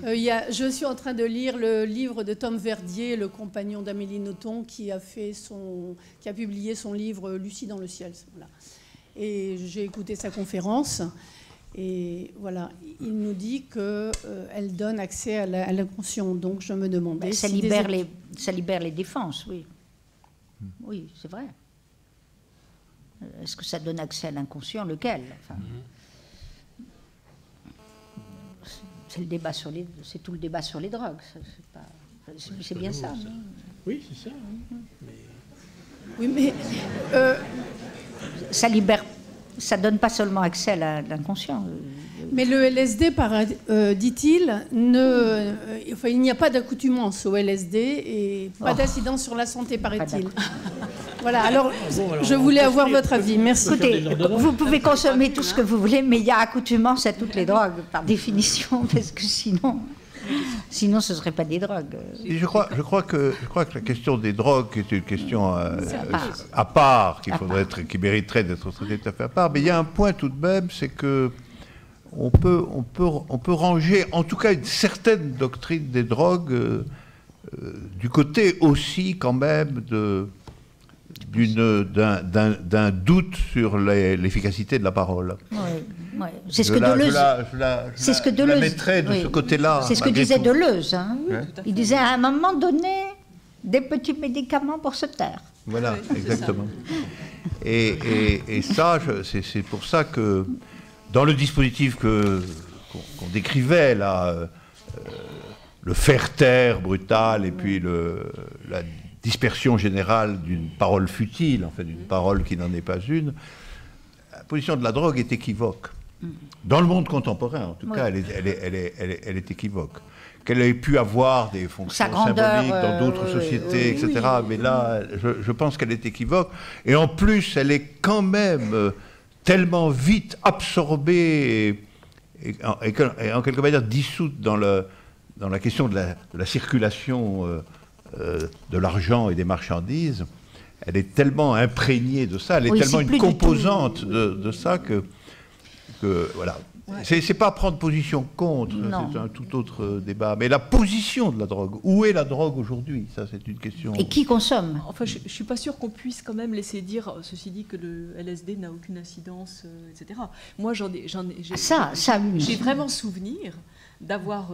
Je suis en train de lire le livre de Tom Verdier, le compagnon d'Amélie Nothomb, qui a publié son livre Lucie dans le ciel. Voilà. Et j'ai écouté sa conférence. Et voilà, il nous dit qu'elle donne accès à l'inconscient. Donc je me demandais... Ça libère les défenses, oui. Oui, c'est vrai. Est-ce que ça donne accès à l'inconscient? Lequel? Enfin, c'est tout le débat sur les drogues. C'est bien ça. Non? Oui, c'est ça. Oui, mais ça donne pas seulement accès à l'inconscient. Mais le LSD, dit-il, il n'y a pas d'accoutumance au LSD et pas d'incidence sur la santé, paraît-il. Voilà, alors je voulais avoir votre avis. Merci. Écoutez, vous pouvez consommer tout ce que vous voulez, mais il y a accoutumance à toutes les drogues, par définition, parce que sinon ce ne serait pas des drogues. Et je crois que la question des drogues est une question à part, qui mériterait d'être traitée tout à fait à part. Mais il y a un point tout de même, c'est que on peut ranger, en tout cas, une certaine doctrine des drogues du côté aussi, quand même, d'un doute sur l'efficacité de la parole. Oui. C'est ce que Deleuze... Je la mettrais de ce côté-là. C'est ce que disait Deleuze. Hein. Il disait, à un moment donné, des petits médicaments pour se taire. Voilà, exactement. Et ça, c'est pour ça que, dans le dispositif qu'on décrivait, là, le faire-taire brutal et puis la dispersion générale d'une parole futile, en fait, d'une parole qui n'en est pas une, la position de la drogue est équivoque. Dans le monde contemporain, en tout cas, elle est équivoque. Qu'elle ait pu avoir des fonctions symboliques dans d'autres sociétés, etc. Mais là, je pense qu'elle est équivoque. Et en plus, elle est quand même tellement vite absorbée et en quelque manière dissoute dans la question de la circulation de l'argent et des marchandises. Elle est tellement imprégnée de ça, elle est tellement une composante de ça que voilà. Ouais. C'est pas prendre position contre, c'est un tout autre débat. Mais la position de la drogue, où est la drogue aujourd'hui? Ça, c'est une question. Et qui consomme? Enfin, je suis pas sûre qu'on puisse quand même laisser dire, ceci dit, que le LSD n'a aucune incidence, etc. Moi, j'ai vraiment souvenir d'avoir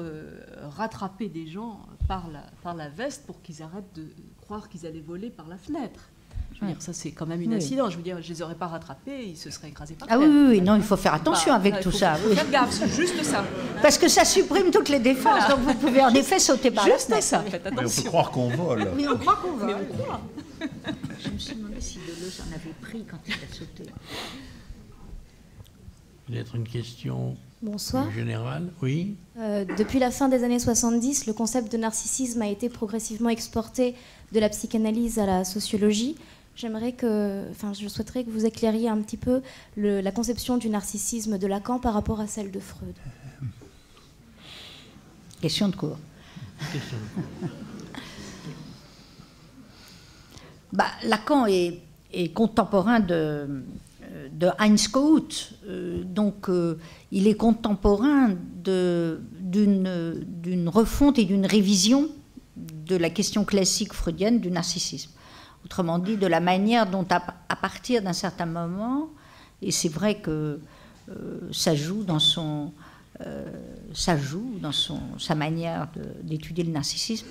rattrapé des gens par la veste pour qu'ils arrêtent de croire qu'ils allaient voler par la fenêtre. Je veux dire, ça, c'est quand même une incidence. Je veux dire, je ne les aurais pas rattrapés, ils se seraient écrasés par terre. Oui, non, il faut faire attention avec tout ça. Il faut faire gaffe, c'est juste ça. Parce que ça supprime toutes les défenses, donc vous pouvez en effet sauter par la fenêtre. Juste ça, faites attention. Mais on peut croire qu'on vole. Oui, on croit qu'on vole. Mais on croit. Je me suis demandé si Deleuze en avait pris quand il a sauté. Peut-être une question générale. Oui. Depuis la fin des années 70, le concept de narcissisme a été progressivement exporté de la psychanalyse à la sociologie. Je souhaiterais que vous éclairiez un petit peu la conception du narcissisme de Lacan par rapport à celle de Freud. Question de cours. Lacan est contemporain de Heinz Kohut, donc il est contemporain d'une refonte et d'une révision de la question classique freudienne du narcissisme. Autrement dit, de la manière dont, à partir d'un certain moment, et c'est vrai que ça joue dans sa manière d'étudier le narcissisme,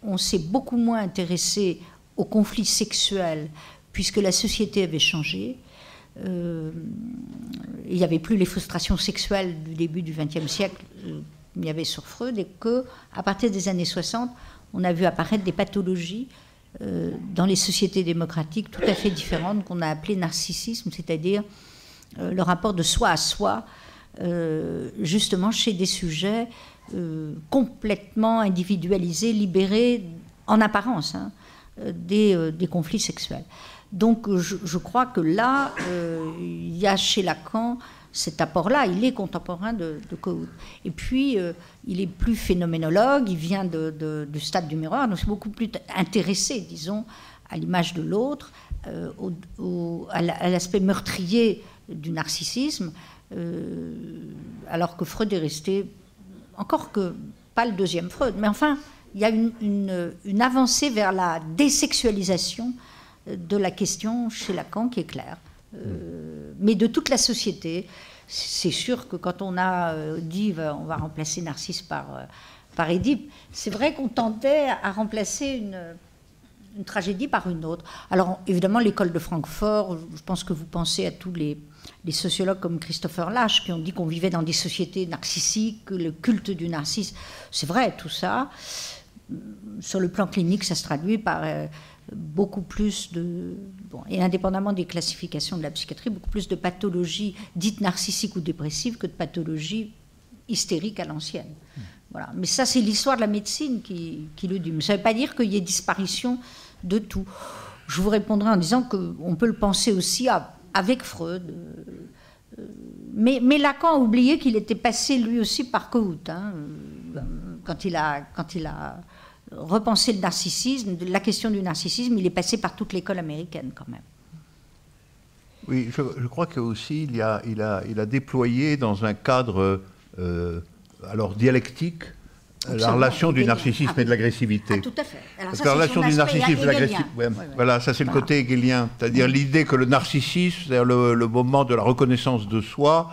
on s'est beaucoup moins intéressé aux conflits sexuels, puisque la société avait changé. Il n'y avait plus les frustrations sexuelles du début du XXe siècle, il y avait sur Freud, et qu'à partir des années 60, on a vu apparaître des pathologies dans les sociétés démocratiques tout à fait différentes qu'on a appelées narcissisme, c'est-à-dire le rapport de soi à soi, justement chez des sujets complètement individualisés, libérés en apparence des conflits sexuels. Donc je crois que là, il y a chez Lacan cet apport-là, il est contemporain de Kohut. Et puis, il est plus phénoménologue, il vient du stade du miroir, donc c'est beaucoup plus intéressé, disons, à l'image de l'autre, à l'aspect meurtrier du narcissisme, alors que Freud est resté, encore que pas le deuxième Freud, mais enfin, il y a une avancée vers la désexualisation de la question chez Lacan qui est claire. Mais de toute la société, c'est sûr que quand on a dit on va remplacer Narcisse par Édipe, c'est vrai qu'on tentait à remplacer une tragédie par une autre. Alors évidemment, l'école de Francfort, je pense que vous pensez à tous les sociologues comme Christopher Lasch qui ont dit qu'on vivait dans des sociétés narcissiques, le culte du narcisse. C'est vrai, tout ça. Sur le plan clinique, ça se traduit par beaucoup plus et indépendamment des classifications de la psychiatrie, beaucoup plus de pathologies dites narcissiques ou dépressives que de pathologies hystériques à l'ancienne. Voilà. Mais ça, c'est l'histoire de la médecine qui le dit. Mais ça ne veut pas dire qu'il y ait disparition de tout. Je vous répondrai en disant qu'on peut le penser aussi avec Freud. Mais Lacan a oublié qu'il était passé lui aussi par Kohut. Quand il a repensé le narcissisme, la question du narcissisme, il est passé par toute l'école américaine quand même. Oui, je crois qu'aussi il a déployé dans un cadre alors dialectique la relation du narcissisme et de l'agressivité. Ah, tout à fait. Alors, parce que la relation du narcissisme et de l'agressivité, voilà, ça c'est le côté hegelien, c'est-à-dire l'idée que le narcissisme, c'est-à-dire le moment de la reconnaissance de soi,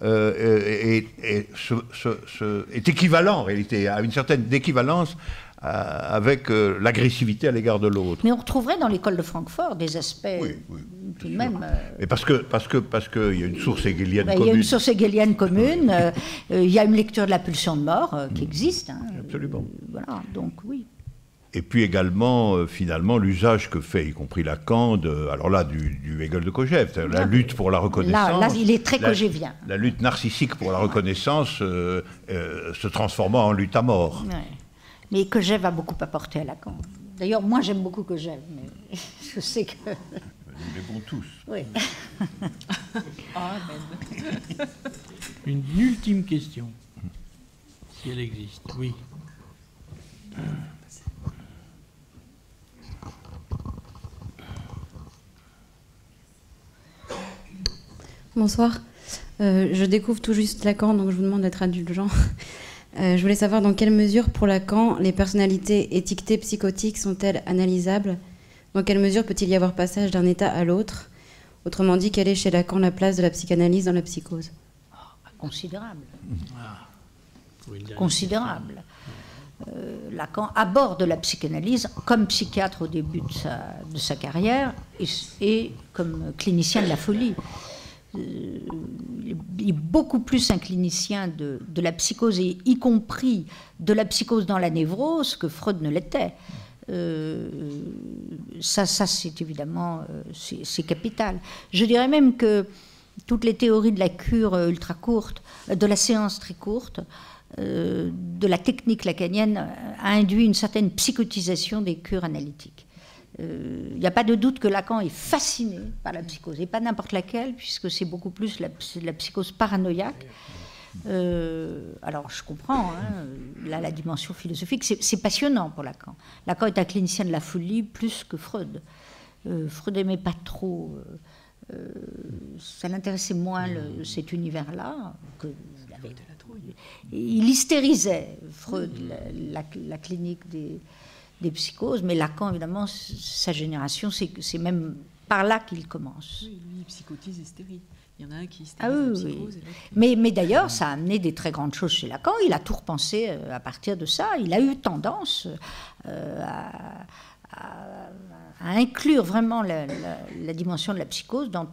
est équivalent en réalité, à une certaine équivalence avec l'agressivité à l'égard de l'autre. Mais on retrouverait dans l'école de Francfort des aspects tout de même... Mais parce qu'il y a une source hegelienne commune. Il y a une source hegelienne commune, il y a une lecture de la pulsion de mort qui existe. Absolument. Voilà, donc oui. Et puis également, finalement, l'usage que fait, y compris Lacan, du Hegel de Kojève, la lutte pour la reconnaissance. Là, il est très kojèvien. La lutte narcissique pour la reconnaissance se transformant en lutte à mort. Ouais. Mais Kojève a beaucoup apporté à Lacan. D'ailleurs, moi, j'aime beaucoup Kojève, mais je sais que... Nous l'aimons tous. Oui. Une ultime question, si elle existe. Oui. Bonsoir. Je découvre tout juste Lacan, donc je vous demande d'être indulgent. Je voulais savoir dans quelle mesure, pour Lacan, les personnalités étiquetées psychotiques sont-elles analysables ? Dans quelle mesure peut-il y avoir passage d'un état à l'autre ? Autrement dit, quelle est chez Lacan la place de la psychanalyse dans la psychose ? Considérable. Considérable. Lacan aborde la psychanalyse comme psychiatre au début de sa carrière et comme clinicien de la folie. Il est beaucoup plus un clinicien de la psychose, et y compris de la psychose dans la névrose, que Freud ne l'était. Ça c'est évidemment c'est capital. Je dirais même que toutes les théories de la cure ultra courte, de la séance très courte, de la technique lacanienne a induit une certaine psychotisation des cures analytiques. Il n'y a pas de doute que Lacan est fasciné par la psychose, et pas n'importe laquelle, puisque c'est beaucoup plus la psychose paranoïaque. Alors je comprends, la dimension philosophique, c'est passionnant pour Lacan. Lacan est un clinicien de la folie plus que Freud. Freud n'aimait pas trop, ça l'intéressait moins cet univers-là. Il hystérisait, Freud, la clinique des psychoses, mais Lacan, évidemment, sa génération, c'est même par là qu'il commence. Oui, lui, il psychotise hystérie. Il y en a un qui hystérise la psychose. Oui. Mais d'ailleurs, ça a amené des très grandes choses chez Lacan. Il a tout repensé à partir de ça. Il a eu tendance à inclure vraiment la dimension de la psychose dans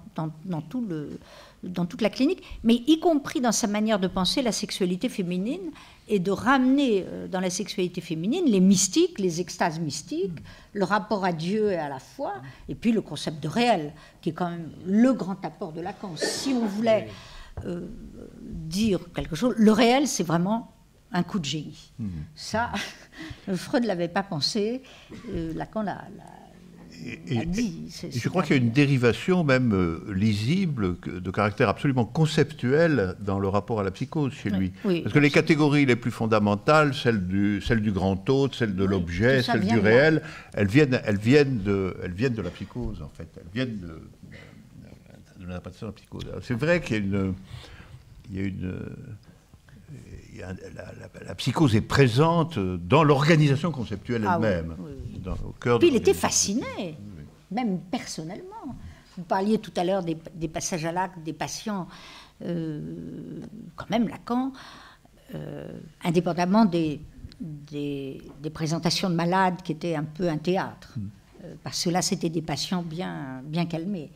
toute la clinique, mais y compris dans sa manière de penser la sexualité féminine, et de ramener dans la sexualité féminine les mystiques, les extases mystiques, le rapport à Dieu et à la foi, et puis le concept de réel, qui est quand même le grand apport de Lacan. Si on voulait dire quelque chose, le réel, c'est vraiment un coup de génie. Ça, Freud ne l'avait pas pensé, Lacan a dit. Et je crois qu'il y a une dérivation même lisible, de caractère absolument conceptuel dans le rapport à la psychose chez lui. Oui, parce que les catégories les plus fondamentales, celles du grand autre, celles de l'objet, celles du réel, elles viennent de la psychose, en fait. Elles viennent de l'interprétation de la psychose. Alors, c'est vrai qu'il y a la psychose est présente dans l'organisation conceptuelle elle-même. Oui. Au cœur. Puis il était fasciné, même personnellement. Vous parliez tout à l'heure des passages à l'acte des patients. Quand même, Lacan, indépendamment des présentations de malades qui étaient un peu un théâtre, parce que là, c'était des patients bien calmés.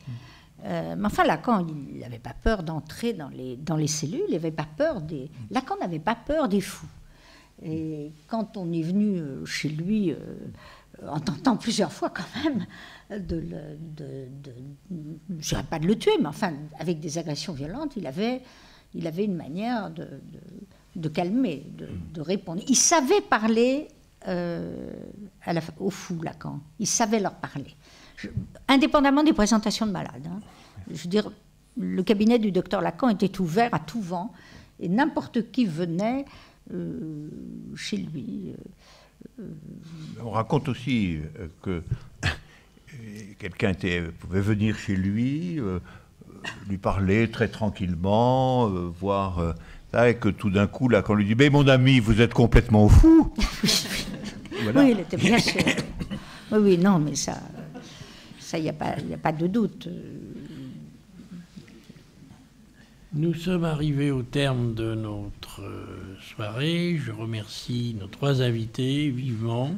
Mais enfin, Lacan, il n'avait pas peur d'entrer dans les cellules, il n'avait pas peur Lacan n'avait pas peur des fous. Et quand on est venu chez lui, en tentant plusieurs fois quand même, je ne dirais pas de le tuer, mais enfin, avec des agressions violentes, il avait une manière de calmer, de répondre. Il savait parler aux fous, Lacan. Il savait leur parler. Indépendamment des présentations de malades. Hein. Je veux dire, le cabinet du docteur Lacan était ouvert à tout vent, et n'importe qui venait chez lui. On raconte aussi que quelqu'un pouvait venir chez lui, lui parler très tranquillement, voir... et que tout d'un coup, là, quand on lui dit « Mais mon ami, vous êtes complètement fou !» Voilà. Oui, il était bien sûr. Oui, non, mais ça, il n'y a pas de doute. Nous sommes arrivés au terme de notre soirée. Je remercie nos trois invités vivement.